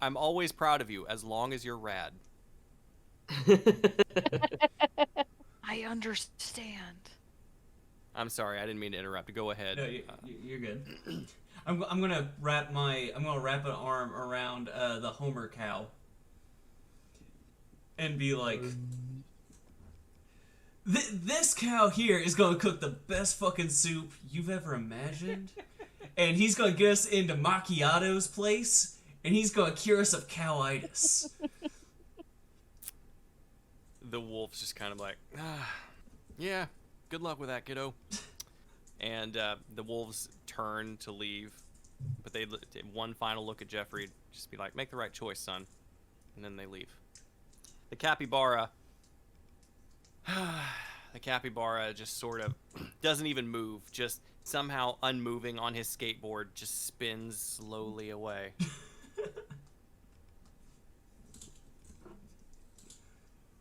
I'm always proud of you, as long as you're rad. I understand. I'm sorry, I didn't mean to interrupt. Go ahead. No, you're good. I'm gonna wrap an arm around the Homer cow and be like, this cow here is gonna cook the best fucking soup you've ever imagined, and he's gonna get us into Macchiato's place, and he's gonna cure us of cowitis. The wolf's just kind of like, Yeah, good luck with that, kiddo. And the wolves turn to leave, but they one final look at Jeffrey, just be like, "Make the right choice, son," and then they leave. The capybara, just sort of doesn't even move, just somehow unmoving on his skateboard, just spins slowly away.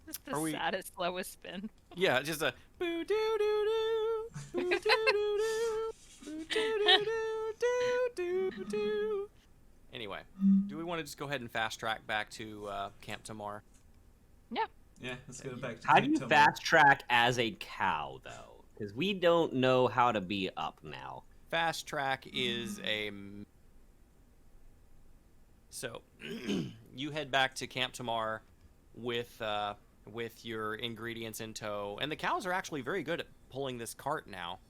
Just the Are we- saddest, slowest spin. Yeah, just a boo doo doo doo, boo doo doo doo, boo doo doo doo doo doo doo. Anyway, do we want to just go ahead and fast track back to Camp Tamar? Yeah, let's go back to How do you Tomar. fast track as a cow, though? Because we don't know how to be up now. Fast track is a. So, you head back to Camp Tamar with your ingredients in tow, and the cows are actually very good at pulling this cart now.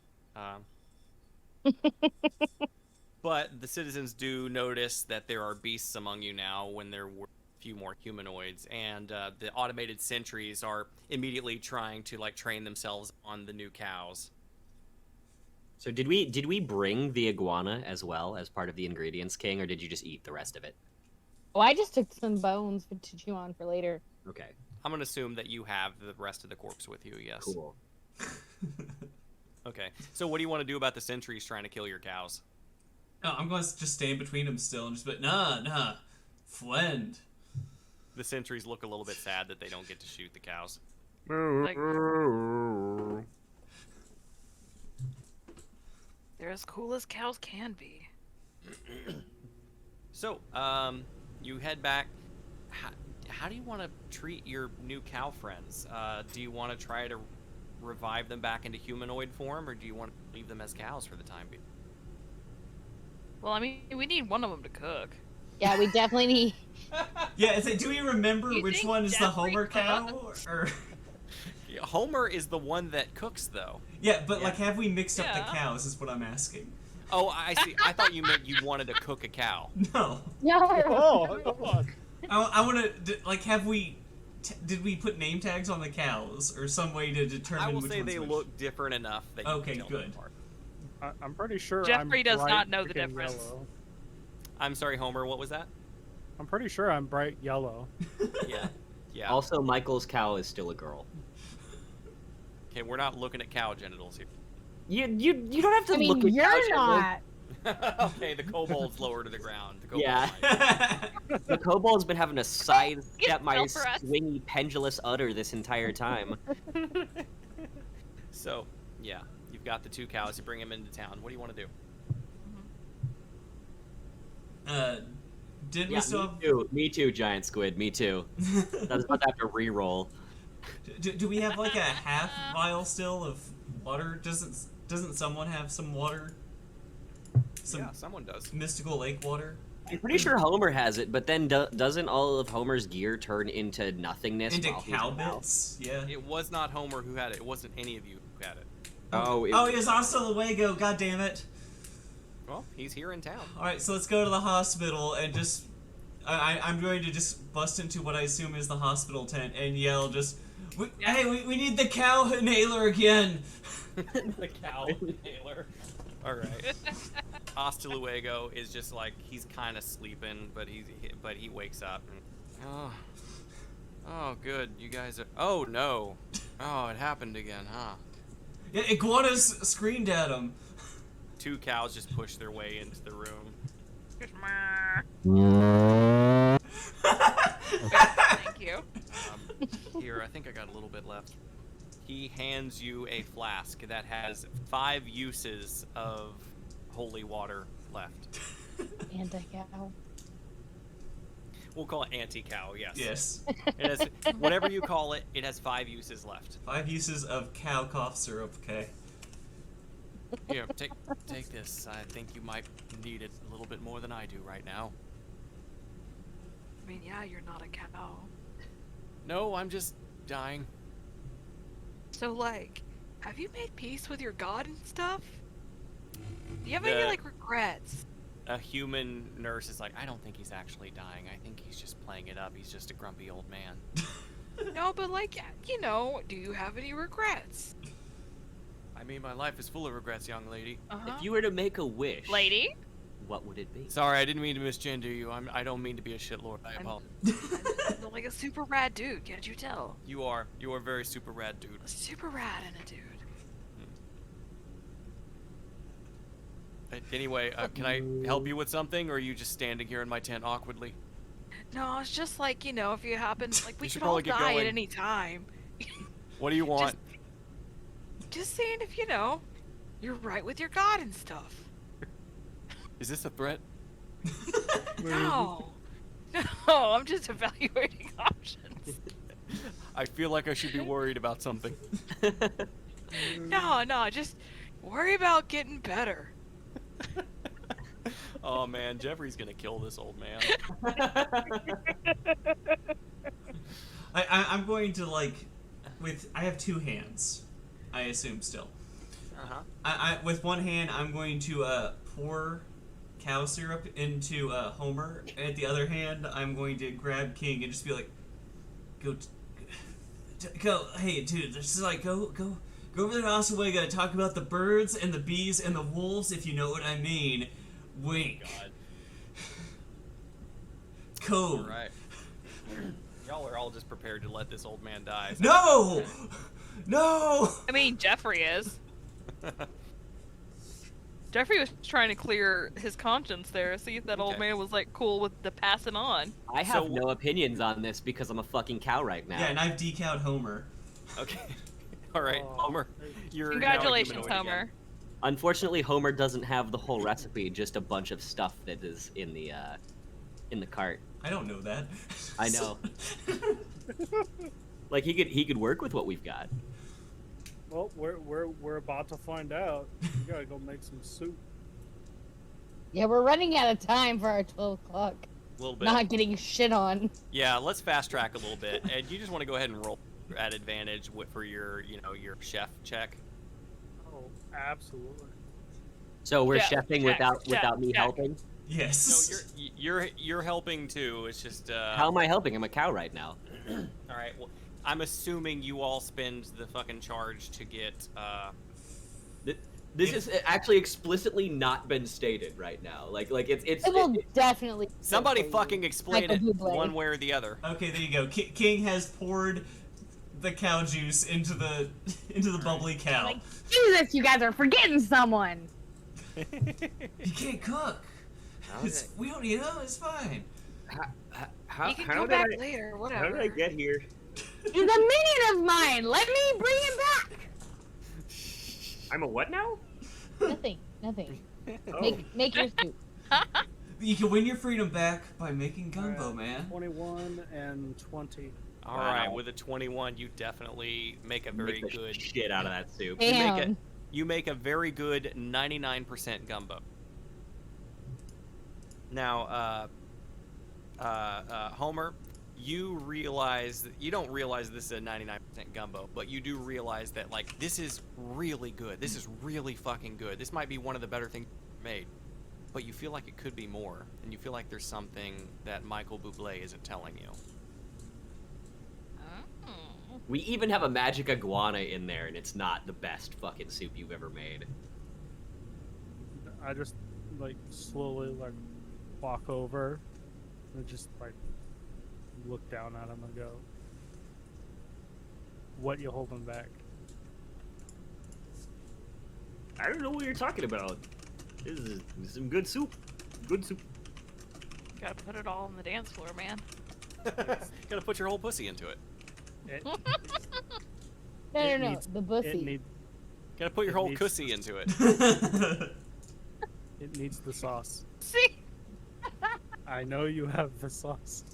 But the citizens do notice that there are beasts among you now when there were a few more humanoids, and the automated sentries are immediately trying to train themselves on the new cows. So did we bring the iguana as well as part of the ingredients, King, or did you just eat the rest of it? Oh, I just took some bones to chew on for later. Okay, I'm gonna assume that you have the rest of the corpse with you. Yes. cool. Okay. So what do you want to do about the sentries trying to kill your cows? No, I'm going to just stay in between them still and just be nah, friend. The sentries look a little bit sad that they don't get to shoot the cows. Like, they're as cool as cows can be. So, you head back. How do you want to treat your new cow friends? Do you want to try to revive them back into humanoid form, or do you want to leave them as cows for the time being? Well, I mean, we need one of them to cook. Yeah, we definitely need. Yeah, do we remember You which think one is the Jeffrey Homer cow? Or Yeah, Homer is the one that cooks, though. yeah, but Yeah. have we mixed up the Yeah. cows? Is what I'm asking. Oh, I see. I thought you meant you wanted to cook a cow. No, No. Oh, come on. I want to have we. Did we put name tags on the cows or some way to determine I will which say one's they which? look different enough that you Okay, can tell them good. apart. I'm pretty sure. Jeffrey I'm does bright not know the freaking difference. Yellow. I'm sorry, Homer. What was that? I'm pretty sure I'm bright yellow. Yeah. Yeah. Also, Michael's cow is still a girl. Okay, we're not looking at cow genitals here. You don't have to I mean, look at cow you're genitals. not. Okay, the kobold's lower to the ground. The kobold's Yeah. higher. The kobold's been having to sidestep my Go for us. swingy pendulous udder this entire time. So, yeah, you've got the two cows. You bring them into town. What do you want to do? Did Yeah, we still? me too, giant squid. Me too. I was about to have to re-roll. Do we have a half vial still of water? Doesn't someone have some water? Some Yeah, someone does. mystical lake water? I'm pretty sure Homer has it, but then doesn't all of Homer's gear turn into nothingness? Into while he's cow out? bits? Yeah. It was not Homer who had it. It wasn't any of you who had it. Oh, Oh, it was hasta luego. God damn it! Well, he's here in town. All right, so let's go to the hospital and just. I'm going to just bust into what I assume is the hospital tent and yell just. Hey, we need the cow inhaler again. The cow inhaler. All right. Hasta luego is just he's kind of sleeping, but he wakes up. And, oh, good. You guys are. Oh no. Oh, it happened again, huh? Yeah, iguanas screamed at him. Two cows just push their way into the room. Thank you. Here, I think I got a little bit left. He hands you a flask that has 5 uses of holy water left. Anti-cow. We'll call it anti-cow, yes. Yes. It has, whatever you call it, it has 5 uses left. 5 uses of cow cough syrup. Okay. Here, take this. I think you might need it a little bit more than I do right now. I mean, yeah, you're not a cow. No, I'm just dying. So, have you made peace with your god and stuff? Do you have any, regrets? A human nurse is like, I don't think he's actually dying. I think he's just playing it up. He's just a grumpy old man. No, but like, you know, do you have any regrets? I mean, my life is full of regrets, young lady. Uh-huh. If you were to make a wish, Lady? what would it be? Sorry, I didn't mean to misgender you. I don't mean to be a shitlord. I apologize. I'm like a super rad dude, can't you tell? You are very super rad, dude. A super rad and a dude. Anyway, can I help you with something, or are you just standing here in my tent awkwardly? No, it's just like, you know, if you happen, like, we You should could all probably get die going. at any time. What do you want? Just saying if, you know, you're right with your God and stuff. Is this a threat? No. No, I'm just evaluating options. I feel like I should be worried about something. No, just worry about getting better. Oh man, Jeffrey's gonna kill this old man. I'm going to like, I have two hands, I assume still. Uh-huh. With one hand, I'm going to pour cow syrup into Homer, and at the other hand, I'm going to grab King and just be like, go, hey dude, just like go over there to Osaway, to talk about the birds and the bees and the wolves, if you know what I mean. Wink. God. Code. All right. Y'all are all just prepared to let this old man die. So. No! No! I mean, Jeffrey is. Jeffrey was trying to clear his conscience there, see if that old man was like cool with the passing on. I have no opinions on this because I'm a fucking cow right now. Yeah, and I've decowed Homer. Okay. All right, Homer. You're Congratulations, now a humanoid Homer. again. Unfortunately, Homer doesn't have the whole recipe, just a bunch of stuff that is in the cart. I don't know that. I know. Like he could work with what we've got. Well, we're about to find out. We gotta go make some soup. Yeah, we're running out of time for our 12 o'clock. A little bit. Not getting shit on. Yeah, let's fast track a little bit. And you just want to go ahead and roll at advantage for your, your chef check. Oh, absolutely. So we're Yeah, chefing check, without me check. helping. Yes. No, you're helping too. It's just How am I helping? I'm a cow right now. all right. Well, I'm assuming you all spend the fucking charge to get. This is actually explicitly not been stated right now. Like it's It will definitely. Somebody fucking explain it Michael Bublé. one way or the other. Okay, there you go. King has poured the cow juice into the bubbly cow. Like, Jesus, you guys are forgetting someone. You can't cook. We don't need them. It's fine. You can go back later, whatever. How did I get here? He's a minion of mine. Let me bring him back. I'm a what now? Nothing. Oh. Make your soup. You can win your freedom back by making gumbo, Alright, man. 21 and 20. All right, with a 21, you definitely make a very Make the good. shit out of that soup. Damn. You make a very good 99% gumbo. Now, Homer, you don't realize this is a 99% gumbo, but you do realize that like this is really good. This is really fucking good. This might be one of the better things made, but you feel like it could be more, and you feel like there's something that Michael Bublé isn't telling you. We even have a magic iguana in there, and it's not the best fucking soup you've ever made. I just like slowly like walk over and just like look down at him and go, "What you holding back?" I don't know what you're talking about. This is some good soup. Good soup. Gotta put it all on the dance floor, man. Gotta put your whole pussy into it. It, No. It The it, bussy. need, Gotta put your It whole needs- pussy into it. it needs the sauce. See? I know you have the sauce.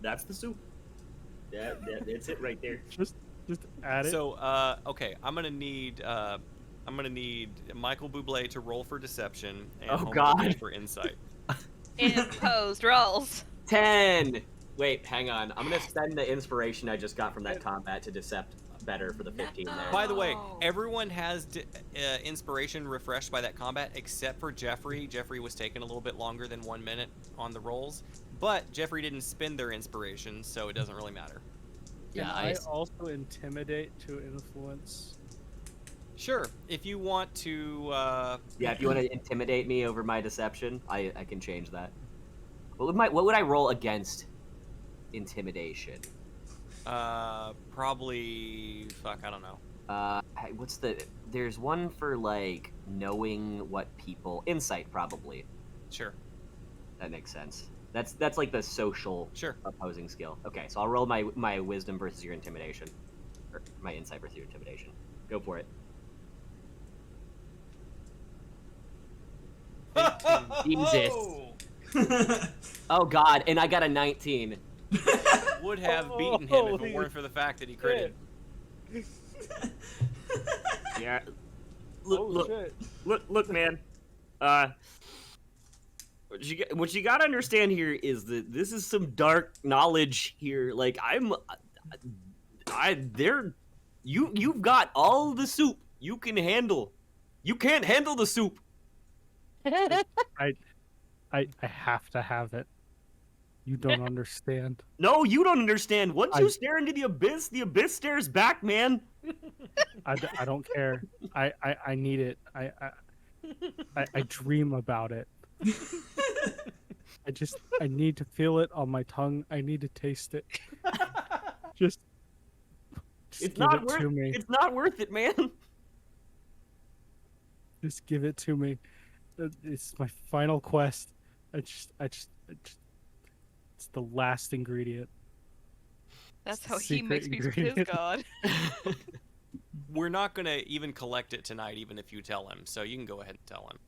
That's the soup. That's it right there. Just add it. So, okay, I'm gonna need Michael Bublé to roll for deception and Oh, Homer to God. roll for insight. Imposed rolls. 10. Wait, hang on. I'm gonna spend the inspiration I just got from that combat to better for the 15 there. By the way, Oh. everyone has inspiration refreshed by that combat except for Jeffrey. Jeffrey was taking a little bit longer than 1 minute on the rolls, but Jeffrey didn't spend their inspiration, so it doesn't really matter. Can Yeah, I also intimidate to influence? Sure, if you want to. Yeah, if you want to intimidate me over my deception, I can change that. What would I roll against intimidation? Probably. Fuck, I don't know. What's the? There's one for like knowing what people. Insight, probably. Sure. That makes sense. That's like the social Sure. opposing skill. Okay, so I'll roll my wisdom versus your intimidation, or my insight versus your intimidation. Go for it. Jesus. Oh God, and I got a 19. Would have beaten him if it weren't for the fact that he critted. Yeah. Oh, Look, shit. look, man. What you gotta understand here is that this is some dark knowledge here. Like you've got all the soup you can handle. You can't handle the soup. I have to have it. You don't understand. No, you don't understand. Once you stare into the abyss stares back, man. I don't care. I need it. I dream about it. I need to feel it on my tongue. I need to taste it. Just It's give not it worth. to me. It's not worth it, man. Just give it to me. It's my final quest. It's the last ingredient. That's how he Secret makes peace with his ingredient. god. We're not gonna even collect it tonight, even if you tell him. So you can go ahead and tell him,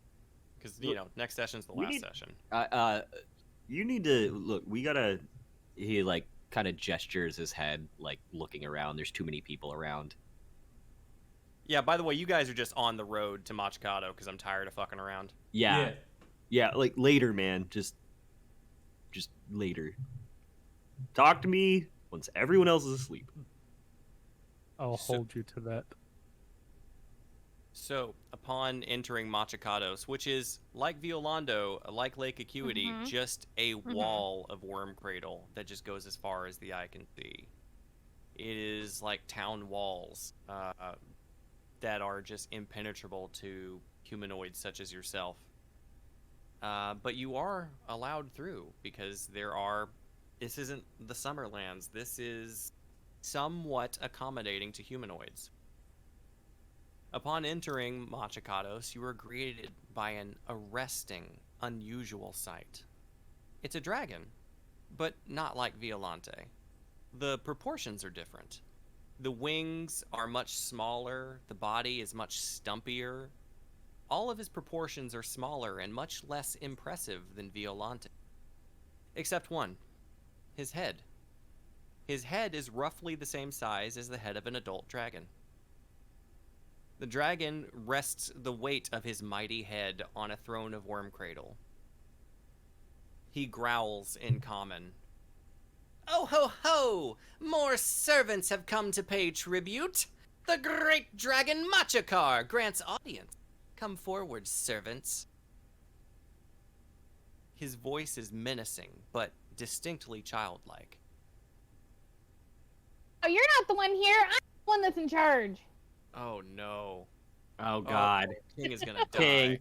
because next session's the last session. You need to look. We gotta. He like kind of gestures his head, like looking around. There's too many people around. Yeah. By the way, you guys are just on the road to Machikado because I'm tired of fucking around. Yeah, like later, man. Just later. Talk to me once everyone else is asleep. I'll hold you to that. So, upon entering Machikados, which is like Violando, like Lake Acuity, just a wall of Worm Cradle that just goes as far as the eye can see. It is like town walls that are just impenetrable to humanoids such as yourself. But you are allowed through because this isn't the Summerlands. This is somewhat accommodating to humanoids. Upon entering Machikados, you are greeted by an arresting, unusual sight. It's a dragon, but not like Violante. The proportions are different. The wings are much smaller, the body is much stumpier. All of his proportions are smaller and much less impressive than Violante. Except one. His head. His head is roughly the same size as the head of an adult dragon. The dragon rests the weight of his mighty head on a throne of Worm Cradle. He growls in common. Oh ho ho! More servants have come to pay tribute! The great dragon Machikar grants audience. Come forward, servants. His voice is menacing, but distinctly childlike. Oh, you're not the one here. I'm the one that's in charge. Oh no. Oh God. King is gonna die.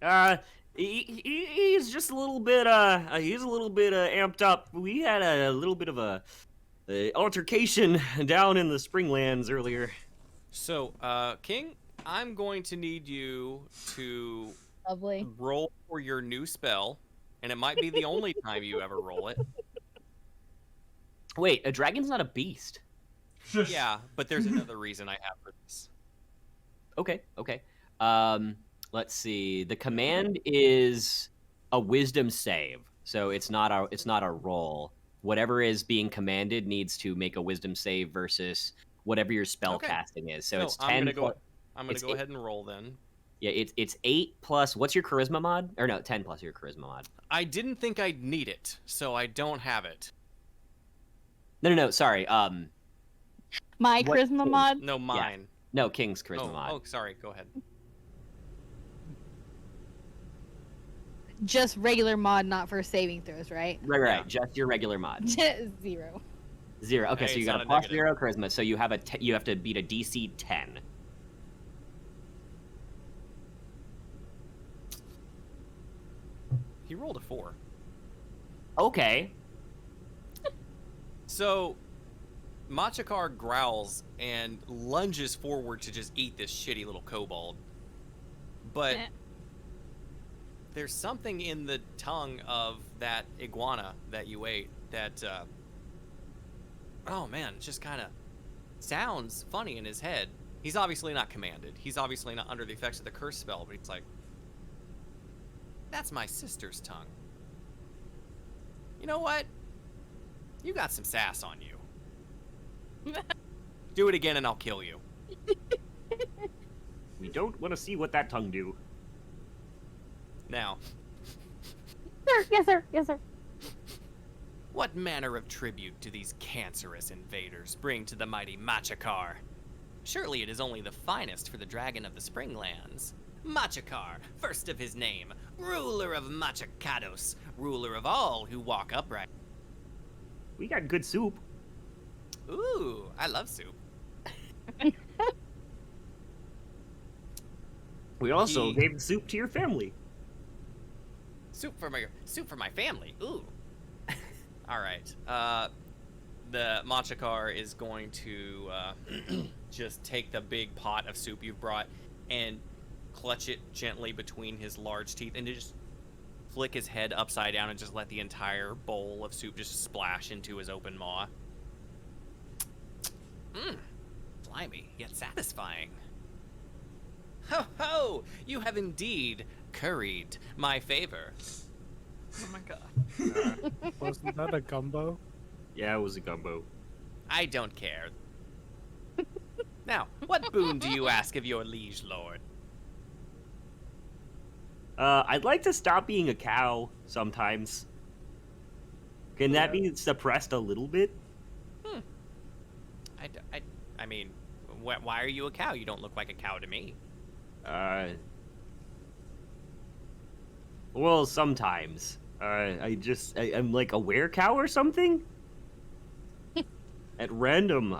King. He's just a little bit amped up. We had a little bit of a altercation down in the Springlands earlier. So, King, I'm going to need you to Lovely. roll for your new spell, and it might be the only time you ever roll it. Wait, a dragon's not a beast. Yeah, but there's another reason I have for this. Okay. Let's see. The command is a wisdom save, so it's not a roll. Whatever is being commanded needs to make a wisdom save versus whatever your spell casting is. So it's 10. I'm gonna go ahead and roll then. Yeah, it's 8 plus. What's your charisma mod? Or no, 10 plus your charisma mod. I didn't think I'd need it, so I don't have it. No. Sorry. My What charisma king? mod. No, mine. No, King's charisma mod. Oh, sorry. Go ahead. Just regular mod, not for saving throws, right? Right. Yeah. Just your regular mod. 0. 0. Okay, Hey, so you it's got not a a plus negative. 0 charisma, so you have you have to beat a DC 10. He rolled a 4. Okay. So, Machakar growls and lunges forward to just eat this shitty little kobold. But Eh. there's something in the tongue of that iguana that you ate that, oh man, just kind of sounds funny in his head. He's obviously not commanded. He's obviously not under the effects of the curse spell, but he's like, that's my sister's tongue. You know what? You got some sass on you. Do it again and I'll kill you. We don't want to see what that tongue do. Now, Sir, yes, sir, yes, sir. what manner of tribute do these cancerous invaders bring to the mighty Machakar? Surely it is only the finest for the dragon of the Springlands. Machakar, first of his name, ruler of Machakados, ruler of all who walk upright. We got good soup. Ooh, I love soup. We also He- gave soup to your family. Soup for my family. Ooh. All right. The Machakar is going to just take the big pot of soup you've brought and clutch it gently between his large teeth and just flick his head upside down and just let the entire bowl of soup just splash into his open maw. Mmm. Slimy, yet satisfying. Ho ho! You have indeed curried my favor. Oh my god. Wasn't that a gumbo? Yeah, it was a gumbo. I don't care. Now, what boon do you ask of your liege lord? I'd like to stop being a cow sometimes. Can that be suppressed a little bit? I mean, why are you a cow? You don't look like a cow to me. Well, sometimes. I'm like a were-cow or something? At random,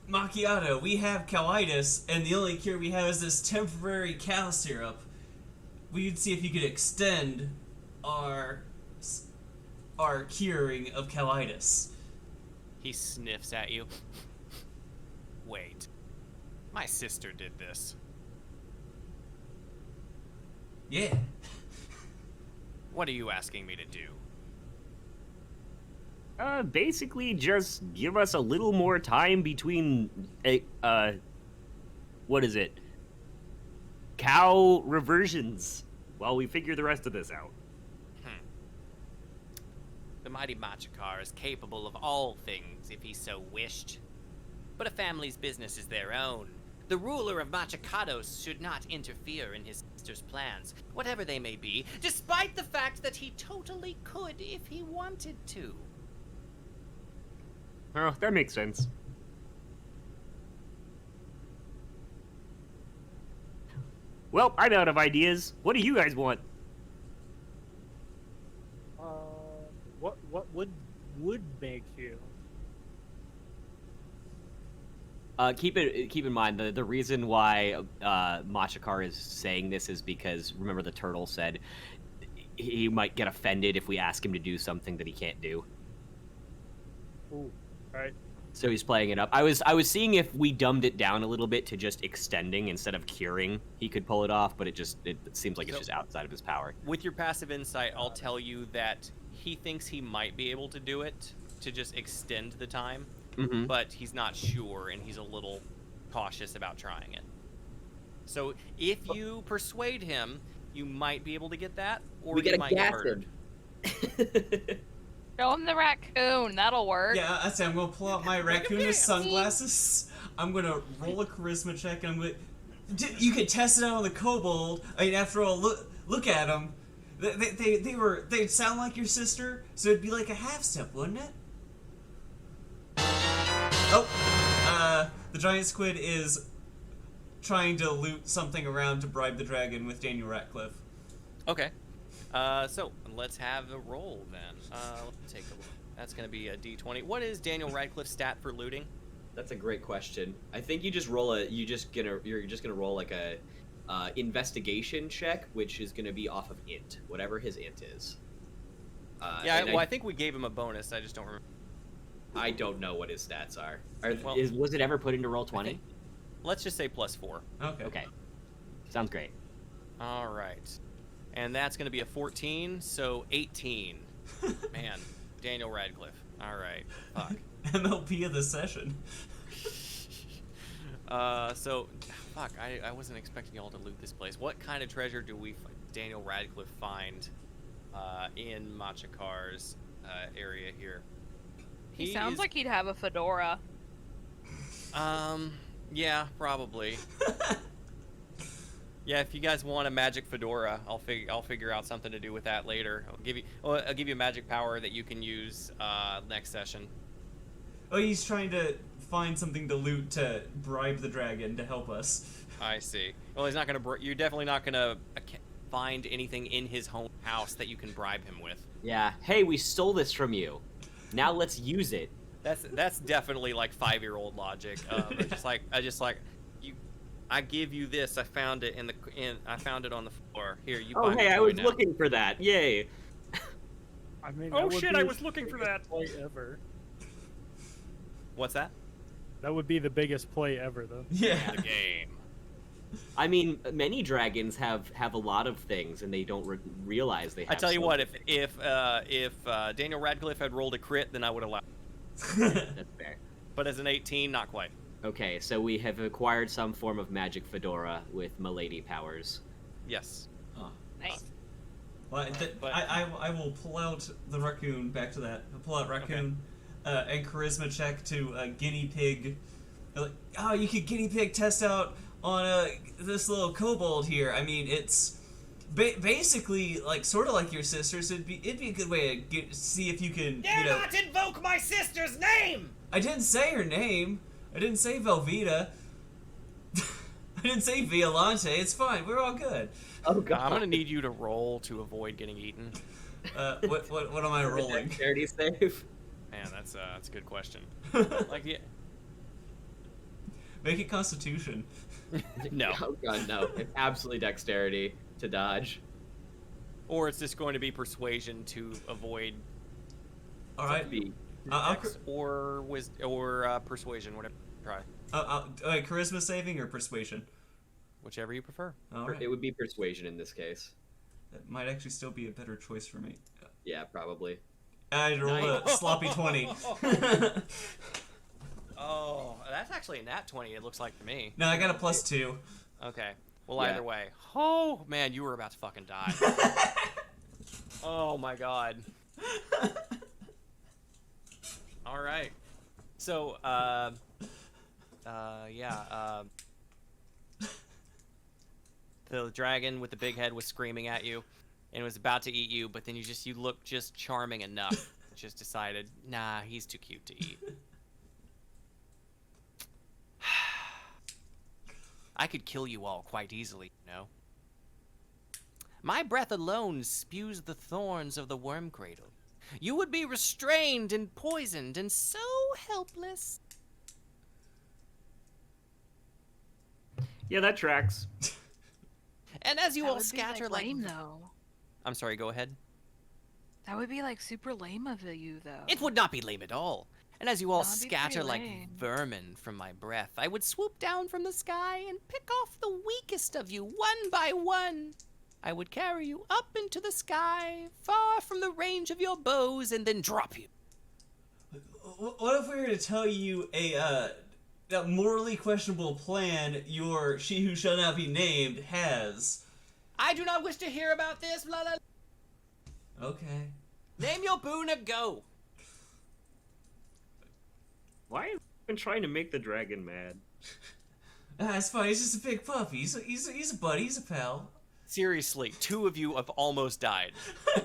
Macchiato, we have cowitis, and the only cure we have is this temporary cow syrup. We'd see if you could extend our curing of cowitis. He sniffs at you. Wait. My sister did this. Yeah. What are you asking me to do? basically just give us a little more time between, what is it? Cow reversions while we figure the rest of this out. The mighty Machakar is capable of all things if he so wished. But a family's business is their own. The ruler of Machakados should not interfere in his sister's plans, whatever they may be, despite the fact that he totally could if he wanted to. Oh, that makes sense. Well, I'm out of ideas. What do you guys want? What would make you? Keep in mind the reason why Machakar is saying this is because remember the turtle said he might get offended if we ask him to do something that he can't do. Ooh, right. So he's playing it up. I was seeing if we dumbed it down a little bit to just extending instead of curing, he could pull it off, but it seems like it's just outside of his power. With your passive insight, I'll tell you that he thinks he might be able to do it to just extend the time. Mm-hmm. But he's not sure, and he's a little cautious about trying it. So if you persuade him, you might be able to get that, or We you gotta might get gas murdered. him. Show him the raccoon. That'll work. Yeah, I say I'm gonna pull out my raccoonist sunglasses. I'm gonna roll a charisma check, and I'm gonna. You can test it out on the kobold. I mean, after all, look at him. They'd sound like your sister, so it'd be like a half step, wouldn't it? Oh, the giant squid is trying to loot something around to bribe the dragon with Daniel Radcliffe. Okay. So let's have a roll then. Let's take a look. That's gonna be a D20. What is Daniel Radcliffe's stat for looting? That's a great question. I think you just roll you're just gonna roll like a investigation check, which is gonna be off of int, whatever his int is. I think we gave him a bonus. I just don't remember. I don't know what his stats are. Was it ever put into roll 20? Let's just say +4. Okay. Sounds great. All right. And that's going to be a 14, so 18. Man, Daniel Radcliffe. All right. Fuck. MLP of the session. Fuck, I wasn't expecting y'all to loot this place. What kind of treasure do Daniel Radcliffe find in Machakar's area here? He sounds like he'd have a fedora. Yeah, probably. Yeah, if you guys want a magic fedora, I'll figure out something to do with that later. I'll give you a magic power that you can use next session. Oh, he's trying to find something to loot to bribe the dragon to help us. I see. Well, he's not gonna. You're definitely not gonna find anything in his home house that you can bribe him with. Yeah. Hey, we stole this from you. Now let's use it. That's definitely like 5-year-old logic. I give you this. I found it I found it on the floor. Here, you. Oh, buy hey, my I toy was now. looking for that. Yay. I mean, Oh shit! I was looking for that. Play ever. What's that? That would be the biggest play ever, though. Yeah. The game. I mean, many dragons have a lot of things, and they don't realize they have. I tell you some. what, if Daniel Radcliffe had rolled a crit, then I would allow. That's fair. But as an 18, not quite. Okay, so we have acquired some form of magic fedora with Milady powers. Yes. Oh. Nice. Well, I will pull out the raccoon. Back to that. I'll pull out raccoon and charisma check to guinea pig. Like, oh, you could guinea pig test out on this little kobold here. I mean, it's basically like sort of like your sister's. It'd be a good way to see if you can. Not invoke my sister's name. I didn't say her name. I didn't say Velveeta. I didn't say Violante. It's fine. We're all good. Oh god. I'm gonna need you to roll to avoid getting eaten. What am I rolling? Dexterity save. Man, that's a good question. Like, yeah. Make it Constitution. No. Oh god, no. It's absolutely dexterity to dodge. Or it's just going to be persuasion to avoid. All right. Or persuasion, whatever. Try. Wait, charisma saving or persuasion? Whichever you prefer. All right. It would be persuasion in this case. That might actually still be a better choice for me. Yeah, probably. I rolled a sloppy 20. Oh, that's actually a nat 20, it looks like to me. No, I got a +2. Okay. Well, Yeah. either way. Oh, man, you were about to fucking die. Oh, my God. All right. So, the dragon with the big head was screaming at you and was about to eat you, but then you looked just charming enough. Just decided, nah, he's too cute to eat. I could kill you all quite easily, you know. My breath alone spews the thorns of the worm cradle. You would be restrained and poisoned and so helpless. Yeah, that tracks. And as you That all would be, scatter like lame, though. I'm sorry, go ahead. That would be like super lame of you, though. It would not be lame at all. And as you all That'd be scatter pretty like lame. vermin from my breath, I would swoop down from the sky and pick off the weakest of you one by one. I would carry you up into the sky, far from the range of your bows, and then drop you. What if we were to tell you a morally questionable plan your she who shall not be named has? I do not wish to hear about this. Blah, blah. Okay. Name your boon and go. Why have you been trying to make the dragon mad? It's fine. He's just a big puppy. He's a buddy. He's a pal. Seriously, 2 of you have almost died.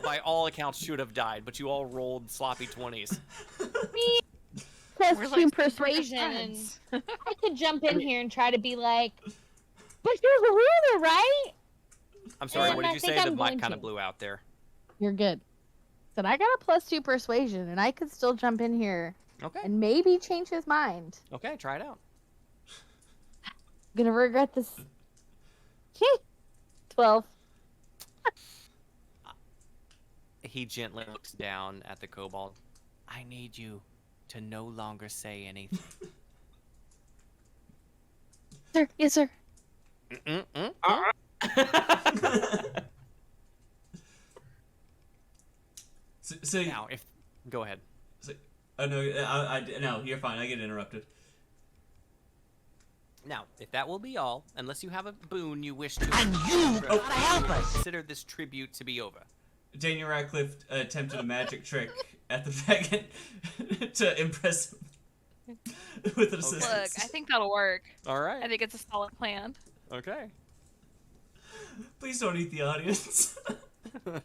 By all accounts, should have died, but you all rolled sloppy 20s. Me plus We're 2 like super good persuasion, and friends. I could jump in here and try to be like, but you're the ruler, right? I'm sorry, And what did I you think say? The I'm mic going kind of to. blew out there. You're good. Said I got a plus 2 persuasion, and I could still jump in here Okay. and maybe change his mind. Okay, try it out. I'm gonna regret this. 12. He gently looks down at the kobold. I need you to no longer say anything. Sir, yes, sir. So Now, if go ahead. oh no, no, you're fine. I get interrupted. Now, if that will be all, unless you have a boon you wish to, And you gotta help us. consider this tribute to be over. Daniel Radcliffe attempted a magic trick at the dragon to impress him with an assistance. Look, I think that'll work. All right. I think it's a solid plan. Okay. Please don't eat the audience.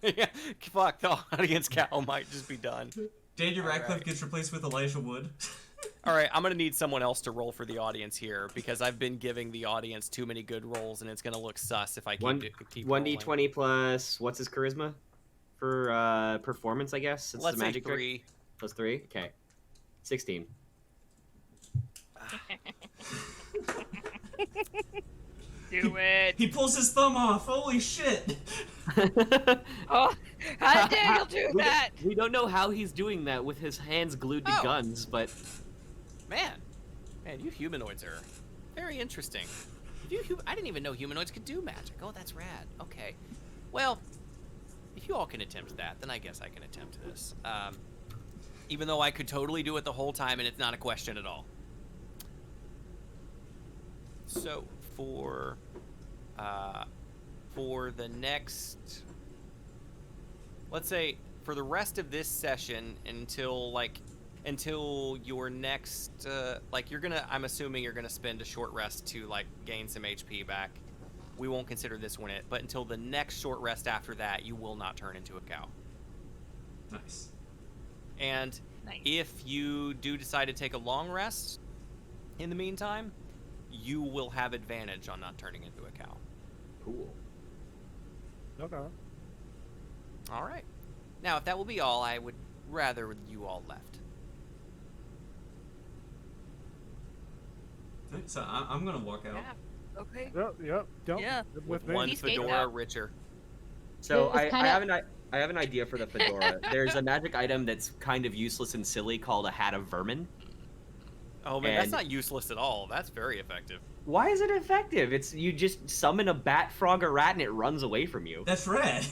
Yeah, fuck, the audience cow might just be done. Daniel All Radcliffe right. gets replaced with Elijah Wood. All right, I'm gonna need someone else to roll for the audience here because I've been giving the audience too many good rolls, and it's gonna look sus if I keep rolling. 1d20 plus what's his charisma for performance? I guess it's Let's the magic say 3. trick. Plus 3. Okay, 16. Do it. He pulls his thumb off. Holy shit! Oh, how did Daniel do We that? we don't know how he's doing that with his hands glued to Oh. guns, but Man, you humanoids are very interesting. I didn't even know humanoids could do magic. Oh, that's rad. Okay. Well, if you all can attempt that, then I guess I can attempt this. Even though I could totally do it the whole time and it's not a question at all. So, for the next, let's say, for the rest of this session until your next, I'm assuming you're gonna spend a short rest to gain some HP back. We won't consider this one it, but until the next short rest after that, you will not turn into a cow. Nice. And Nice. if you do decide to take a long rest in the meantime, you will have advantage on not turning into a cow. cool. Okay. All right. Now, if that will be all, I would rather you all left. So I'm gonna walk out. Yeah. Okay. Yep. Yeah. With me. one He's getting fedora that. richer. So It's I kinda- have an idea for the fedora. There's a magic item that's kind of useless and silly called a hat of vermin. Oh man, that's And- not useless at all. That's very effective. Why is it effective? It's you just summon a bat, frog, or rat, and it runs away from you. That's rad.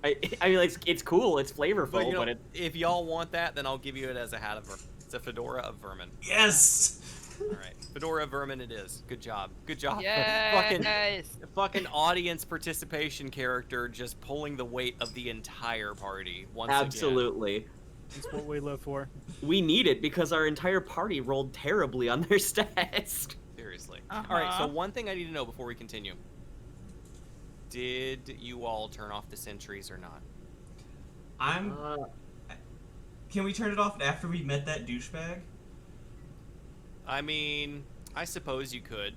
I mean, it's cool, it's flavorful, But, but it. if y'all want that, then I'll give you it as a hat of vermin. It's a fedora of vermin. Yes. All right, fedora of vermin it is. Good job. Good job. Yes. Fucking audience participation character just pulling the weight of the entire party once again. Absolutely. That's what we live for. We need it because our entire party rolled terribly on their stats. Seriously. Uh-huh. All right, so one thing I need to know before we continue. Did you all turn off the sentries or not? Can we turn it off after we met that douchebag? I mean, I suppose you could.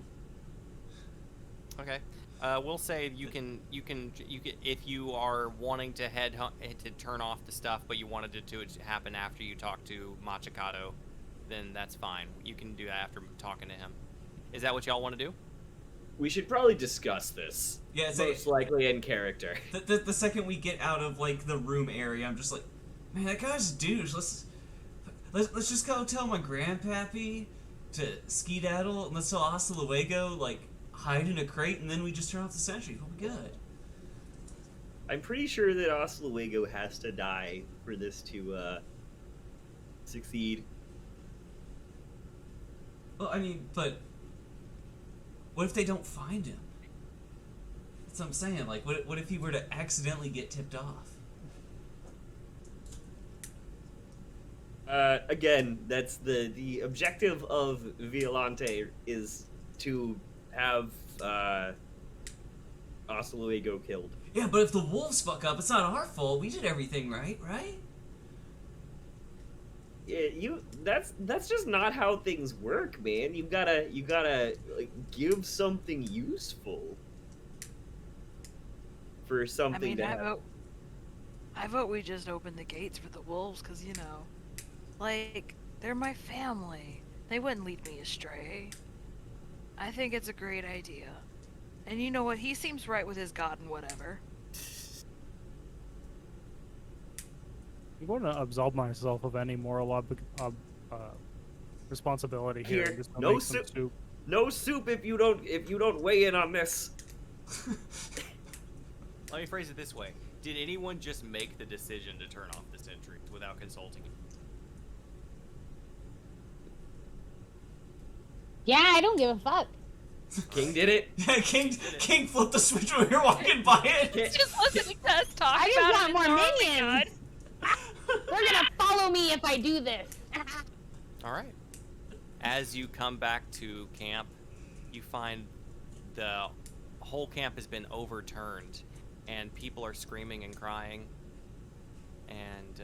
Okay. We'll say you can if you are wanting to to turn off the stuff, but you wanted it to happen after you talk to Machikado, then that's fine. You can do that after talking to him. Is that what y'all want to do? We should probably discuss this. Yeah, Most likely in character. The second we get out of the room area, I'm just like, man, that guy's a douche. Let's just go tell my grandpappy to skedaddle, and let's tell Hasta Luego hide in a crate, and then we just turn off the sentry. We'll be good. I'm pretty sure that Osluego has to die for this to succeed. Well, I mean, but what if they don't find him? That's what I'm saying. What if he were to accidentally get tipped off? Again, that's the objective of Violante is to have Asta Luego killed. Yeah, but if the wolves fuck up, it's not our fault. We did everything right? Yeah, that's just not how things work, man. You gotta like give something useful for something I mean, to I vote we just open the gates for the wolves, because, you know, like, they're my family. They wouldn't lead me astray. I think it's a great idea. And you know what? He seems right with his god and whatever. I'm going to absolve myself of any moral responsibility here. Here, I'm just gonna no make some soup. No soup if you don't weigh in on this. Let me phrase it this way. Did anyone just make the decision to turn off the sentries without consulting you? Yeah, I don't give a fuck. King did it. Yeah, King flipped the switch when we were walking by it. Just listening to us talk I about just it. want more Oh my minions. They're gonna follow me if I do this. All right. As you come back to camp, you find the whole camp has been overturned, and people are screaming and crying. And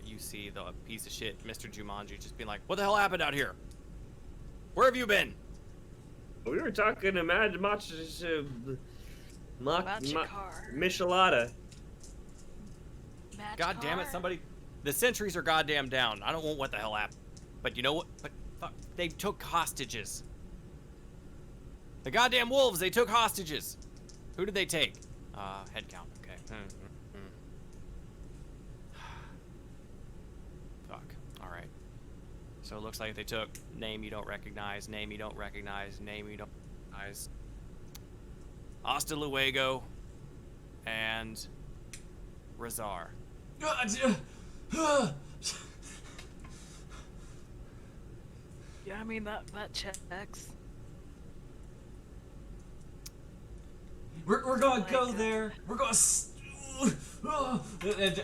you see the piece of shit, Mr. Jumanji, just being like, "What the hell happened out here? Where have you been?" We were talking to Michelada. God damn it, somebody. The sentries are goddamn down. I don't want what the hell happened. But you know what? But fuck, they took hostages. The goddamn wolves, they took hostages. Who did they take? Head count, okay. Fuck, alright. So it looks like they took name you don't recognize, name you don't recognize, name you don't recognize. Asta Luego and Razar. Yeah, I mean, that checks. We're gonna go there. We're gonna.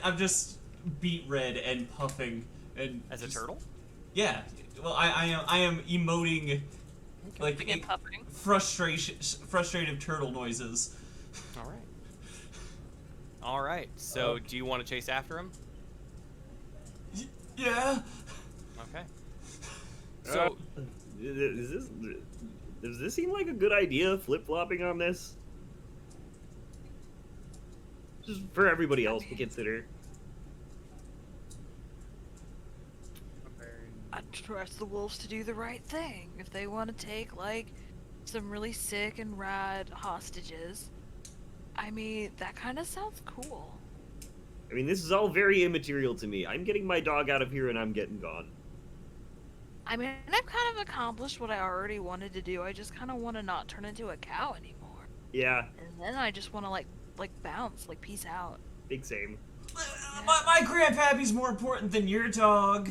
I'm just beet red and puffing and. As a turtle? Yeah. Well, I am emoting like And puffing. frustrated turtle noises. All right. All right. So, do you want to chase after him? Yeah. Okay. So, Does this seem like a good idea? Flip-flopping on this, just for everybody else to consider. I trust the wolves to do the right thing. If they want to take, like, some really sick and rad hostages, I mean, that kind of sounds cool. I mean, this is all very immaterial to me. I'm getting my dog out of here and I'm getting gone. I mean, I've kind of accomplished what I already wanted to do. I just kind of want to not turn into a cow anymore. Yeah, And then I just want to, like bounce, like, peace out. big same. My grandpappy's more important than your dog.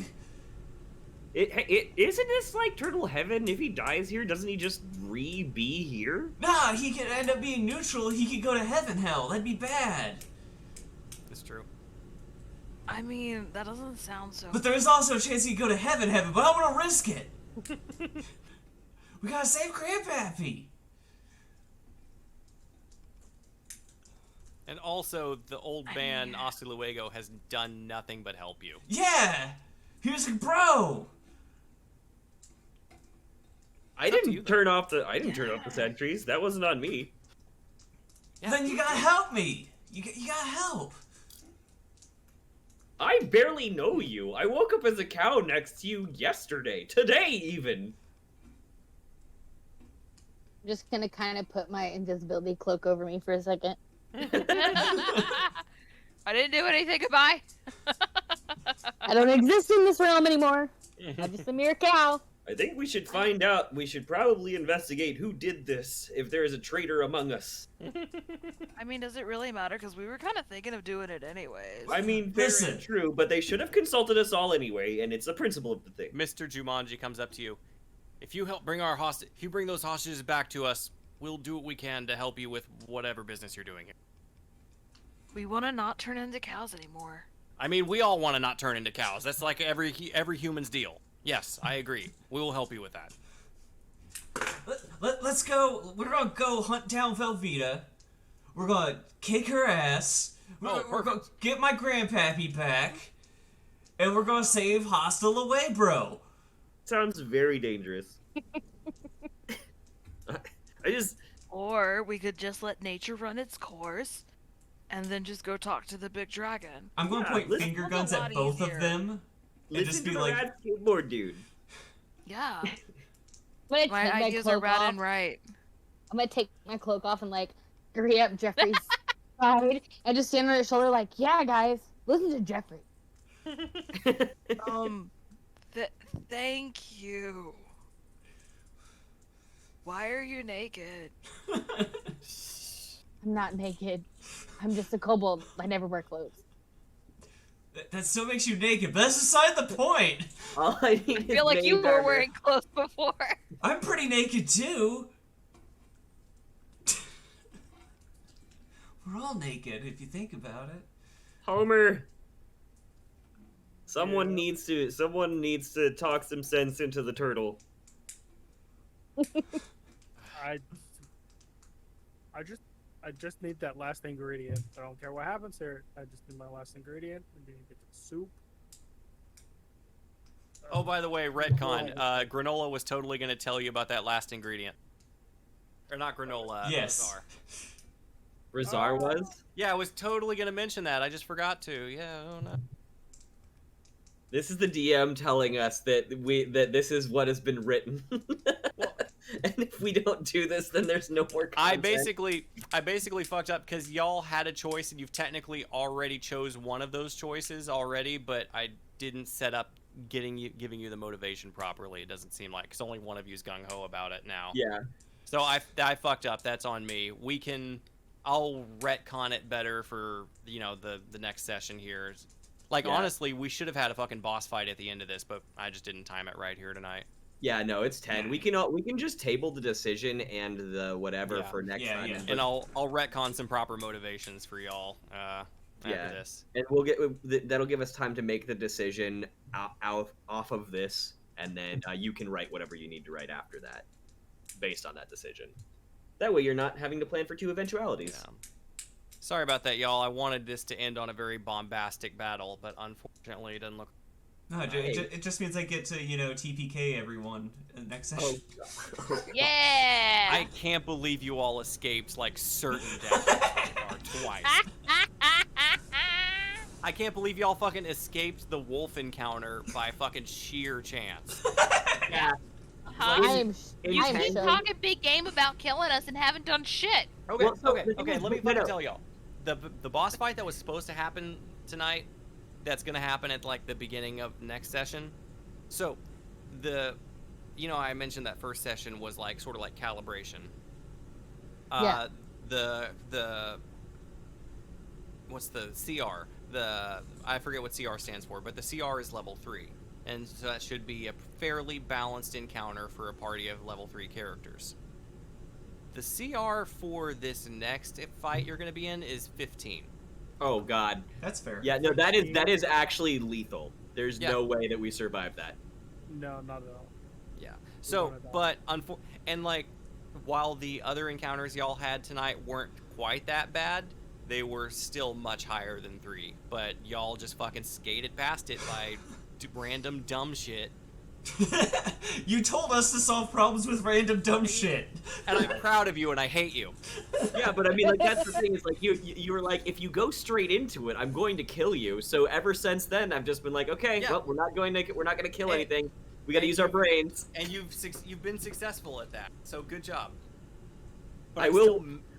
It isn't this like turtle heaven? If he dies here, doesn't he just be here? Nah, he could end up being neutral. He could go to heaven hell. That'd be bad. it's true. I mean, that doesn't sound so... But there's also a chance he could go to heaven, but I want to risk it. We gotta save grandpappy. And also, the old man, Asta Luego, has done nothing but help you. Yeah, he was like, bro. I didn't turn off the sentries. That wasn't on me. Yeah. Then you gotta help me. You gotta help. I barely know you. I woke up as a cow next to you yesterday. Today, even. I'm just gonna kind of put my invisibility cloak over me for a second. I didn't do anything, goodbye. I don't exist in this realm anymore. I'm just a mere cow. I think we should find out. We should probably investigate who did this, if there is a traitor among us. I mean, does it really matter? Because we were kind of thinking of doing it anyways. I mean, very Listen. true, but they should have consulted us all anyway, and it's the principle of the thing. Mr. Jumanji comes up to you. If you help bring if you bring those hostages back to us, we'll do what we can to help you with whatever business you're doing here. We want to not turn into cows anymore. I mean, we all want to not turn into cows. That's like every human's deal. Yes, I agree. We will help you with that. let's go. We're gonna go hunt down Velveeta. We're gonna kick her ass. We're gonna get my grandpappy back. And we're gonna save Hostile away, bro. Sounds very dangerous. I just... Or we could just let nature run its course, and then just go talk to the big dragon. I'm gonna point finger guns at both of them. And just be like, rad skateboard dude. Yeah. My ideas are rad and right. I'm gonna take my cloak off and like hurry up Jeffrey's side and just stand on his shoulder like, yeah, guys, listen to Jeffrey. Thank you. Why are you naked? I'm not naked. I'm just a kobold. I never wear clothes. That still makes you naked, but that's beside the point. All I need I feel like you were wearing clothes before. I'm pretty naked too. We're all naked if you think about it. Homer. Someone needs to talk some sense into the turtle. I just need that last ingredient. I don't care what happens here. I just need my last ingredient. And then you get the soup. Oh, by the way, retcon. Granola was totally going to tell you about that last ingredient. Or not granola. Yes. Razar. Razar was? Yeah, I was totally going to mention that. I just forgot to. Yeah, oh no. This is the DM telling us that this is what has been written. And if we don't do this, then there's no more content. I basically fucked up because y'all had a choice and you've technically already chose one of those choices already, but I didn't set up giving you the motivation properly. It doesn't seem like, because only one of you's gung ho about it now. Yeah. So I fucked up. That's on me. I'll retcon it better for the next session here. Like, yeah. Honestly, we should have had a fucking boss fight at the end of this, but I just didn't time it right here tonight. Yeah, no, it's 10. We can just table the decision and the whatever for next time. Yeah. And I'll retcon some proper motivations for y'all after this. And that'll give us time to make the decision off of this, and then you can write whatever you need to write after that, based on that decision. That way, you're not having to plan for 2 eventualities. Yeah. Sorry about that, y'all. I wanted this to end on a very bombastic battle, but unfortunately, it doesn't look. No, it just means I get to, TPK everyone in the next session. Oh, yeah! I can't believe you all escaped, like, certain death twice. I can't believe y'all fucking escaped the wolf encounter by fucking sheer chance. Yeah. I'm You keep talking big game about killing us and haven't done shit. Okay, let me fucking tell y'all. The boss fight that was supposed to happen tonight, that's gonna happen at like the beginning of next session. So I mentioned that first session was like sort of like calibration. Yeah. What's the CR? I forget what CR stands for, but the CR is level 3. And so that should be a fairly balanced encounter for a party of level 3 characters. The CR for this next fight you're gonna be in is 15. Oh God, that's fair. Yeah, no, that is actually lethal. There's no way that we survive that. No, not at all. Yeah. So, but while the other encounters y'all had tonight weren't quite that bad, they were still much higher than 3. But y'all just fucking skated past it by random dumb shit. You told us to solve problems with random dumb shit. And I'm proud of you and I hate you. Yeah, but I mean, like, that's the thing, is like you were like, if you go straight into it, I'm going to kill you. So ever since then, I've just been like, okay, well, we're not going to kill anything. We got to use our brains. And you've been successful at that. So good job. But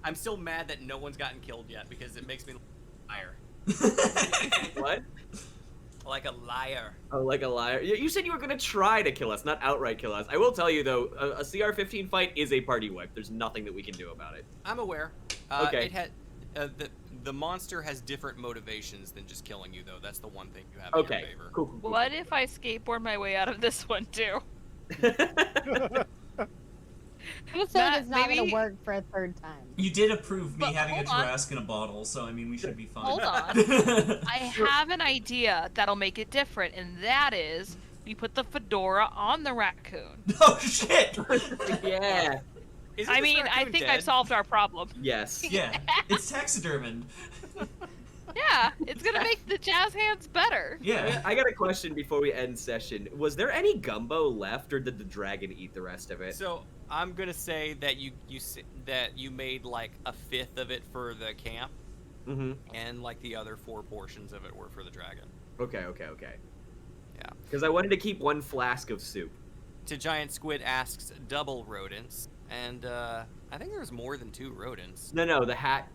I'm still mad that no one's gotten killed yet because it makes me liar. What? Like a liar. Oh, like a liar. You said you were going to try to kill us, not outright kill us. I will tell you, though, a CR-15 fight is a party wipe. There's nothing that we can do about it. I'm aware. Okay. It had, the monster has different motivations than just killing you, though. That's the one thing you have in your favor. Cool. What if I skateboard my way out of this one, too? I feel like it's not going to work for a third time. You did approve me having a Tarrasque in a bottle, so I mean, we should be fine. Hold on. I have an idea that'll make it different, and that is we put the fedora on the raccoon. Oh, shit! Yeah. Isn't I this mean, I raccoon think dead? I've solved our problem. Yes. Yeah, it's taxidermied. Yeah, it's gonna make the jazz hands better. Yeah. I got a question before we end session. Was there any gumbo left, or did the dragon eat the rest of it? So I'm gonna say that you made like a fifth of it for the camp, Mm-hmm. and like the other 4 portions of it were for the dragon. Okay. Yeah. Because I wanted to keep 1 flask of soup. To Giant Squid asks double rodents, and I think there's more than 2 rodents. No, the hat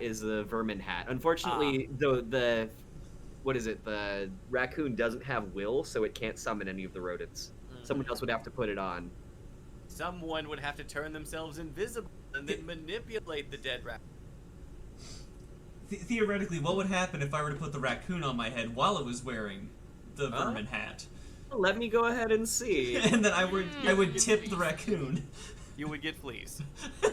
is the vermin hat. Unfortunately, the what is it? The raccoon doesn't have will, so it can't summon any of the rodents. Someone else would have to put it on. Someone would have to turn themselves invisible and then manipulate the dead raccoon. Theoretically, what would happen if I were to put the raccoon on my head while it was wearing the vermin hat? Let me go ahead and see. And then I would tip the raccoon. You would get fleas. No,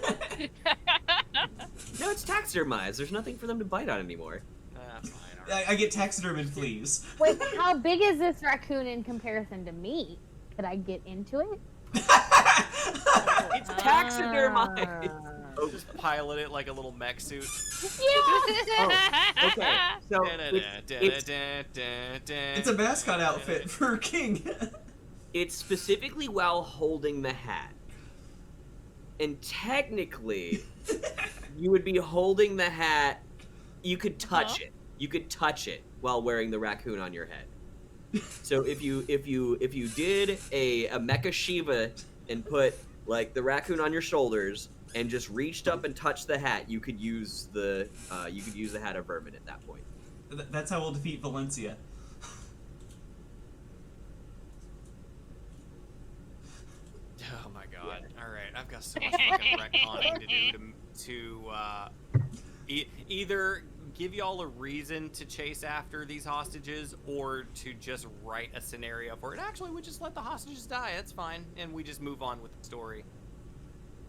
it's taxidermized. There's nothing for them to bite on anymore. Fine. All right. I get taxidermid fleas. Wait, how big is this raccoon in comparison to me? Could I get into it? It's taxidermized. Oh, just pilot it like a little mech suit. Okay, so It's a mascot outfit for a king. it's specifically while holding the hat. And technically, you would be holding the hat. You could touch it. You could touch it while wearing the raccoon on your head. So if you did a Mecha Shiva and put like the raccoon on your shoulders and just reached up and touched the hat, you could use the hat of vermin at that point. That's how we'll defeat Valencia. Oh my god. Alright, I've got so much fucking retconning to do to either give y'all a reason to chase after these hostages or to just write a scenario for it. Actually, we just let the hostages die, that's fine, and we just move on with the story.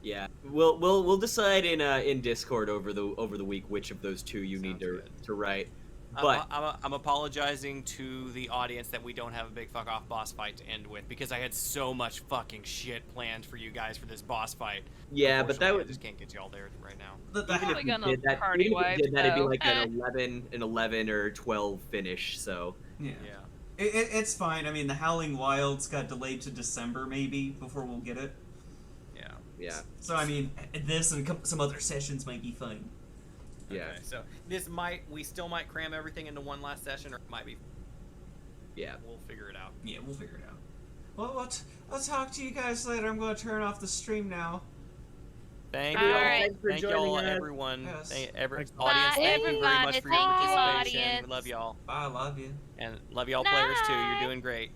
Yeah, we'll decide in Discord over the week which of those 2 you need to write. But I'm apologizing to the audience that we don't have a big fuck off boss fight to end with, because I had so much fucking shit planned for you guys for this boss fight. yeah, but that I would just can't get y'all there right now. even if gonna you did that, party even if you did that, it'd be wipe, like though. an 11 or 12 finish. So Yeah. Yeah. It's fine. I mean, the Howling Wilds got delayed to December maybe before we'll get it. yeah. So I mean, this and some other sessions might be fun. Yeah. Okay, so we still might cram everything into one last session, or it might be. Yeah. We'll figure it out. Yeah, we'll figure it out. Well, I'll talk to you guys later. I'm going to turn off the stream now. Thank All you all. right. Thanks for Thank joining y'all, us. everyone. Yes. Audience, Bye, thank you very much for your everybody. participation. Audience. We love y'all. I love you. And love y'all players too. You're doing great.